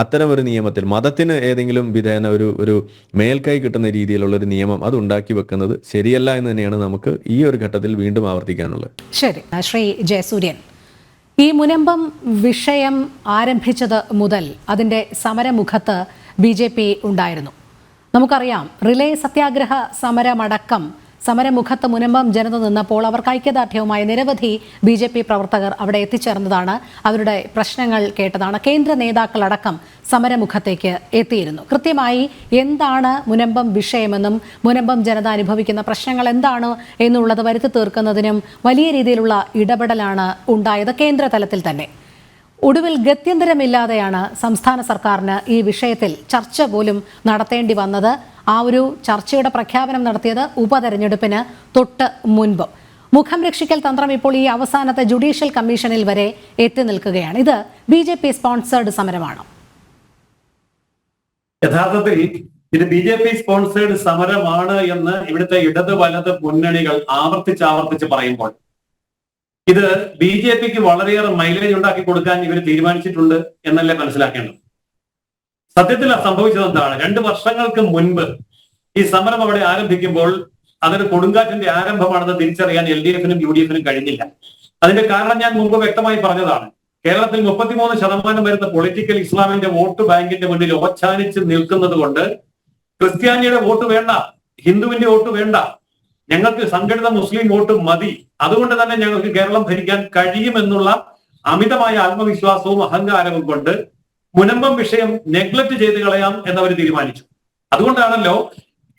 [SPEAKER 4] അത്തരം ഒരു നിയമത്തിൽ മതത്തിന് ഏതെങ്കിലും വിധേന ഒരു മേൽക്കൈ കിട്ടുന്ന രീതിയിലുള്ള ഒരു നിയമം അത് ഉണ്ടാക്കി വെക്കുന്നത് ശരിയല്ല എന്ന് തന്നെയാണ് നമുക്ക് ഈ ഒരു ഘട്ടത്തിൽ വീണ്ടും ആവർത്തിക്കാനുള്ളത്.
[SPEAKER 1] ശരി, ശ്രീ ജയസൂര്യൻ, ഈ മുനമ്പം വിഷയം ആരംഭിച്ചത് മുതൽ അതിൻ്റെ സമരമുഖത്ത് BJP ഉണ്ടായിരുന്നു. നമുക്കറിയാം, റിലേ സത്യാഗ്രഹ സമരമടക്കം സമരമുഖത്ത് മുനമ്പം ജനത നിന്നപ്പോൾ അവർക്ക് ഐക്യദാർഢ്യവുമായി നിരവധി BJP പ്രവർത്തകർ അവിടെ എത്തിച്ചേർന്നതാണ്, അവരുടെ പ്രശ്നങ്ങൾ കേട്ടതാണ്. കേന്ദ്ര നേതാക്കളടക്കം സമരമുഖത്തേക്ക് എത്തിയിരുന്നു. കൃത്യമായി എന്താണ് മുനമ്പം വിഷയമെന്നും മുനമ്പം ജനത അനുഭവിക്കുന്ന പ്രശ്നങ്ങൾ എന്താണ് എന്നുള്ളത് വരുത്തി തീർക്കുന്നതിനും വലിയ രീതിയിലുള്ള ഇടപെടലാണ് ഉണ്ടായത് കേന്ദ്ര തലത്തിൽ തന്നെ. ഒടുവിൽ ഗത്യന്തരമില്ലാതെയാണ് സംസ്ഥാന സർക്കാരിന് ഈ വിഷയത്തിൽ ചർച്ച പോലും നടത്തേണ്ടി വന്നത്. ആ ഒരു ചർച്ചയുടെ പ്രഖ്യാപനം നടത്തിയത് ഉപതെരഞ്ഞെടുപ്പിന് തൊട്ട് മുൻപ്. മുഖം രക്ഷിക്കൽ തന്ത്രം ഇപ്പോൾ ഈ അവസാനത്തെ ജുഡീഷ്യൽ കമ്മീഷനിൽ വരെ എത്തി നിൽക്കുകയാണ്. ഇത് BJP സ്പോൺസേർഡ് സമരമാണ്.
[SPEAKER 2] യഥാർത്ഥത്തിൽ ഇത് BJP സ്പോൺസേർഡ് സമരമാണ് എന്ന് ഇവിടുത്തെ ഇടത് വലത് മുന്നണികൾ ആവർത്തിച്ച് പറയുമ്പോൾ ഇത് BJPക്ക് വളരെയേറെ മൈലേജ് ഉണ്ടാക്കി കൊടുക്കാൻ ഇവർ തീരുമാനിച്ചിട്ടുണ്ട് എന്നല്ലേ മനസ്സിലാക്കേണ്ടത്. സത്യത്തിൽ സംഭവിച്ചത് എന്താണ്? 2 വർഷങ്ങൾക്ക് മുൻപ് ഈ സമരം അവിടെ ആരംഭിക്കുമ്പോൾ അതൊരു കൊടുങ്കാറ്റിന്റെ ആരംഭമാണെന്ന് തിരിച്ചറിയാൻ LDF-നും UDF-നും കഴിഞ്ഞില്ല. അതിന്റെ കാരണം ഞാൻ മുമ്പ് വ്യക്തമായി പറഞ്ഞതാണ്. കേരളത്തിൽ 33% വരുന്ന പൊളിറ്റിക്കൽ ഇസ്ലാമിന്റെ വോട്ട് ബാങ്കിന്റെ മുന്നിൽ ഓച്ചാനിച്ച് നിൽക്കുന്നത് കൊണ്ട് ക്രിസ്ത്യാനിയുടെ വോട്ട് വേണ്ട, ഹിന്ദുവിന്റെ വോട്ട് വേണ്ട, ഞങ്ങൾക്ക് സംഘടിത മുസ്ലിം വോട്ട് മതി, അതുകൊണ്ട് തന്നെ ഞങ്ങൾക്ക് കേരളം ഭരിക്കാൻ കഴിയുമെന്നുള്ള അമിതമായ ആത്മവിശ്വാസവും അഹങ്കാരവും കൊണ്ട് മുനമ്പം വിഷയം നെഗ്ലക്ട് ചെയ്ത് കളയാം എന്നവർ തീരുമാനിച്ചു. അതുകൊണ്ടാണല്ലോ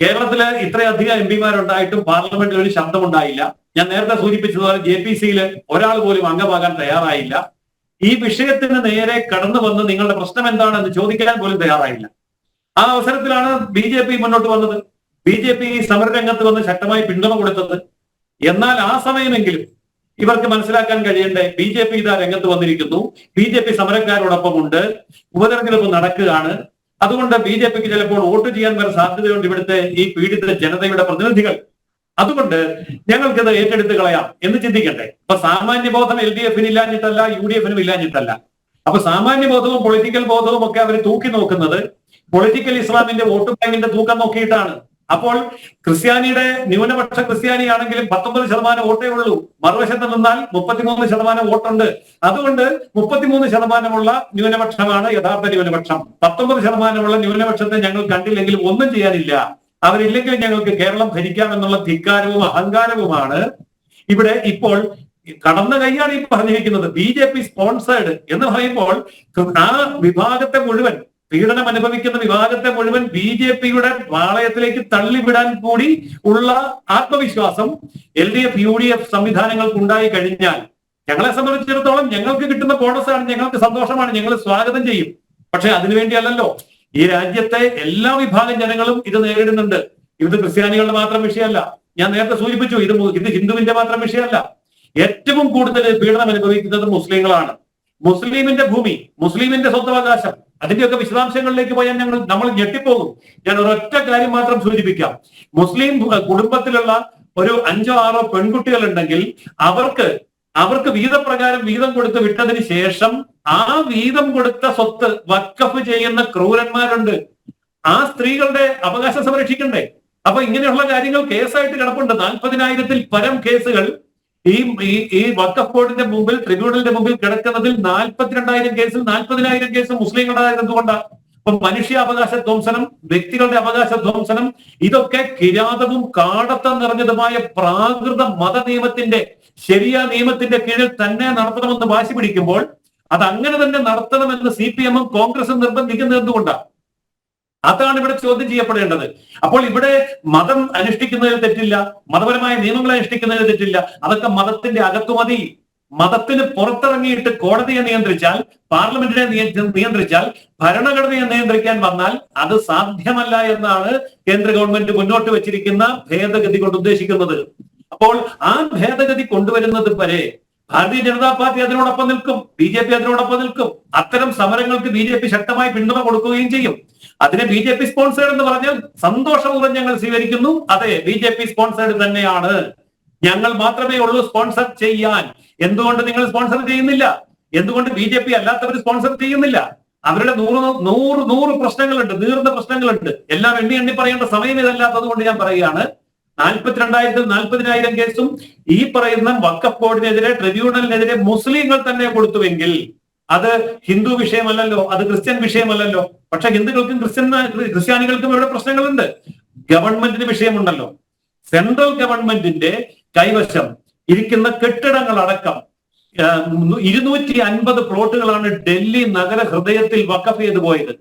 [SPEAKER 2] കേരളത്തില് ഇത്രയധികം MP-മാരുണ്ടായിട്ടും പാർലമെന്റിൽ ഒരു ശബ്ദമുണ്ടായില്ല. ഞാൻ നേരത്തെ സൂചിപ്പിച്ചതുപോലെ JPC-യിൽ ഒരാൾ പോലും അംഗമാകാൻ തയ്യാറായില്ല. ഈ വിഷയത്തിന് നേരെ കടന്നു വന്ന് നിങ്ങളുടെ പ്രശ്നം എന്താണെന്ന് ചോദിക്കാൻ പോലും തയ്യാറായില്ല. ആ അവസരത്തിലാണ് BJP മുന്നോട്ട് വന്നത്. BJP ഈ സമരരംഗത്ത് വന്ന് ശക്തമായി പിന്തുണ കൊടുത്തത്. എന്നാൽ ആ സമയമെങ്കിലും ഇവർക്ക് മനസ്സിലാക്കാൻ കഴിയണ്ടേ, BJP ഇതാ രംഗത്ത് വന്നിരിക്കുന്നു, BJP സമരക്കാരോടൊപ്പം ഉണ്ട്, ഉപതെരഞ്ഞെടുപ്പ് നടക്കുകയാണ്, അതുകൊണ്ട് BJPക്ക് ചിലപ്പോൾ വോട്ട് ചെയ്യാൻ വരെ സാധ്യതയുണ്ട് ഇവിടുത്തെ ഈ പീഡിത ജനതയുടെ പ്രതിനിധികൾ, അതുകൊണ്ട് ഞങ്ങൾക്കിത് ഏറ്റെടുത്ത് കളയാം എന്ന് ചിന്തിക്കണ്ടേ. അപ്പൊ സാമാന്യബോധം LDF-ന് ഇല്ലാഞ്ഞിട്ടല്ല, UDF-നും ഇല്ലാഞ്ഞിട്ടല്ല. അപ്പൊ സാമാന്യബോധവും പൊളിറ്റിക്കൽ ബോധവും ഒക്കെ അവർ തൂക്കി നോക്കുന്നത് പൊളിറ്റിക്കൽ ഇസ്ലാമിന്റെ വോട്ട് ബാങ്കിന്റെ തൂക്കം നോക്കിയിട്ടാണ്. അപ്പോൾ ക്രിസ്ത്യാനിയുടെ ന്യൂനപക്ഷ ക്രിസ്ത്യാനിയാണെങ്കിലും 19% വോട്ടേ ഉള്ളൂ, മറുവശത്ത് നിന്നാൽ 33% വോട്ടുണ്ട്. അതുകൊണ്ട് 33%ഉള്ള ന്യൂനപക്ഷമാണ് യഥാർത്ഥ ന്യൂനപക്ഷം. 19%ഉള്ള ന്യൂനപക്ഷത്തെ ഞങ്ങൾ കണ്ടില്ലെങ്കിലും ഒന്നും ചെയ്യാനില്ല, അവരില്ലെങ്കിൽ ഞങ്ങൾക്ക് കേരളം ഭരിക്കാമെന്നുള്ള ധിക്കാരവും അഹങ്കാരവുമാണ് ഇവിടെ ഇപ്പോൾ കടന്ന കൈയാണ് ഈ പറഞ്ഞിരിക്കുന്നത്. BJP സ്പോൺസേർഡ് എന്ന് പറയുമ്പോൾ ആ വിഭാഗത്തെ മുഴുവൻ, പീഡനം അനുഭവിക്കുന്ന വിഭാഗത്തെ മുഴുവൻ BJPയുടെ പാളയത്തിലേക്ക് തള്ളിവിടാൻ കൂടി ഉള്ള ആത്മവിശ്വാസം LDF UDF സംവിധാനങ്ങൾക്ക് ഉണ്ടായി കഴിഞ്ഞാൽ ഞങ്ങളെ സംബന്ധിച്ചിടത്തോളം ഞങ്ങൾക്ക് കിട്ടുന്ന ബോണസാണ്, ഞങ്ങൾക്ക് സന്തോഷമാണ്, ഞങ്ങൾ സ്വാഗതം ചെയ്യും. പക്ഷെ അതിനുവേണ്ടിയല്ലല്ലോ ഈ രാജ്യത്തെ എല്ലാ വിഭാഗം ജനങ്ങളും ഇത് നേരിടുന്നുണ്ട്. ഇത് ക്രിസ്ത്യാനികളുടെ മാത്രം വിഷയമല്ല, ഞാൻ നേരത്തെ സൂചിപ്പിച്ചു, ഇത് ഹിന്ദുവിന്റെ മാത്രം വിഷയമല്ല. ഏറ്റവും കൂടുതൽ പീഡനം അനുഭവിക്കുന്നത് മുസ്ലിങ്ങളാണ്. മുസ്ലിമിന്റെ ഭൂമി, മുസ്ലിമിന്റെ സ്വത്തവകാശം, അതിന്റെയൊക്കെ വിശദാംശങ്ങളിലേക്ക് പോയാൽ നമ്മൾ ഞെട്ടിപ്പോകും. ഞാൻ ഒരൊറ്റ കാര്യം മാത്രം സൂചിപ്പിക്കാം. മുസ്ലിം കുടുംബത്തിലുള്ള ഒരു 5-6 പെൺകുട്ടികൾ ഉണ്ടെങ്കിൽ അവർക്ക് വീതപ്രകാരം വീതം കൊടുത്ത് വിട്ടതിന് ശേഷം ആ വീതം കൊടുത്ത സ്വത്ത് വഖഫ് ചെയ്യുന്ന ക്രൂരന്മാരുണ്ട്. ആ സ്ത്രീകളുടെ അവകാശം സംരക്ഷിക്കണ്ടേ? അപ്പൊ ഇങ്ങനെയുള്ള കാര്യങ്ങൾ കേസായിട്ട് കിടപ്പുണ്ട്. 40,000-ൽ പരം കേസുകൾ ഈ വഖഫ് ബോർഡിന്റെ മുമ്പിൽ, ട്രിബ്യൂണലിന്റെ മുമ്പിൽ കിടക്കുന്നതിൽ 42,000 കേസിൽ 40,000 കേസ് മുസ്ലിങ്ങളുടേതായത് എന്തുകൊണ്ടാണ്? അപ്പൊ മനുഷ്യാവകാശ ധ്വംസനം, വ്യക്തികളുടെ അവകാശ ധ്വംസനം, ഇതൊക്കെ കിരാതവും കാടത്തം നിറഞ്ഞതുമായ പ്രാകൃത മത നിയമത്തിന്റെ, ശരിയ നിയമത്തിന്റെ കീഴിൽ തന്നെ നടത്തണമെന്ന് വാശി പിടിക്കുമ്പോൾ അത് അങ്ങനെ തന്നെ നടത്തണമെന്ന് CPM-ഉം കോൺഗ്രസും നിർബന്ധിക്കുന്നത് എന്തുകൊണ്ടാണ്? അതാണ് ഇവിടെ ചോദ്യം ചെയ്യപ്പെടേണ്ടത്. അപ്പോൾ ഇവിടെ മതം അനുഷ്ഠിക്കുന്നതിൽ തെറ്റില്ല, മതപരമായ നിയമങ്ങൾ അനുഷ്ഠിക്കുന്നതിൽ തെറ്റില്ല, അതൊക്കെ മതത്തിന്റെ അകത്തുമതി. മതത്തിന് പുറത്തിറങ്ങിയിട്ട് കോടതിയെ നിയന്ത്രിച്ചാൽ, പാർലമെന്റിനെ നിയന്ത്രിച്ചാൽ, ഭരണഘടനയെ നിയന്ത്രിക്കാൻ വന്നാൽ അത് സാധ്യമല്ല എന്നാണ് കേന്ദ്ര ഗവൺമെന്റ് മുന്നോട്ട് വെച്ചിരിക്കുന്ന ഭേദഗതി കൊണ്ട് ഉദ്ദേശിക്കുന്നത്. അപ്പോൾ ആ ഭേദഗതി കൊണ്ടുവരുന്നത് വരെ ഭാരതീയ ജനതാ പാർട്ടി അതിനോടൊപ്പം നിൽക്കും, BJP അതിനോടൊപ്പം നിൽക്കും. അത്തരം സമരങ്ങൾക്ക് BJP ശക്തമായി പിന്തുണ കൊടുക്കുകയും ചെയ്യും. അതിനെ BJP സ്പോൺസേഡ് എന്ന് പറഞ്ഞാൽ സന്തോഷപൂർവ്വം ഞങ്ങൾ സ്വീകരിക്കുന്നു. അതെ, BJP സ്പോൺസേഡ് തന്നെയാണ്, ഞങ്ങൾ മാത്രമേ ഉള്ളൂ സ്പോൺസർ ചെയ്യാൻ. എന്തുകൊണ്ട് നിങ്ങൾ സ്പോൺസർ ചെയ്യുന്നില്ല? എന്തുകൊണ്ട് BJP അല്ലാത്തവർ സ്പോൺസർ ചെയ്യുന്നില്ല? അവരുടെ നൂറ് പ്രശ്നങ്ങളുണ്ട്, നീറുന്ന പ്രശ്നങ്ങളുണ്ട്. എല്ലാം എണ്ണി എണ്ണി പറയേണ്ട സമയം ഇതല്ലാത്തത് കൊണ്ട് ഞാൻ പറയുകയാണ്. 40,000 കേസും ഈ പറയുന്ന വഖഫ് ബോർഡിനെതിരെ, ട്രിബ്യൂണലിനെതിരെ മുസ്ലിങ്ങൾ തന്നെ കൊടുത്തുവെങ്കിൽ അത് ഹിന്ദു വിഷയമല്ലല്ലോ, അത് ക്രിസ്ത്യൻ വിഷയമല്ലല്ലോ. പക്ഷെ ഹിന്ദുക്കൾക്കും ക്രിസ്ത്യാനികൾക്കും ഇവിടെ പ്രശ്നങ്ങളുണ്ട്. ഗവൺമെന്റിന് വിഷയമുണ്ടല്ലോ. സെൻട്രൽ ഗവൺമെന്റിന്റെ കൈവശം ഇരിക്കുന്ന കെട്ടിടങ്ങളടക്കം 250 പ്ലോട്ടുകളാണ് ഡൽഹി നഗര ഹൃദയത്തിൽ വഖഫ് ചെയ്തു പോയത്.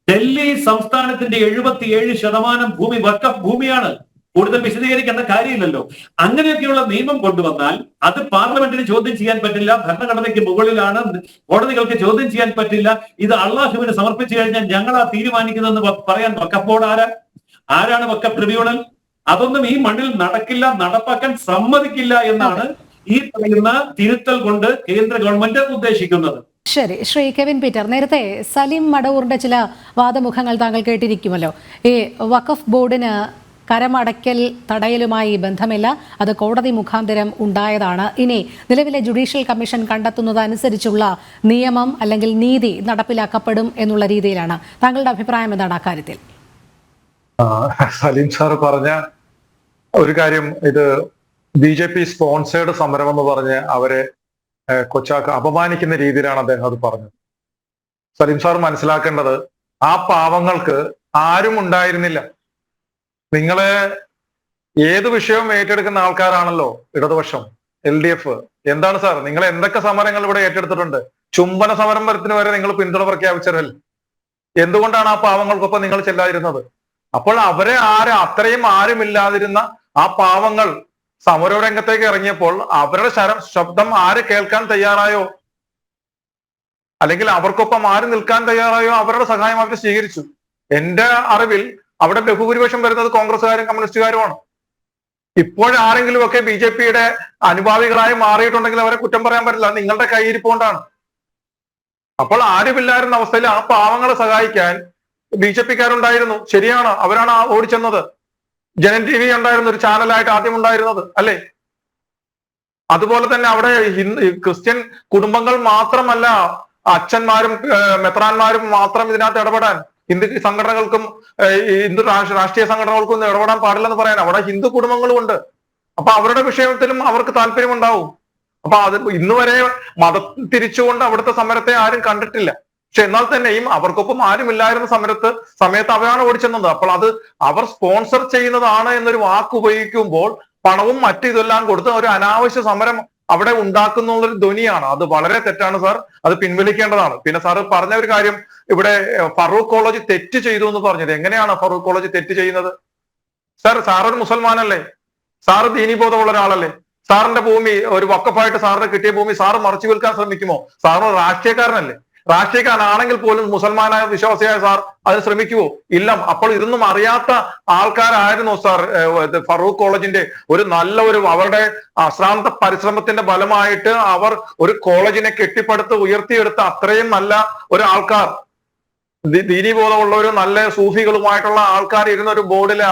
[SPEAKER 2] ഡൽഹി സംസ്ഥാനത്തിന്റെ 77% ഭൂമി വഖഫ് ഭൂമിയാണ്. കൂടുതൽ വിശദീകരിക്കേണ്ട കാര്യമില്ലല്ലോ. അങ്ങനെയൊക്കെയുള്ള നിയമം കൊണ്ടുവന്നാൽ അത് പാർലമെന്റിന് ചോദ്യം ചെയ്യാൻ പറ്റില്ല, ഭരണഘടനയ്ക്ക് മുകളിലാണ്, കോടതികൾക്ക് ചോദ്യം ചെയ്യാൻ പറ്റില്ല. ഇത് അള്ളാഹുവിന് സമർപ്പിച്ചു കഴിഞ്ഞാൽ ഞങ്ങളാ തീരുമാനിക്കുന്നതെന്ന് പറയാൻ വഖഫ് ബോർഡ് ആരാണ് വഖഫ് ട്രിബ്യൂണൽ? അതൊന്നും ഈ മണ്ണിൽ നടക്കില്ല, നടപ്പാക്കാൻ സമ്മതിക്കില്ല എന്നാണ് ഈ പറയുന്ന തിരുത്തൽ കൊണ്ട് കേന്ദ്ര ഗവൺമെന്റ് ഉദ്ദേശിക്കുന്നത്.
[SPEAKER 1] ശരി, ശ്രീ കെവിൻ പീറ്റർ, നേരത്തെ സലീം മടവൂറിന്റെ ചില വാദമുഖങ്ങൾ താങ്കൾ കേട്ടിരിക്കുമല്ലോ. ഈ വഖഫ് ബോർഡിന് കരമടയ്ക്കൽ തടയലുമായി ബന്ധമില്ല, അത് കോടതി മുഖാന്തരം ഉണ്ടായതാണ്. ഇനി നിലവിലെ ജുഡീഷ്യൽ കമ്മീഷൻ കണ്ടെത്തുന്നതനുസരിച്ചുള്ള നിയമം അല്ലെങ്കിൽ നീതി നടപ്പിലാക്കപ്പെടും എന്നുള്ള രീതിയിലാണ്. താങ്കളുടെ അഭിപ്രായം എന്താണ് അക്കാര്യത്തിൽ?
[SPEAKER 3] സലീം സാർ പറഞ്ഞ ഒരു കാര്യം, ഇത് BJP സ്പോൺസേഡ് സമരം എന്ന് പറഞ്ഞ് അവരെ കൊച്ചാക്ക് അപമാനിക്കുന്ന രീതിയിലാണ് അദ്ദേഹം അത് പറഞ്ഞത്. സലീം സാർ മനസ്സിലാക്കേണ്ടത്, ആ പാവങ്ങൾക്ക് ആരും ഉണ്ടായിരുന്നില്ല. നിങ്ങള് ഏത് വിഷയവും ഏറ്റെടുക്കുന്ന ആൾക്കാരാണല്ലോ ഇടതുപക്ഷം, LDF. എന്താണ് സാർ, നിങ്ങൾ എന്തൊക്കെ സമരങ്ങൾ ഇവിടെ ഏറ്റെടുത്തിട്ടുണ്ട്? ചുംബന സമരത്തിന് വരെ നിങ്ങൾ പിന്തുണ പ്രഖ്യാപിച്ചതല്ലേ? എന്തുകൊണ്ടാണ് ആ പാവങ്ങൾക്കൊപ്പം നിങ്ങൾ ചെല്ലാതിരുന്നത്? അപ്പോൾ അവരെ അത്രയും ആരുമില്ലാതിരുന്ന ആ പാവങ്ങൾ സമരരംഗത്തേക്ക് ഇറങ്ങിയപ്പോൾ അവരുടെ ശബ്ദം ആര് കേൾക്കാൻ തയ്യാറായോ, അല്ലെങ്കിൽ അവർക്കൊപ്പം ആര് നിൽക്കാൻ തയ്യാറായോ അവരുടെ സഹായം അവർ സ്വീകരിച്ചു. എന്റെ അറിവിൽ അവിടെ ബഹുഭൂരിപക്ഷം വരുന്നത് കോൺഗ്രസ്സുകാരും കമ്മ്യൂണിസ്റ്റുകാരുമാണ്. ഇപ്പോഴാരെങ്കിലും ഒക്കെ BJPയുടെ അനുഭാവികളായി മാറിയിട്ടുണ്ടെങ്കിൽ അവരെ കുറ്റം പറയാൻ പറ്റില്ല, നിങ്ങളുടെ കൈയിരിപ്പോണ്ടാണ്. അപ്പോൾ ആരുമില്ലായിരുന്ന അവസ്ഥയിൽ ആ പാവങ്ങളെ സഹായിക്കാൻ BJPക്കാരുണ്ടായിരുന്നു. ശരിയാണ്, അവരാണ് ഓടിച്ചെന്നത്. ജനൻ TV ഉണ്ടായിരുന്ന ഒരു ചാനലായിട്ട് ആദ്യം ഉണ്ടായിരുന്നത് അല്ലേ? അതുപോലെ തന്നെ അവിടെ ക്രിസ്ത്യൻ കുടുംബങ്ങൾ മാത്രമല്ല, അച്ഛന്മാരും മെത്രാന്മാരും മാത്രം ഇതിനകത്ത് ഇടപെടാൻ, ഹിന്ദു സംഘടനകൾക്കും ഹിന്ദു രാഷ്ട്രീയ സംഘടനകൾക്കും ഒന്നും ഇടപെടാൻ പാടില്ലെന്ന് പറയാൻ അവിടെ ഹിന്ദു കുടുംബങ്ങളും ഉണ്ട്. അപ്പൊ അവരുടെ വിഷയത്തിലും അവർക്ക് താല്പര്യമുണ്ടാവും. അപ്പൊ അത് ഇന്ന് വരെ മതം തിരിച്ചുകൊണ്ട് അവിടുത്തെ സമരത്തെ ആരും കണ്ടിട്ടില്ല. പക്ഷെ എന്നാൽ തന്നെയും അവർക്കൊപ്പം ആരുമില്ലായിരുന്ന സമയത്ത് അവരാണ് ഓടിച്ചെന്നത്. അപ്പോൾ അത് അവർ സ്പോൺസർ ചെയ്യുന്നതാണ് എന്നൊരു വാക്ക് ഉപയോഗിക്കുമ്പോൾ പണവും മറ്റു ഇതെല്ലാം കൊടുത്ത് ഒരു അനാവശ്യ സമരം അവിടെ ഉണ്ടാക്കുന്നുള്ളൊരു ധ്വനിയാണ്. അത് വളരെ തെറ്റാണ് സാർ, അത് പിൻവലിക്കേണ്ടതാണ്. പിന്നെ സാറ് പറഞ്ഞ ഒരു കാര്യം, ഇവിടെ ഫറൂഖ് കോളേജ് തെറ്റ് ചെയ്തു എന്ന് പറഞ്ഞത്, എങ്ങനെയാണ് ഫറൂഖ് കോളേജ് തെറ്റ് ചെയ്യുന്നത്? സാറൊരു മുസൽമാനല്ലേ? സാറ് ദീനീബോധമുള്ള ഒരാളല്ലേ? സാറിന്റെ ഭൂമി ഒരു വഖഫായിട്ട് സാറിന് കിട്ടിയ ഭൂമി സാറ് മറച്ചു വിൽക്കാൻ ശ്രമിക്കുമോ? സാറ് രാഷ്ട്രീയക്കാരനല്ലേ? രാഷ്ട്രീയക്കാരനാണെങ്കിൽ പോലും മുസൽമാനായ വിശ്വാസിയായ സാർ അതിന് ശ്രമിക്കുവോ? ഇല്ല. അപ്പോൾ ഇതൊന്നും അറിയാത്ത ആൾക്കാരായിരുന്നു സാർ ഫറൂഖ് കോളേജിന്റെ അവരുടെ അശ്രാന്ത പരിശ്രമത്തിന്റെ ഫലമായിട്ട് അവർ ഒരു കോളേജിനെ കെട്ടിപ്പടുത്ത് ഉയർത്തിയെടുത്ത അത്രയും നല്ല ഒരു ആൾക്കാർ, ദീനീബോധമുള്ള ഒരു നല്ല സൂഫികളുമായിട്ടുള്ള ആൾക്കാർ ഇരുന്ന ഒരു ബോർഡിലെ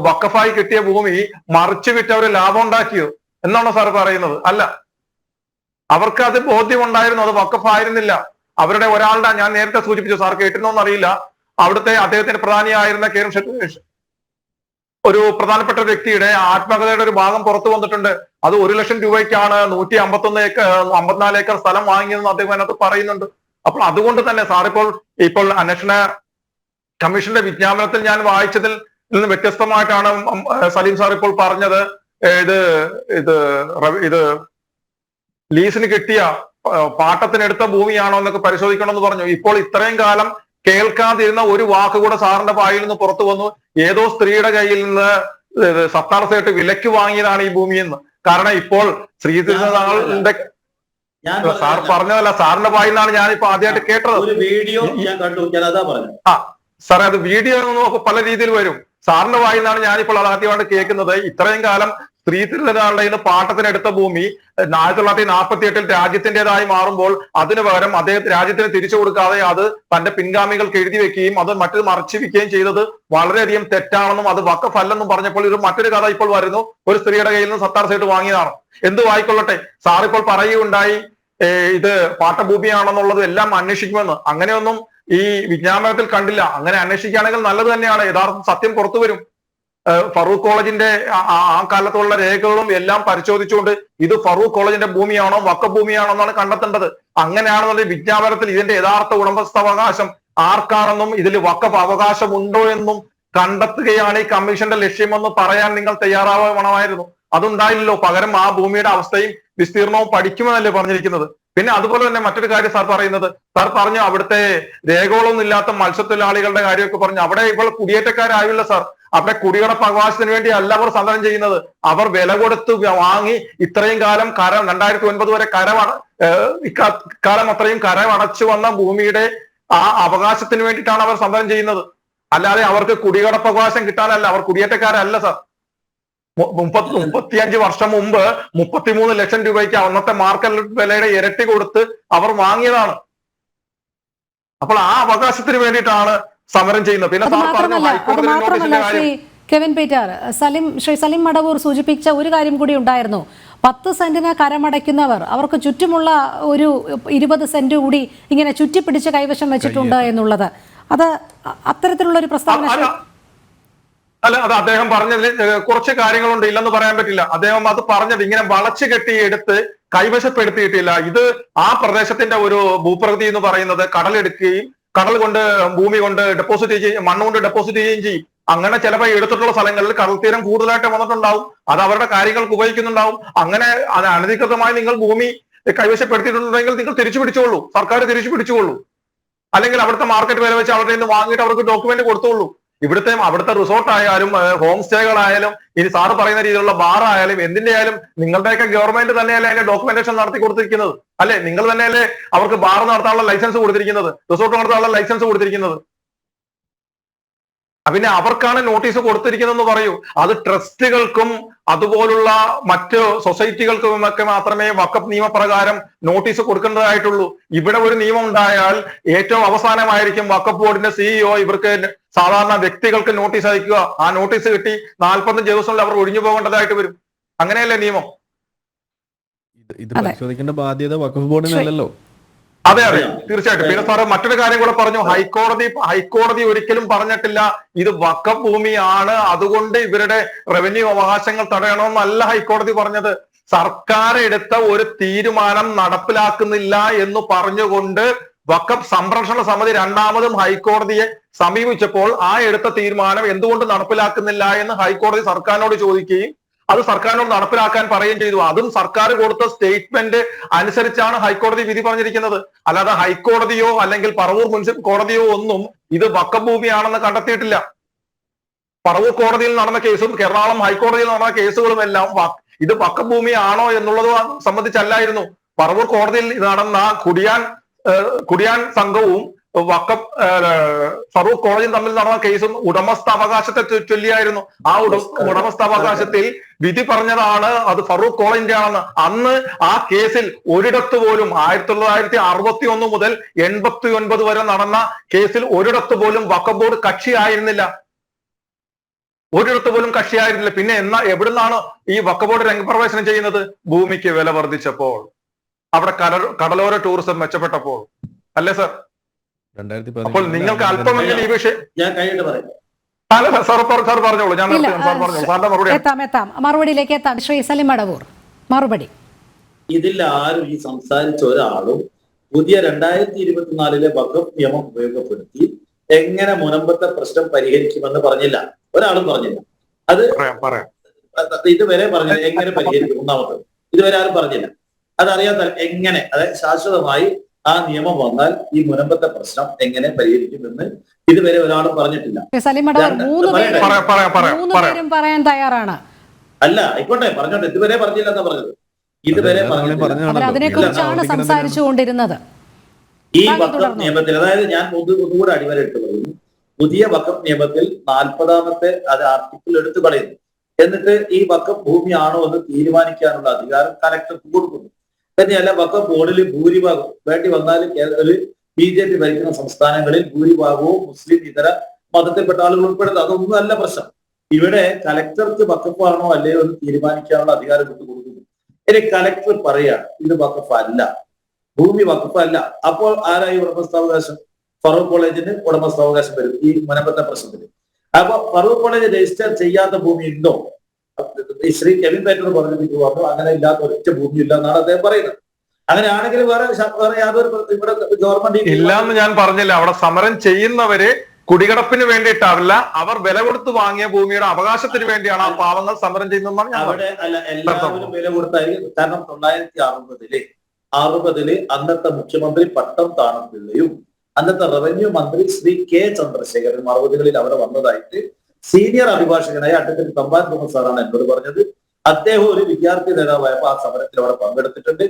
[SPEAKER 3] വഖഫായി കിട്ടിയ ഭൂമി മറിച്ചു വിറ്റ് അവർ ലാഭം ഉണ്ടാക്കിയോ എന്നാണോ സാർ പറയുന്നത്? അല്ല, അവർക്ക് അത് ബോധ്യമുണ്ടായിരുന്നു, അത് വഖഫായിരുന്നില്ല. അവരുടെ ഒരാളുടെ, ഞാൻ നേരത്തെ സൂചിപ്പിച്ചു, സാർ കേട്ടിരുന്നോന്ന് അറിയില്ല, അവിടുത്തെ അദ്ദേഹത്തിന്റെ പ്രധാനിയായിരുന്ന ഒരു പ്രധാനപ്പെട്ട വ്യക്തിയുടെ ആത്മകഥയുടെ ഒരു ഭാഗം പുറത്തു വന്നിട്ടുണ്ട്. അത് 1 ലക്ഷം രൂപയ്ക്കാണ് 154 ഏക്കർ സ്ഥലം വാങ്ങിയതെന്ന് അദ്ദേഹം അതിനകത്ത് പറയുന്നുണ്ട്. അപ്പോൾ അതുകൊണ്ട് തന്നെ സാർ ഇപ്പോൾ അന്വേഷണ കമ്മീഷന്റെ വിജ്ഞാപനത്തിൽ ഞാൻ വായിച്ചതിൽ നിന്ന് വ്യത്യസ്തമായിട്ടാണ് സലീം സാർ ഇപ്പോൾ പറഞ്ഞത്. ഇത് ലീസിന് കിട്ടിയ പാട്ടത്തിനെടുത്ത ഭൂമിയാണോ എന്നൊക്കെ പരിശോധിക്കണമെന്ന് പറഞ്ഞു. ഇപ്പോൾ ഇത്രയും കാലം കേൾക്കാതിരുന്ന ഒരു വാക്ക് കൂടെ സാറിന്റെ വായിൽ നിന്ന് പുറത്തു വന്നു. ഏതോ സ്ത്രീയുടെ കയ്യിൽ നിന്ന് സത്താർ സേട്ട് വിലക്ക് വാങ്ങിയതാണ് ഈ ഭൂമിയെന്ന്. കാരണം ഇപ്പോൾ ശ്രീധരനാളിന്റെ സാർ പറഞ്ഞതല്ല, സാറിന്റെ വായിൽ നിന്നാണ് ഞാനിപ്പോ ആദ്യമായിട്ട് കേട്ടത്.
[SPEAKER 5] ഒരു വീഡിയോ ഞാൻ കണ്ടു, ഞാൻ അതാ പറഞ്ഞു.
[SPEAKER 3] സാറേ, അത് വീഡിയോ പല രീതിയിൽ വരും. സാറിന്റെ വായിൽ നിന്നാണ് ഞാനിപ്പോൾ അത് ആദ്യമായിട്ട് കേൾക്കുന്നത്. ഇത്രയും കാലം സ്ത്രീ തിരുനാളുടെ നിന്ന് പാട്ടത്തിനെടുത്ത ഭൂമി 1948 രാജ്യത്തിൻ്റെതായി മാറുമ്പോൾ അതിന് പകരം അദ്ദേഹം രാജ്യത്തിന് തിരിച്ചു കൊടുക്കാതെ അത് തന്റെ പിൻഗാമികൾക്ക് എഴുതി വെക്കുകയും അത് മറ്റത് മറച്ചു വെക്കുകയും ചെയ്തത് വളരെയധികം തെറ്റാണെന്നും അത് വഖഫ് അല്ലെന്നും പറഞ്ഞപ്പോൾ മറ്റൊരു കഥ ഇപ്പോൾ വരുന്നു. ഒരു സ്ത്രീയുടെ കയ്യിൽ നിന്ന് സത്താർ സേട്ട് വാങ്ങിയതാണ്. എന്ത് വായിക്കൊള്ളട്ടെ, സാർ ഇപ്പോൾ പറയുകയുണ്ടായി ഇത് പാട്ടഭൂമിയാണെന്നുള്ളത് എല്ലാം അന്വേഷിക്കുമെന്ന്. അങ്ങനെയൊന്നും ഈ വിജ്ഞാപനത്തിൽ കണ്ടില്ല. അങ്ങനെ അന്വേഷിക്കുകയാണെങ്കിൽ നല്ലത് തന്നെയാണ്. യഥാർത്ഥ സത്യം പുറത്തു വരും. ഫറൂഖ് കോളേജിന്റെ ആ കാലത്തുള്ള രേഖകളും എല്ലാം പരിശോധിച്ചുകൊണ്ട് ഇത് ഫറൂഖ് കോളേജിന്റെ ഭൂമിയാണോ വഖഫ് ഭൂമിയാണോ എന്നാണ് കണ്ടെത്തേണ്ടത്. അങ്ങനെയാണെന്നുണ്ടെങ്കിൽ വിജ്ഞാപനത്തിൽ ഇതിന്റെ യഥാർത്ഥ ഉടമസ്ഥാവകാശം ആർക്കാണെന്നും ഇതിൽ വഖഫ് അവകാശമുണ്ടോ എന്നും കണ്ടെത്തുകയാണ് ഈ കമ്മീഷന്റെ ലക്ഷ്യമെന്ന് പറയാൻ നിങ്ങൾ തയ്യാറാവണമായിരുന്നു. അതുണ്ടായില്ലല്ലോ. പകരം ആ ഭൂമിയുടെ അവസ്ഥയും വിസ്തീർണവും പഠിക്കുമെന്നല്ലേ പറഞ്ഞിരിക്കുന്നത്. പിന്നെ അതുപോലെ തന്നെ മറ്റൊരു കാര്യം സാർ പറഞ്ഞു അവിടുത്തെ രേഖകളൊന്നും ഇല്ലാത്ത മത്സ്യത്തൊഴിലാളികളുടെ കാര്യമൊക്കെ പറഞ്ഞു. അവിടെ ഇപ്പോൾ കുടിയേറ്റക്കാരാവില്ല സാർ. അവിടെ കുടികടപ്പ് അവകാശത്തിന് വേണ്ടി അല്ല അവർ സമരം ചെയ്യുന്നത്. അവർ വില കൊടുത്ത് വാങ്ങി ഇത്രയും കാലം 2009 വരെ ഇക്കാലം അത്രയും കരമടച്ചു വന്ന ഭൂമിയുടെ ആ അവകാശത്തിന് വേണ്ടിയിട്ടാണ് അവർ സമരം ചെയ്യുന്നത്. അല്ലാതെ അവർക്ക് കുടികടപ്പ് അവകാശം കിട്ടാനല്ല. അവർ കുടിയേറ്റക്കാരല്ല സാർ. 35 വർഷം മുമ്പ് 33 ലക്ഷം രൂപയ്ക്ക് അന്നത്തെ മാർക്കറ്റ് വിലയുടെ ഇരട്ടി കൊടുത്ത് അവർ വാങ്ങിയതാണ്. അപ്പോൾ ആ അവകാശത്തിന് വേണ്ടിയിട്ടാണ് സമരം ചെയ്യുന്നത്. പിന്നെ
[SPEAKER 1] ശ്രീ കെവിൻ പീറ്റർ, ശ്രീ സലിം മടവൂർ സൂചിപ്പിച്ച ഒരു കാര്യം കൂടി ഉണ്ടായിരുന്നു. 10 സെന്റിന് കരമടയ്ക്കുന്നവർ അവർക്ക് ചുറ്റുമുള്ള ഒരു 20 സെന്റ് കൂടി ഇങ്ങനെ ചുറ്റിപ്പിടിച്ച് കൈവശം വെച്ചിട്ടുണ്ട് എന്നുള്ളത്, അത് അത്തരത്തിലുള്ള ഒരു പ്രസ്താവന
[SPEAKER 3] അല്ല. അത് അദ്ദേഹം പറഞ്ഞതിൽ കുറച്ച് കാര്യങ്ങളുണ്ട്, ഇല്ലെന്ന് പറയാൻ പറ്റില്ല. അദ്ദേഹം അത് പറഞ്ഞത് ഇങ്ങനെ വളച്ചു കെട്ടി എടുത്ത് കൈവശപ്പെടുത്തിയിട്ടില്ല. ഇത് ആ പ്രദേശത്തിന്റെ ഒരു ഭൂപ്രകൃതി എന്ന് പറയുന്നത് കടലെടുക്കുകയും കടൽ കൊണ്ട് ഭൂമി കൊണ്ട് ഡെപ്പോസിറ്റ് ചെയ്യും, മണ്ണ് കൊണ്ട് ഡെപ്പോസിറ്റ് ചെയ്യുകയും ചെയ്യും. അങ്ങനെ ചിലപ്പോൾ എടുത്തിട്ടുള്ള സ്ഥലങ്ങളിൽ കടൽ തീരം കൂടുതലായിട്ട് വന്നിട്ടുണ്ടാവും. അത് അവരുടെ കാര്യങ്ങൾക്ക് ഉപയോഗിക്കുന്നുണ്ടാവും. അങ്ങനെ അത് അനധികൃതമായി നിങ്ങൾ ഭൂമി കൈവശപ്പെടുത്തിയിട്ടുണ്ടെങ്കിൽ നിങ്ങൾ തിരിച്ചു പിടിച്ചോളൂ, സർക്കാർ തിരിച്ചു പിടിച്ചോളൂ. അല്ലെങ്കിൽ അവിടുത്തെ മാർക്കറ്റ് വില വെച്ച് അവരുടെ നിന്ന് വാങ്ങിയിട്ട് അവർക്ക് ഡോക്യുമെന്റ് കൊടുത്തോളൂ. അവിടുത്തെ റിസോർട്ട് ആയാലും ഹോം സ്റ്റേകളായാലും ഇനി സാറ് പറയുന്ന രീതിയിലുള്ള ബാർ ആയാലും എന്തിന്റെ ആയാലും നിങ്ങളുടെയൊക്കെ ഗവൺമെന്റ് തന്നെയല്ലേ അതിന്റെ ഡോക്യുമെന്റേഷൻ നടത്തി കൊടുത്തിരിക്കുന്നത് അല്ലെ? നിങ്ങൾ തന്നെയല്ലേ അവർക്ക് ബാർ നടത്താനുള്ള ലൈസൻസ് കൊടുത്തിരിക്കുന്നത്, റിസോർട്ട് നടത്താനുള്ള ലൈസൻസ് കൊടുത്തിരിക്കുന്നത്. പിന്നെ അവർക്കാണ് നോട്ടീസ് കൊടുത്തിരിക്കുന്നതെന്ന് പറയൂ. അത് ട്രസ്റ്റുകൾക്കും അതുപോലുള്ള മറ്റ് സൊസൈറ്റികൾക്കും ഒക്കെ മാത്രമേ വഖഫ് നിയമപ്രകാരം നോട്ടീസ് കൊടുക്കേണ്ടതായിട്ടുള്ളൂ. ഇവിടെ ഒരു നിയമം ഉണ്ടായാൽ ഏറ്റവും അവസാനമായിരിക്കും വഖഫ് ബോർഡിന്റെ സിഇഒ ഇവർക്ക് സാധാരണ വ്യക്തികൾക്ക് നോട്ടീസ് അയക്കുക. ആ നോട്ടീസ് കിട്ടി 45 ദിവസങ്ങളിൽ അവർ ഒഴിഞ്ഞു പോകേണ്ടതായിട്ട് വരും. അങ്ങനെയല്ലേ നിയമം?
[SPEAKER 4] ഇത് പരിശോധിക്കേണ്ട ബാധ്യത വഖഫ് ബോർഡിനല്ലല്ലോ.
[SPEAKER 3] അതെ, തീർച്ചയായിട്ടും. പിന്നെ സാറ് മറ്റൊരു കാര്യം കൂടെ പറഞ്ഞു. ഹൈക്കോടതി ഒരിക്കലും പറഞ്ഞിട്ടില്ല ഇത് വഖഫ് ഭൂമിയാണ്, അതുകൊണ്ട് ഇവരുടെ റവന്യൂ അവകാശങ്ങൾ തടയണമെന്നല്ല ഹൈക്കോടതി പറഞ്ഞത്. സർക്കാർ എടുത്ത ഒരു തീരുമാനം നടപ്പിലാക്കുന്നില്ല എന്ന് പറഞ്ഞുകൊണ്ട് വഖഫ് സംരക്ഷണ സമിതി രണ്ടാമതും ഹൈക്കോടതിയെ സമീപിച്ചപ്പോൾ ആ എടുത്ത തീരുമാനം എന്തുകൊണ്ട് നടപ്പിലാക്കുന്നില്ല എന്ന് ഹൈക്കോടതി സർക്കാരിനോട് ചോദിക്കുകയും അത് സർക്കാരിനോട് നടപ്പിലാക്കാൻ പറയുകയും ചെയ്തു. അതും സർക്കാർ കൊടുത്ത സ്റ്റേറ്റ്മെന്റ് അനുസരിച്ചാണ് ഹൈക്കോടതി വിധി പറഞ്ഞിരിക്കുന്നത്. അല്ലാതെ ഹൈക്കോടതിയോ അല്ലെങ്കിൽ പറവൂർ മുനിസിപ്പൽ കോടതിയോ ഒന്നും ഇത് വഖഫ് ഭൂമിയാണെന്ന് കണ്ടെത്തിയിട്ടില്ല. പറവൂർ കോടതിയിൽ നടന്ന കേസും എറണാകുളം ഹൈക്കോടതിയിൽ നടന്ന കേസുകളും എല്ലാം ഇത് വഖഫ് ഭൂമിയാണോ എന്നുള്ളത് സംബന്ധിച്ചല്ലായിരുന്നു. പറവൂർ കോടതിയിൽ നടന്ന കുടിയാൻ സംഘവും ഫറൂഖ് കോളേജും തമ്മിൽ നടന്ന കേസും ഉടമസ്ഥാവകാശത്തെ ചൊല്ലിയായിരുന്നു. ആ ഉടമസ്ഥാവകാശത്തിൽ വിധി പറഞ്ഞതാണ് അത് ഫറൂഖ് കോളേജിന്റെ ആണെന്ന്. അന്ന് ആ കേസിൽ ഒരിടത്ത് പോലും 1961 മുതൽ 89 വരെ നടന്ന കേസിൽ ഒരിടത്ത് പോലും വഖഫ് ബോർഡ് കക്ഷിയായിരുന്നില്ല. ഒരിടത്ത് പോലും കക്ഷിയായിരുന്നില്ല. പിന്നെ എവിടുന്നാണ് ഈ വഖഫ് ബോർഡ് രംഗപ്രവേശനം ചെയ്യുന്നത്? ഭൂമിക്ക് വില വർദ്ധിച്ചപ്പോൾ, അവിടെ കടലോര ടൂറിസം മെച്ചപ്പെട്ടപ്പോൾ അല്ലേ സർ? അപ്പോൾ നിങ്ങൾക്ക് അല്പമെങ്കിലും ഈ വിഷയം
[SPEAKER 5] ഞാൻ കഴിഞ്ഞിട്ട് പറയാം.
[SPEAKER 3] സാർ പറഞ്ഞോളൂ, ഞാൻ
[SPEAKER 1] എത്താം മറുപടിയിലേക്ക് എത്താം. ശ്രീ സലിം മടവൂർ, മറുപടി.
[SPEAKER 5] ഇതിൽ ആരും ഈ സംസാരിച്ച ഒരാളും പുതിയ 2024 വഖഫ് നിയമം ഉപയോഗപ്പെടുത്തി എങ്ങനെ മുനമ്പത്തെ പ്രശ്നം പരിഹരിക്കുമെന്ന് പറഞ്ഞില്ല. ഒരാളും പറഞ്ഞില്ല. അത് ഇതുവരെ പറഞ്ഞില്ല. എങ്ങനെ പരിഹരിക്കും? ഒന്നാമത്തത് ഇതുവരെ ആരും പറഞ്ഞില്ല. അതറിയാത്ത എങ്ങനെ, അതായത് ശാശ്വതമായി ആ നിയമം വന്നാൽ ഈ മുനമ്പത്തെ പ്രശ്നം എങ്ങനെ പരിഹരിക്കുമെന്ന് ഇതുവരെ ഒരാളും പറഞ്ഞിട്ടില്ല.
[SPEAKER 1] പറയാൻ തയ്യാറാണ്.
[SPEAKER 5] അല്ല, ആയിക്കോട്ടെ, പറഞ്ഞോട്ടെ. ഇതുവരെ പറഞ്ഞില്ല എന്നാ പറഞ്ഞത്. ഇതുവരെ
[SPEAKER 1] അതിനെക്കുറിച്ചാണ് സംസാരിച്ചുകൊണ്ടിരുന്നത്.
[SPEAKER 5] ഈ വഖഫ് നിയമത്തിൽ, അതായത് ഞാൻ ഒന്നുകൂടെ അടിവരയിട്ട് പറയുന്നു, പുതിയ വഖഫ് നിയമത്തിൽ 40ാമത്തെ അത് ആർട്ടിക്കിൾ എടുത്തു കളയുന്നു. എന്നിട്ട് ഈ വഖഫ് ഭൂമിയാണോ എന്ന് തീരുമാനിക്കാനുള്ള അധികാരം കലക്ടർക്ക് കൊടുക്കുന്നു. തന്നെയല്ല, വഖഫ് ബോർഡിൽ ഭൂരിഭാഗം വേണ്ടി വന്നാൽ BJP ഭരിക്കുന്ന സംസ്ഥാനങ്ങളിൽ ഭൂരിഭാഗവും മുസ്ലിം ഇതര മതത്തിൽപ്പെട്ട ആളുകൾ ഉൾപ്പെടുന്നത്. അതൊന്നും അല്ല പ്രശ്നം. ഇവിടെ കലക്ടർക്ക് വഖഫ് ആണോ അല്ലയോ എന്ന് തീരുമാനിക്കാനുള്ള അധികാരം വിട്ടു കൊടുക്കുന്നു. ഇനി കലക്ടർ പറയാണ് ഇത് വഖഫ് അല്ല, ഭൂമി വഖഫ് അല്ല. അപ്പോൾ ആരായി ഉടമസ്ഥാവകാശം? ഫറൂഖ് കോളേജിന് ഉടമസ്ഥാവകാശം വരും ഈ മുനമ്പത്തെ പ്രശ്നത്തിൽ. അപ്പൊ ഫറൂഖ് കോളേജ് രജിസ്റ്റർ ചെയ്യാത്ത ഭൂമി ഉണ്ടോ? ശ്രീ കെവിൻ പേറ്റർ പറഞ്ഞു അങ്ങനെ ഇല്ലാത്ത ഒറ്റ ഭൂമി ഇല്ല എന്നാണ് അദ്ദേഹം പറയുന്നത്. അങ്ങനെയാണെങ്കിൽ വേറെ യാതൊരു ഇവിടെ ഗവൺമെന്റ്
[SPEAKER 3] ഇല്ലാന്ന് ഞാൻ പറഞ്ഞില്ല. അവിടെ സമരം ചെയ്യുന്നവര് കുടികിടപ്പിന് വേണ്ടിയിട്ടാവില്ല, അവർ വില കൊടുത്ത് വാങ്ങിയ ഭൂമിയുടെ അവകാശത്തിന് വേണ്ടിയാണ് ആ പാവങ്ങൾ സമരം ചെയ്യുന്നതെന്നാണ് ഞാൻ
[SPEAKER 5] അവിടെ അല്ല എല്ലാവരും വില കൊടുത്തായിരിക്കും. കാരണം 1960 അന്നത്തെ മുഖ്യമന്ത്രി പട്ടം താണപ്പിള്ളയും അന്നത്തെ റവന്യൂ മന്ത്രി ശ്രീ കെ ചന്ദ്രശേഖരൻ 60കളിൽ അവിടെ വന്നതായിട്ട് സീനിയർ അഭിഭാഷകനായ അഡ്വക്കേറ്റ് തമ്പാൻ തോമസ് സാറാണ് എന്നോട് പറഞ്ഞത്. അദ്ദേഹം ഒരു വിദ്യാർത്ഥി നേതാവായപ്പോൾ ആ സമരത്തിൽ അവിടെ പങ്കെടുത്തിട്ടുണ്ട്.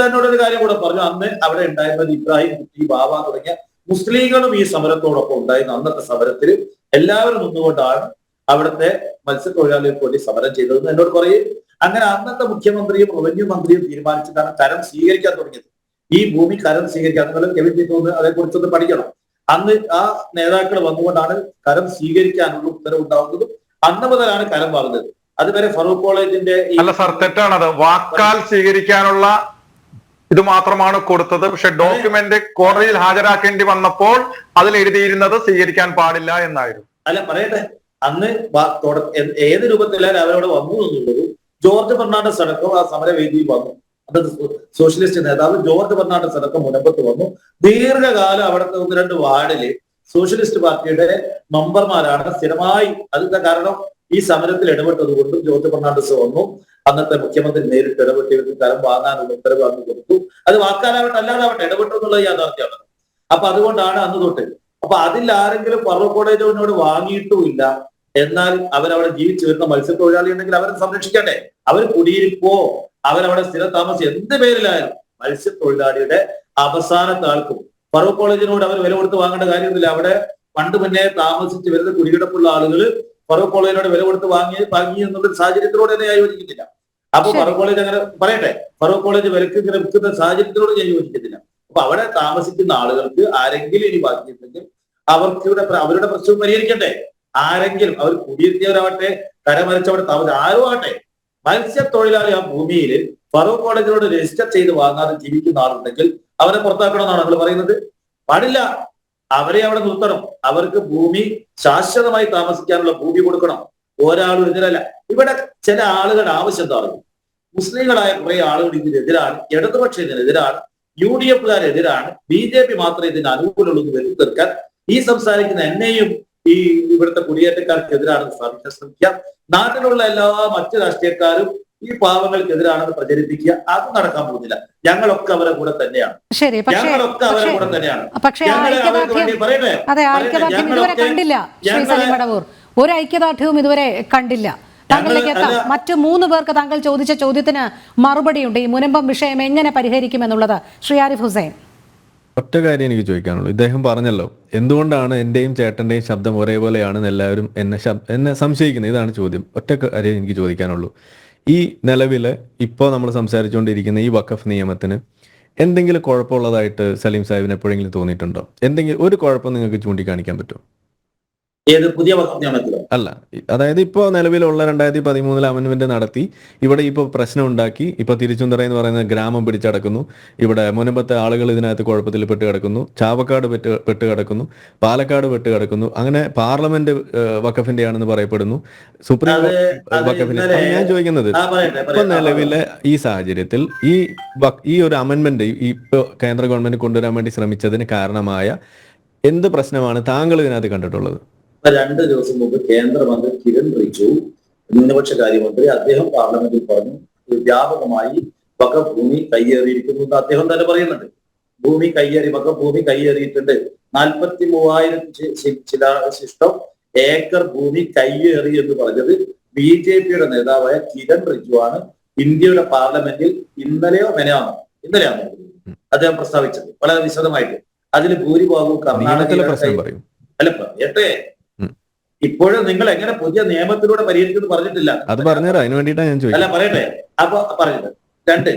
[SPEAKER 5] എന്നോടൊരു കാര്യം കൂടെ പറഞ്ഞു, അന്ന് അവിടെ ഉണ്ടായിരുന്നത് ഇബ്രാഹിം കുട്ടി, ബാബ തുടങ്ങിയ മുസ്ലിങ്ങളും ഈ സമരത്തോടൊപ്പം ഉണ്ടായിരുന്നു. അന്നത്തെ സമരത്തിൽ എല്ലാവരും നിന്നുകൊണ്ടാണ് അവിടുത്തെ മത്സ്യത്തൊഴിലാളികൾക്ക് വേണ്ടി സമരം ചെയ്തതെന്ന് എന്നോട് പറയും. അങ്ങനെ അന്നത്തെ മുഖ്യമന്ത്രിയും റവന്യൂ മന്ത്രിയും തീരുമാനിച്ചിട്ടാണ് കരം സ്വീകരിക്കാൻ തുടങ്ങിയത്. ഈ ഭൂമി കരം സ്വീകരിക്കാൻ നിങ്ങൾ കെവിൻ തോന്നുന്നു അതേക്കുറിച്ചൊന്ന് പഠിക്കണം. അന്ന് ആ നേതാക്കൾ വന്നുകൊണ്ടാണ് കരം സ്വീകരിക്കാനുള്ള ഉത്തരവ് ഉണ്ടാവുന്നതും. അന്ന് മുതലാണ് കരം വാങ്ങുന്നത്. അതുവരെ ഫറൂഖ് കോളേജിന്റെ
[SPEAKER 3] അല്ല സാർ, തെറ്റാണത്. വാക്കാൽ സ്വീകരിക്കാനുള്ള ഇത് മാത്രമാണ് കൊടുത്തത്. പക്ഷെ ഡോക്യുമെന്റ് കോടതിയിൽ ഹാജരാക്കേണ്ടി വന്നപ്പോൾ അതിൽ എഴുതിയിരുന്നത് സ്വീകരിക്കാൻ പാടില്ല എന്നായിരുന്നു.
[SPEAKER 5] അല്ല പറയട്ടെ, അന്ന് ഏത് രൂപത്തിലാണ് അവരവിടെ വന്നു എന്നുള്ളത് ജോർജ് ഫെർണാണ്ടസ് അടക്കം ആ സമരവേദിയിൽ വന്നു. അന്നത്തെ സോഷ്യലിസ്റ്റ് നേതാവ് ജോർജ് ഫെർണാണ്ടസ് അടക്കം മുനമ്പത്ത് വന്നു. ദീർഘകാലം അവിടുത്തെ 1-2 വാർഡില് സോഷ്യലിസ്റ്റ് പാർട്ടിയുടെ മെമ്പർമാരാണ് സ്ഥിരമായി. അതിന്റെ കാരണം ഈ സമരത്തിൽ ഇടപെട്ടത് കൊണ്ടും ജോർജ് ഫെർണാണ്ടസ് വന്നു. അന്നത്തെ മുഖ്യമന്ത്രി നേരിട്ട് ഇടപെട്ട് കരം വാങ്ങാനുള്ള ഉത്തരവ് അന്ന് കൊടുത്തു. അത് വാക്കാലാവട്ടെ അല്ലാതാവട്ടെ ഇടപെട്ടു എന്നുള്ളത് യാഥാർത്ഥ്യമാണ്. അപ്പൊ അതുകൊണ്ടാണ് അന്ന് തൊട്ട്. അപ്പൊ അതിൽ ആരെങ്കിലും ഫറൂഖ് കോളേജിനോട് വാങ്ങിയിട്ടുമില്ല, എന്നാൽ അവരവിടെ ജീവിച്ചു വരുന്ന മത്സ്യത്തൊഴിലാളി ഉണ്ടെങ്കിൽ അവരെ സംരക്ഷിക്കട്ടെ. അവർ കുടിയിരിപ്പോ അവരവിടെ സ്ഥിര താമസം എന്ത് പേരിലായാലും മത്സ്യത്തൊഴിലാളിയുടെ അവസാനത്തെ ആൾക്കും ഫറൂഖ് കോളേജിനോട് അവർ വില കൊടുത്ത് വാങ്ങേണ്ട കാര്യമൊന്നുമില്ല. അവിടെ പണ്ട് മുന്നേ താമസിച്ച് വരുന്ന കുടികിടപ്പുള്ള ആളുകൾ ഫറൂഖ് കോളേജിനോട് വില കൊടുത്ത് വാങ്ങി എന്നുള്ളൊരു സാഹചര്യത്തിലൂടെ തന്നെ ഞാൻ യോജിക്കുന്നില്ല. അപ്പൊ ഫറൂഖ് കോളേജ് അങ്ങനെ പറയട്ടെ, ഫറൂഖ് കോളേജ് വിലക്ക് ഇങ്ങനെ വിൽക്കുന്ന സാഹചര്യത്തിനോട് ഞാൻ യോജിക്കുന്നില്ല. അപ്പൊ അവിടെ താമസിക്കുന്ന ആളുകൾക്ക് ആരെങ്കിലും ഇനി ബാക്കിയുണ്ടെങ്കിൽ അവരുടെ പ്രശ്നം പരിഹരിക്കട്ടെ. ആരെങ്കിലും അവർ കുടിയിരുത്തിയവരാവട്ടെ, കരമരച്ചവിടെ താമസം ആരും ആവട്ടെ, മത്സ്യത്തൊഴിലാളി ആ ഭൂമിയിൽ ഫറൂഖ് കോളേജിനോട് രജിസ്റ്റർ ചെയ്ത് വാങ്ങാതെ ജീവിക്കുന്ന ആളുണ്ടെങ്കിൽ അവരെ പുറത്താക്കണമെന്നാണ് നമ്മൾ പറയുന്നത്. പാടില്ല, അവരെ അവിടെ നിർത്തണം. അവർക്ക് ഭൂമി ശാശ്വതമായി താമസിക്കാനുള്ള ഭൂമി കൊടുക്കണം. ഒരാളും എതിരല്ല. ഇവിടെ ചില ആളുകളുടെ ആവശ്യം എന്താണ്? മുസ്ലിങ്ങളായ കുറെ ആളുകൾ ഇതിനെതിരാണ്, ഇടതുപക്ഷം ഇതിനെതിരാണ്, UDF-കാരെതിരാണ്, BJP മാത്രമേ ഇതിന് അനുകൂലമുള്ളൂ എന്ന് വരുത്തി തീർക്കാൻ ഈ സംസാരിക്കുന്ന എന്നെയും ഈ ഇവിടുത്തെ കുടിയേറ്റക്കാർക്കെതിരാണെന്ന് സ്ഥാപിക്കാൻ ശ്രമിക്കുക. നാട്ടിലുള്ള എല്ലാ മറ്റു രാഷ്ട്രീയക്കാരും ഈ പാവങ്ങൾക്കെതിരാണെന്ന് പ്രചരിപ്പിക്കുക. അത് നടക്കാൻ പോകുന്നില്ല. ഞങ്ങളൊക്കെ അവരെ കൂടെ തന്നെയാണ്.
[SPEAKER 1] ശരി,
[SPEAKER 5] ഞങ്ങളൊക്കെ അവരെ കൂടെ തന്നെയാണ്.
[SPEAKER 1] പക്ഷേ ഐക്യദാർഢ്യം ഇതുവരെ കണ്ടില്ല ശ്രീ സലീം മടവൂർ. ഒരു ഐക്യദാർഢ്യവും ഇതുവരെ കണ്ടില്ല. താങ്കളിലേക്ക് എത്താം. മറ്റു 3 പേർക്ക് താങ്കൾ ചോദിച്ച ചോദ്യത്തിന് മറുപടിയുണ്ട്. ഈ മുനമ്പം വിഷയം എങ്ങനെ പരിഹരിക്കുമെന്നുള്ളത് ശ്രീ ആരിഫ് ഹുസൈൻ.
[SPEAKER 4] ഒറ്റ കാര്യം എനിക്ക് ചോദിക്കാനുള്ളൂ. ഇദ്ദേഹം പറഞ്ഞല്ലോ എന്തുകൊണ്ടാണ് എന്റെയും ചേട്ടന്റെയും ശബ്ദം ഒരേപോലെയാണെന്ന് എല്ലാവരും എന്നെ സംശയിക്കുന്നത്. ഇതാണ് ചോദ്യം. ഒറ്റ കാര്യം എനിക്ക് ചോദിക്കാനുള്ളൂ. ഈ നിലവിൽ ഇപ്പോൾ നമ്മൾ സംസാരിച്ചുകൊണ്ടിരിക്കുന്ന ഈ വഖഫ് നിയമത്തിന് എന്തെങ്കിലും കുഴപ്പമുള്ളതായിട്ട് സലീം സാഹിബിന് എപ്പോഴെങ്കിലും തോന്നിയിട്ടുണ്ടോ? എന്തെങ്കിലും ഒരു കുഴപ്പം നിങ്ങൾക്ക് ചൂണ്ടിക്കാണിക്കാൻ പറ്റുമോ?
[SPEAKER 5] ഏത് പുതിയ വഖഫ് നിയമത്തിലോ?
[SPEAKER 4] അല്ല, അതായത് ഇപ്പോൾ നിലവിലുള്ള 2013 അമെൻമെന്റ് നടത്തി ഇവിടെ ഇപ്പോൾ പ്രശ്നം ഉണ്ടാക്കി. ഇപ്പോൾ തിരുച്ചുന്തറ എന്ന് പറയുന്ന ഗ്രാമം പിടിച്ചടക്കുന്നു. ഇവിടെ മുനമ്പത്തെ ആളുകൾ ഇതിനകത്ത് കുഴപ്പത്തിൽ പെട്ട് കിടക്കുന്നു. ചാവക്കാട് പെട്ട് കിടക്കുന്നു. പാലക്കാട് പെട്ട് കിടക്കുന്നു. അങ്ങനെ പാർലമെന്റ് വഖഫിന്റെ ആണെന്ന് പറയപ്പെടുന്നു. സുപ്രീം വഖഫിന്റെ. ഞാൻ ചോദിക്കുന്നത് ഇപ്പൊ നിലവിലെ ഈ സാഹചര്യത്തിൽ ഈ ഒരു അമെൻമെന്റ് ഇപ്പോൾ കേന്ദ്ര ഗവൺമെന്റ് കൊണ്ടുവരാൻ വേണ്ടി ശ്രമിച്ചതിന് കാരണമായ എന്ത് പ്രശ്നമാണ് താങ്കൾ ഇതിനകത്ത് കണ്ടിട്ടുള്ളത്?
[SPEAKER 5] 2 ദിവസം മുമ്പ് കേന്ദ്രമന്ത്രി കിരൺ റിജിജു, ന്യൂനപക്ഷ കാര്യമന്ത്രി, അദ്ദേഹം പാർലമെന്റിൽ പറഞ്ഞു വ്യാപകമായി വഖഫ് ഭൂമി കയ്യേറിയിരിക്കുന്നു എന്ന് അദ്ദേഹം തന്നെ പറയുന്നുണ്ട്. വഖഫ് ഭൂമി കയ്യേറിയിട്ടുണ്ട്. 43,000 ശിഷ്ടം ഏക്കർ ഭൂമി കയ്യേറി എന്ന് പറഞ്ഞത് BJP-യുടെ നേതാവായ കിരൺ റിജിജു ആണ്. ഇന്ത്യയുടെ പാർലമെന്റിൽ ഇന്നലെയാണ് അദ്ദേഹം പ്രസ്താവിച്ചത് വളരെ വിശദമായിട്ട്. അതിൽ ഭൂരിഭാഗവും കർണാടകയിലെ അല്ല പറയട്ടെ. ഇപ്പോഴും നിങ്ങൾ എങ്ങനെ പുതിയ നിയമത്തിലൂടെ പരിഹരിക്കുന്നു പറഞ്ഞിട്ടില്ല.
[SPEAKER 4] അത് പറഞ്ഞുതരാം, അതിന് വേണ്ടിയിട്ടാണ് ഞാൻ ചോദിച്ചത്.
[SPEAKER 5] അല്ല പറയട്ടെ. അപ്പൊ പറഞ്ഞത് 2,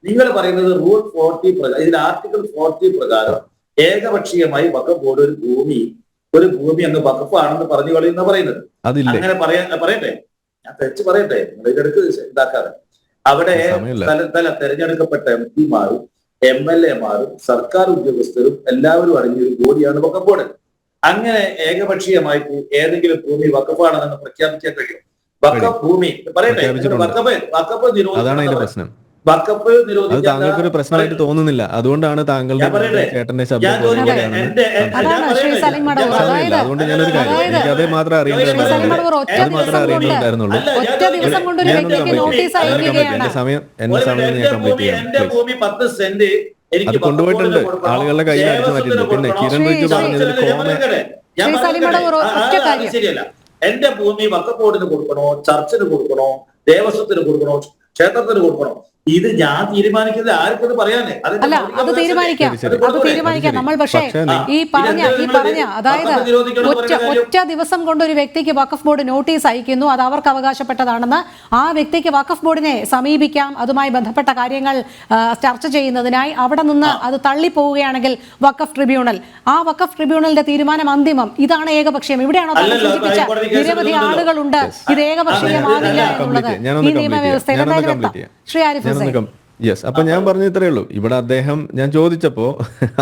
[SPEAKER 5] നിങ്ങൾ പറയുന്നത് റൂൾ 40 പ്രകാരം, ഇതിൽ ആർട്ടിക്കിൾ 40 പ്രകാരം ഏകപക്ഷീയമായി വഖഫ് ബോർഡ് ഒരു ഭൂമി അങ്ങ് വഖഫ് ആണെന്ന് പറഞ്ഞു കളയുന്ന പറയുന്നത്. അങ്ങനെ പറയട്ടെ, ഞാൻ തെച്ച് പറയട്ടെ, നിങ്ങൾ ഇതിടക്ക് ഇതാക്കാതെ. അവിടെ തെരഞ്ഞെടുക്കപ്പെട്ട MP-മാരും MLA-മാരും സർക്കാർ ഉദ്യോഗസ്ഥരും എല്ലാവരും അടങ്ങിയ ഒരു ബോഡിയാണ് വഖഫ് ബോർഡ്. അങ്ങനെ ഏകപക്ഷീയമായിട്ട് ഏതെങ്കിലും ഭൂമി വഖഫാണെന്ന് പ്രഖ്യാപിക്കാൻ കഴിയും? വഖഫ് ഭൂമി പറയട്ടെ, വഖഫ് നിരോധിക്കണം. വഖഫ്
[SPEAKER 4] അത് താങ്കൾക്കൊരു പ്രശ്നമായിട്ട് തോന്നുന്നില്ല, അതുകൊണ്ടാണ് താങ്കളുടെ ചേട്ടന്റെ ശബ്ദം അതുകൊണ്ട് ഞാനൊരു കാര്യം എനിക്ക് അതേ മാത്രമേ അറിയേണ്ടതുണ്ടായിരുന്നുള്ളൂ. എന്റെ സമയം ഞാൻ കംപ്ലീറ്റ് ചെയ്യാം. അത് കൊണ്ടുപോയിട്ടുണ്ട്, ആളുകളുടെ കയ്യിൽ അടിച്ചു മാറ്റിയിട്ടുണ്ട്. പിന്നെ കിരൺ റിജു പറഞ്ഞതിൽ
[SPEAKER 5] ശരിയല്ല. എന്റെ ഭൂമി വഖഫ് ബോർഡിന് കൊടുക്കണോ, ചർച്ചിന് കൊടുക്കണോ, ദേവസ്വത്തിന് കൊടുക്കണോ, ക്ഷേത്രത്തിന് കൊടുക്കണോ, ഇത് ഞാൻ തീരുമാനിക്കുന്നത് ആർക്കത് പറയാനേ?
[SPEAKER 1] അല്ല, അത് തീരുമാനിക്കാം നമ്മൾ. പക്ഷേ ഈ പറഞ്ഞ അതായത് ഒറ്റ ദിവസം കൊണ്ട് ഒരു വ്യക്തിക്ക് വഖഫ് ബോർഡ് നോട്ടീസ് അയക്കുന്നു, അത് അവർക്ക് അവകാശപ്പെട്ടതാണെന്ന്. ആ വ്യക്തിക്ക് വഖഫ് ബോർഡിനെ സമീപിക്കാം, അതുമായി ബന്ധപ്പെട്ട കാര്യങ്ങൾ ചർച്ച ചെയ്യുന്നതിനായി. അവിടെ നിന്ന് അത് തള്ളിപ്പോവുകയാണെങ്കിൽ വഖഫ് ട്രിബ്യൂണൽ, ആ വഖഫ് ട്രിബ്യൂണലിന്റെ തീരുമാനം അന്തിമം. ഇതാണ് ഏകപക്ഷീയം. ഇവിടെയാണോ സൂചിപ്പിച്ച നിരവധി ആളുകളുണ്ട് ഇത് ഏകപക്ഷീയമാകില്ല എന്നുള്ളത് ഈ നിയമവ്യവസ്ഥയിൽ. ശ്രീ ആരിഫ്
[SPEAKER 4] യെസ്, അപ്പൊ ഞാൻ പറഞ്ഞ ഇത്രയേ ഉള്ളൂ. ഇവിടെ അദ്ദേഹം ഞാൻ ചോദിച്ചപ്പോ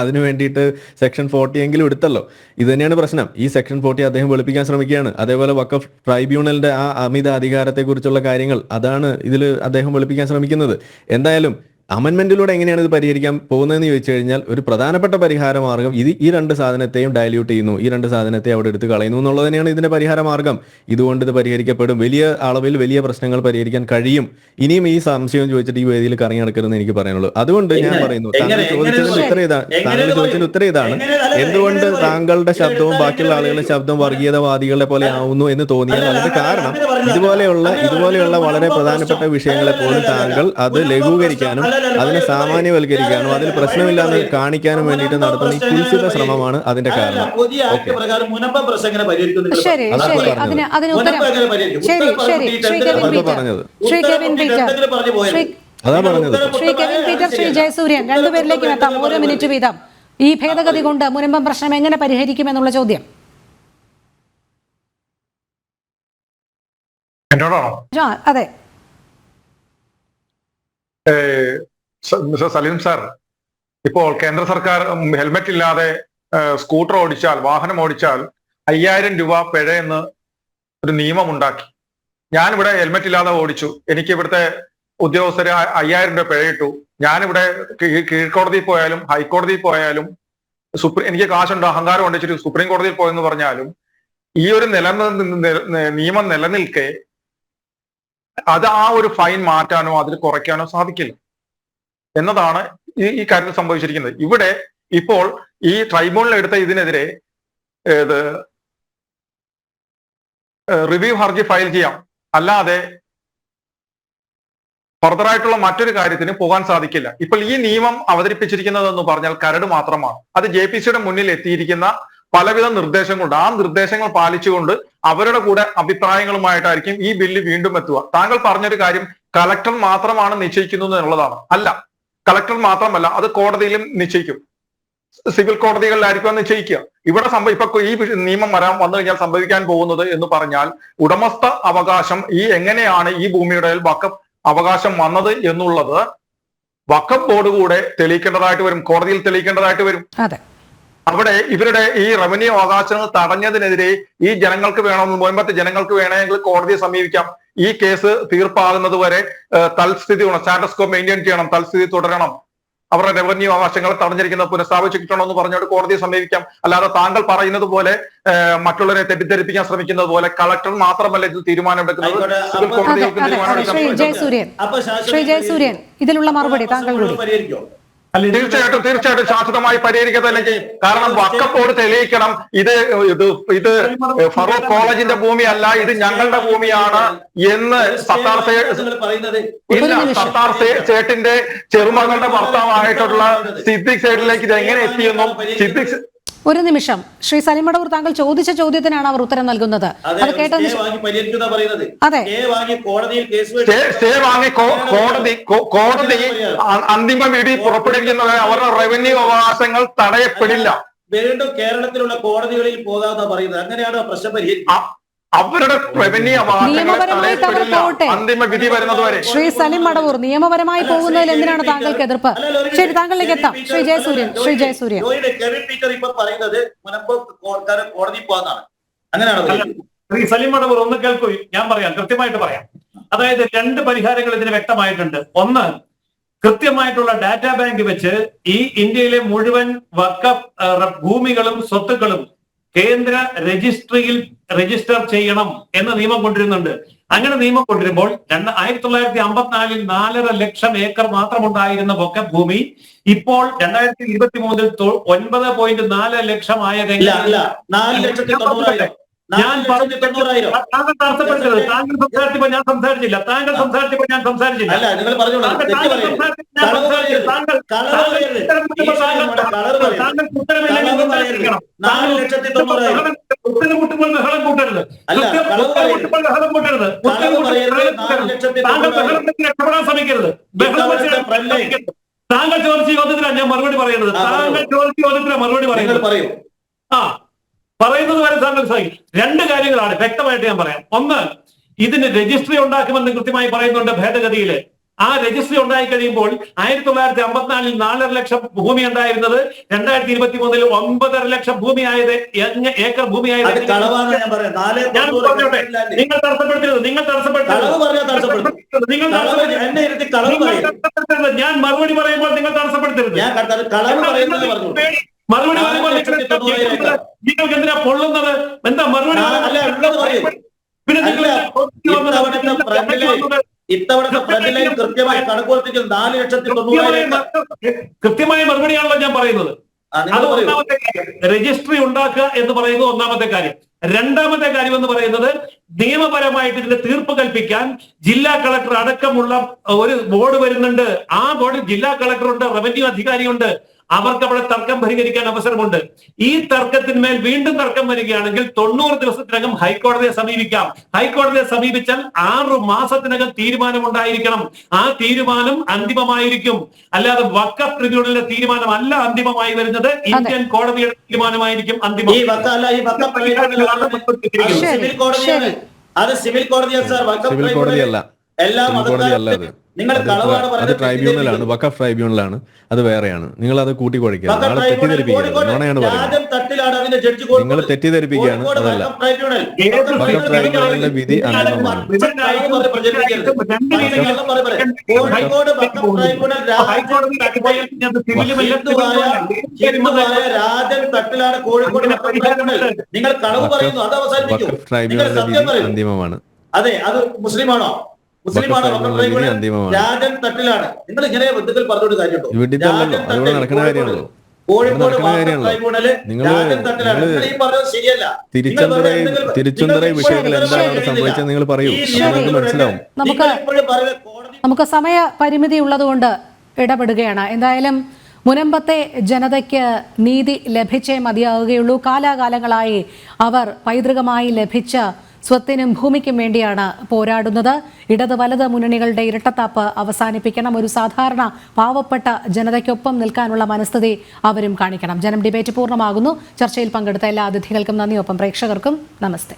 [SPEAKER 4] അതിന് വേണ്ടിയിട്ട് സെക്ഷൻ 40 എങ്കിലും എടുത്തല്ലോ. ഇത് തന്നെയാണ് പ്രശ്നം. ഈ സെക്ഷൻ 40 അദ്ദേഹം വെളുപ്പിക്കാൻ ശ്രമിക്കുകയാണ്. അതേപോലെ വഖഫ് ട്രൈബ്യൂണലിന്റെ ആ അമിത അധികാരത്തെ കുറിച്ചുള്ള കാര്യങ്ങൾ അതാണ് ഇതിൽ അദ്ദേഹം വെളുപ്പിക്കാൻ ശ്രമിക്കുന്നത്. എന്തായാലും അമെൻമെന്റിലൂടെ എങ്ങനെയാണ് ഇത് പരിഹരിക്കാൻ പോകുന്നതെന്ന് ചോദിച്ചു കഴിഞ്ഞാൽ ഒരു പ്രധാനപ്പെട്ട പരിഹാര മാർഗം ഈ രണ്ട് സാധനത്തെയും ഡയല്യൂട്ട് ചെയ്യുന്നു, ഈ രണ്ട് സാധനത്തെ അവിടെ എടുത്ത് കളയുന്നു എന്നുള്ളത് തന്നെയാണ് ഇതിന്റെ പരിഹാര മാർഗം. ഇതുകൊണ്ട് ഇത് പരിഹരിക്കപ്പെടും, വലിയ അളവിൽ വലിയ പ്രശ്നങ്ങൾ പരിഹരിക്കാൻ കഴിയും. ഇനിയും ഈ സംശയം ചോദിച്ചിട്ട് ഈ വേദിയിൽ കറങ്ങി നടക്കരുതെന്ന് എനിക്ക് പറയാനുള്ളൂ. അതുകൊണ്ട് ഞാൻ പറയുന്നു, താങ്കൾ ചോദിച്ചതിന് ഉത്തരം ഇതാണ്. എന്തുകൊണ്ട് താങ്കളുടെ ശബ്ദവും ബാക്കിയുള്ള ആളുകളുടെ ശബ്ദവും വർഗീയതവാദികളെ പോലെ ആവുന്നു എന്ന് തോന്നിയാൽ അതിന്റെ കാരണം ഇതുപോലെയുള്ള വളരെ പ്രധാനപ്പെട്ട വിഷയങ്ങളെ പോലും താങ്കൾ അത് ലഘൂകരിക്കാനും അതിനെ സാമാന്യവൽക്കരിക്കാനും അതിൽ പ്രശ്നമില്ലാന്ന് കാണിക്കാനും വേണ്ടിയിട്ട് നടത്തുന്ന ഈ കുൽസിത ശ്രമമാണ് അതിന്റെ കാരണം. അതാ പറഞ്ഞത്.
[SPEAKER 1] ശ്രീ കെവിൻ പീറ്റർ, ശ്രീ ജയസൂര്യൻ, രണ്ടുപേരിലേക്കും എത്താം. ഓരോ മിനിറ്റ് വീതം. ഈ ഭേദഗതി കൊണ്ട് മുനമ്പം പ്രശ്നം എങ്ങനെ പരിഹരിക്കുമെന്നുള്ള ചോദ്യം
[SPEAKER 3] എന്നോടാണോ?
[SPEAKER 1] അതെ.
[SPEAKER 3] മിസ്റ്റർ സലീം സാർ, ഇപ്പോൾ കേന്ദ്ര സർക്കാർ ഹെൽമെറ്റ് ഇല്ലാതെ സ്കൂട്ടർ ഓടിച്ചാൽ, വാഹനം ഓടിച്ചാൽ 5000 രൂപ പിഴയെന്ന് ഒരു നിയമം ഉണ്ടാക്കി. ഞാനിവിടെ ഹെൽമെറ്റ് ഇല്ലാതെ ഓടിച്ചു, എനിക്ക് ഇവിടുത്തെ ഉദ്യോഗസ്ഥര് 5000 രൂപ പിഴയിട്ടു. ഞാനിവിടെ കീഴ്ക്കോടതിയിൽ പോയാലും ഹൈക്കോടതിയിൽ പോയാലും എനിക്ക് കാശുണ്ട്, അഹങ്കാരം ഉണ്ടെച്ചിട്ട് സുപ്രീം കോടതിയിൽ പോയെന്ന് പറഞ്ഞാലും ഈ ഒരു നിയമം നിലനിൽക്കെ അത് ആ ഒരു ഫൈൻ മാറ്റാനോ അതിൽ കുറയ്ക്കാനോ സാധിക്കില്ല എന്നതാണ് ഈ കാര്യത്തിൽ സംഭവിച്ചിരിക്കുന്നത്. ഇവിടെ ഇപ്പോൾ ഈ ട്രൈബ്യൂണൽ എടുത്ത ഇതിനെതിരെ റിവ്യൂ ഹർജി ഫയൽ ചെയ്യാം, അല്ലാതെ ഫർദറായിട്ടുള്ള മറ്റൊരു കാര്യത്തിന് പോകാൻ സാധിക്കില്ല. ഇപ്പോൾ ഈ നിയമം അവതരിപ്പിച്ചിരിക്കുന്നതെന്ന് പറഞ്ഞാൽ കരട് മാത്രമാണ്. അത് JPC-യുടെ മുന്നിൽ എത്തിയിരിക്കുന്ന പലവിധ നിർദ്ദേശങ്ങളുണ്ട്. ആ നിർദ്ദേശങ്ങൾ പാലിച്ചുകൊണ്ട് അവരുടെ കൂടെ അഭിപ്രായങ്ങളുമായിട്ടായിരിക്കും ഈ ബില്ല് വീണ്ടും എത്തുക. താങ്കൾ പറഞ്ഞൊരു കാര്യം കളക്ടർ മാത്രമാണ് നിശ്ചയിക്കുന്നത് എന്നുള്ളതാണ്. അല്ല, കളക്ടർ മാത്രമല്ല, അത് കോടതിയിലും നിശ്ചയിക്കും. സിവിൽ കോടതികളിലായിരിക്കും നിശ്ചയിക്കുക. ഇവിടെ ഇപ്പൊ ഈ നിയമം വന്നു കഴിഞ്ഞാൽ സംഭവിക്കാൻ പോകുന്നത് എന്ന് പറഞ്ഞാൽ ഉടമസ്ഥ അവകാശം എങ്ങനെയാണ് ഈ ഭൂമിയുടെ വഖഫ് അവകാശം വന്നത് എന്നുള്ളത് വഖഫ് ബോർഡ് കൂടെ തെളിയിക്കേണ്ടതായിട്ട് വരും, കോടതിയിൽ തെളിയിക്കേണ്ടതായിട്ട് വരും. അവിടെ ഇവരുടെ ഈ റവന്യൂ അവകാശങ്ങൾ തടഞ്ഞതിനെതിരെ ഈ ജനങ്ങൾക്ക് മുൻപത്തെ ജനങ്ങൾക്ക് വേണമെങ്കിൽ കോടതിയെ സമീപിക്കാം. ഈ കേസ് തീർപ്പാകുന്നത് വരെ തൽസ്ഥിതി സ്റ്റാറ്റസ് കോ മെയിൻറ്റെയിൻ ചെയ്യണം, തൽസ്ഥിതി തുടരണം, അവരുടെ റവന്യൂ അവകാശങ്ങൾ തടഞ്ഞിരിക്കുന്നത് പുനഃസ്ഥാപിച്ചിട്ടുണ്ടോ പറഞ്ഞുകൊണ്ട് കോടതിയെ സമീപിക്കാം. അല്ലാതെ താങ്കൾ പറയുന്നത് പോലെ മറ്റുള്ളവരെ തെറ്റിദ്ധരിപ്പിക്കാൻ ശ്രമിക്കുന്നത് പോലെ കളക്ടർ മാത്രമല്ല ഇത് തീരുമാനമെടുക്കുന്നത്.
[SPEAKER 1] ശ്രീ ജയസൂര്യൻ, ഇതിലുള്ള മറുപടി താങ്കൾ കൂടി.
[SPEAKER 3] തീർച്ചയായിട്ടും ശാശ്വതമായി പരിഹരിക്കുക തന്നെ ചെയ്യും. കാരണം വഖഫ് ബോർഡ് തെളിയിക്കണം ഇത് ഫറൂഖ് കോളേജിന്റെ ഭൂമിയല്ല, ഇത് ഞങ്ങളുടെ ഭൂമിയാണ് എന്ന് സത്താർ സേട്ടിന്റെ ചെറുമകളുടെ ഭർത്താവായിട്ടുള്ള സിദ്ദിഖ് സേട്ടിലേക്ക് ഇത് എങ്ങനെ എത്തിയെന്നും
[SPEAKER 1] ഒരു നിമിഷം ശ്രീ സലീം മടവൂർ, താങ്കൾ ചോദിച്ച ചോദ്യത്തിനാണ് അവർ ഉത്തരം നൽകുന്നത്. അത് കേട്ടതിന് അതെ,
[SPEAKER 3] സ്റ്റേ വാങ്ങി കോടതി അന്തിമ വിധി പുറപ്പെടുവിക്കുന്നത് അവരുടെ റവന്യൂ അവകാശങ്ങൾ തടയപ്പെടില്ല.
[SPEAKER 5] വീണ്ടും കേരളത്തിലുള്ള കോടതികളിൽ പോകാമെന്നാ പറയുന്നത്. അങ്ങനെയാണോ പ്രശ്നം പരിഹരിക്കുക?
[SPEAKER 3] അവരുടെ റവന്യൂ അവകാശങ്ങളെ
[SPEAKER 1] നിയമപരമായി
[SPEAKER 3] തടയപ്പെടില്ല
[SPEAKER 1] തകർത്തോട്ടെ.
[SPEAKER 3] അന്തിമ വിധി വരുന്നതുവരെ.
[SPEAKER 1] ശ്രീ സലിം മടവൂർ, നിയമപരമായി പോകുന്നതിൽ എന്തിനാണ് താങ്കൾക്ക് എതിർപ്പ്? ശരി, താങ്കളിലേക്ക് എത്താം. ശ്രീ ജയസൂര്യൻ.
[SPEAKER 5] കെവിൻ പീറ്റർ ഇപ്പൊ പറയുന്നത് മുനമ്പ് കോടതി പോകാന്നാണ്, അങ്ങനെയാണ്.
[SPEAKER 2] ശ്രീ സലിം മടവൂർ ഒന്ന് കേൾക്കൂ, ഞാൻ പറയാം, കൃത്യമായിട്ട് പറയാം. അതായത് 2 പരിഹാരങ്ങൾ ഇതിന് വ്യക്തമായിട്ടുണ്ട്. ഒന്ന്, കൃത്യമായിട്ടുള്ള ഡാറ്റാ ബാങ്ക് വെച്ച് ഈ ഇന്ത്യയിലെ മുഴുവൻ വഖഫ് ഭൂമികളും സ്വത്തുക്കളും കേന്ദ്ര രജിസ്ട്രിയിൽ രജിസ്റ്റർ ചെയ്യണം എന്ന നിയമം കൊണ്ടിരുന്നുണ്ട്. അങ്ങനെ നിയമം കൊണ്ടുവരുമ്പോൾ 1954 4.5 ലക്ഷം ഏക്കർ മാത്രമുണ്ടായിരുന്ന വഖഫ് ഭൂമി ഇപ്പോൾ 2023 9.4 ലക്ഷമായ ഞാൻ താങ്കൾ തടസ്സപ്പെടുത്തരുത്. താങ്കൾ സംസാരിച്ചപ്പോ ഞാൻ സംസാരിച്ചില്ല. താങ്കൾ സംസാരിച്ചപ്പോ ഞാൻ സംസാരിച്ചില്ല. ഉത്തരമുട്ടുമ്പോൾ ബഹളം കൂട്ടരുത്. താങ്കൾ ബഹളത്തിന് രക്ഷപ്പെടാൻ ശ്രമിക്കരുത്. താങ്കൾ ചോദിച്ച ചോദ്യത്തിലാണ് ഞാൻ മറുപടി പറയുന്നത്. താങ്കൾ ചോദിച്ച ചോദ്യത്തിലാണ് മറുപടി പറയുന്നത്. ആ പറയുന്നത് വരെ താങ്കൾ സഹിക്കും. 2 കാര്യങ്ങളാണ് വ്യക്തമായിട്ട് ഞാൻ പറയാം. ഒന്ന്, ഇതിന് രജിസ്ട്രി ഉണ്ടാക്കുമെന്ന് കൃത്യമായി പറയുന്നുണ്ട് ഭേദഗതിയിൽ. ആ രജിസ്ട്രി ഉണ്ടായി കഴിയുമ്പോൾ 1954 4.5 ലക്ഷം ഭൂമി ഉണ്ടായിരുന്നത് 2023 9.5 ലക്ഷം ഭൂമിയായത്, ഏക്കർ ഭൂമിയായത്. ഞാൻ പറഞ്ഞോട്ടെ, നിങ്ങൾ തടസ്സപ്പെടുത്തരുത്. ഞാൻ മറുപടി പറയുമ്പോൾ നിങ്ങൾ തടസ്സപ്പെടുത്തരുത്. മറുപടി പറയുമ്പോൾ നിങ്ങൾക്ക് എന്തിനാ പൊള്ളുന്നത്? എന്താ മറുപടി? പിന്നെ കൃത്യമായ മറുപടിയാണല്ലോ ഞാൻ പറയുന്നത്. അത് ഒന്നാമത്തെ കാര്യം. രജിസ്ട്രി ഉണ്ടാക്കുക എന്ന് പറയുന്നത് ഒന്നാമത്തെ കാര്യം. 2ാമത്തെ കാര്യം എന്ന് പറയുന്നത്, നിയമപരമായിട്ട് ഇതിന്റെ തീർപ്പ് കൽപ്പിക്കാൻ ജില്ലാ കളക്ടർ അടക്കമുള്ള ഒരു ബോർഡ് വരുന്നുണ്ട്. ആ ബോർഡിൽ ജില്ലാ കളക്ടറുണ്ട്, റവന്യൂ അധികാരിയുണ്ട്. അവർക്ക് അവിടെ തർക്കം പരിഹരിക്കാൻ അവസരമുണ്ട്. ഈ തർക്കത്തിന്മേൽ വീണ്ടും തർക്കം വരികയാണെങ്കിൽ 90 ദിവസത്തിനകം ഹൈക്കോടതിയെ സമീപിക്കാം. ഹൈക്കോടതിയെ സമീപിച്ചാൽ 6 മാസത്തിനകം തീരുമാനമുണ്ടായിരിക്കണം. ആ തീരുമാനം അന്തിമമായിരിക്കും. അല്ലാതെ വഖഫ് ട്രിബ്യൂണലിന്റെ തീരുമാനമല്ല അന്തിമമായി വരുന്നത്, ഇന്ത്യൻ കോടതിയുടെ തീരുമാനമായിരിക്കും അന്തിമം.
[SPEAKER 5] അത് സിവിൽ
[SPEAKER 4] കോടതിയല്ല. അത് ട്രൈബ്യൂണലാണ്, വഖഫ് ട്രൈബ്യൂണലാണ്. അത് വേറെയാണ്. നിങ്ങൾ അത് കൂട്ടിക്കുഴയ്ക്കുക. നാളെ തെറ്റിദ്ധരിപ്പിക്കുകയാണ്. നോണയാണ് പറയുന്നത്. നിങ്ങൾ തെറ്റിദ്ധരിപ്പിക്കുകയാണ്. അതല്ല, വഖഫ് ട്രൈബ്യൂണലിന്റെ വിധി അന്തിമമാണ്. വഖഫ് ട്രൈബ്യൂണലിന്റെ വിധി അന്തിമമാണ്.
[SPEAKER 5] അതെ, അത് മുസ്ലിമാണോ? രാജൻ തട്ടിലാണ്. നിങ്ങൾ ഇങ്ങനെ ബന്ധുക്കൾ പറഞ്ഞോട്ട് കാര്യമുണ്ടോ?
[SPEAKER 4] നടക്കുന്ന കാര്യമാണല്ലോ. തിരുച്ചന്തറൈ വിഷയത്തിൽ എന്താണ് അവിടെ സംഭവിച്ചത് നിങ്ങൾ പറയൂ, നിങ്ങൾക്ക് മനസ്സിലാവും.
[SPEAKER 1] നമുക്ക് സമയ പരിമിതി ഉള്ളതുകൊണ്ട് ഇടപെടുകയാണ്. എന്തായാലും മുനമ്പത്തെ ജനതയ്ക്ക് നീതി ലഭിച്ചേ മതിയാവുകയുള്ളൂ. കാലാകാലങ്ങളായി അവർ പൈതൃകമായി ലഭിച്ച സ്വത്തിനും ഭൂമിക്കും വേണ്ടിയാണ് പോരാടുന്നത്. ഇടത് വലത് മുന്നണികളുടെ ഇരട്ടത്താപ്പ് അവസാനിപ്പിക്കണം. ഒരു സാധാരണ പാവപ്പെട്ട ജനതയ്ക്കൊപ്പം നിൽക്കാനുള്ള മനസ്ഥിതി അവരും കാണിക്കണം. ജനം ഡിബേറ്റ് പൂർണ്ണമാകുന്നു. ചർച്ചയിൽ പങ്കെടുത്ത എല്ലാ അതിഥികൾക്കും നന്ദി. ഒപ്പം പ്രേക്ഷകർക്കും നമസ്തേ.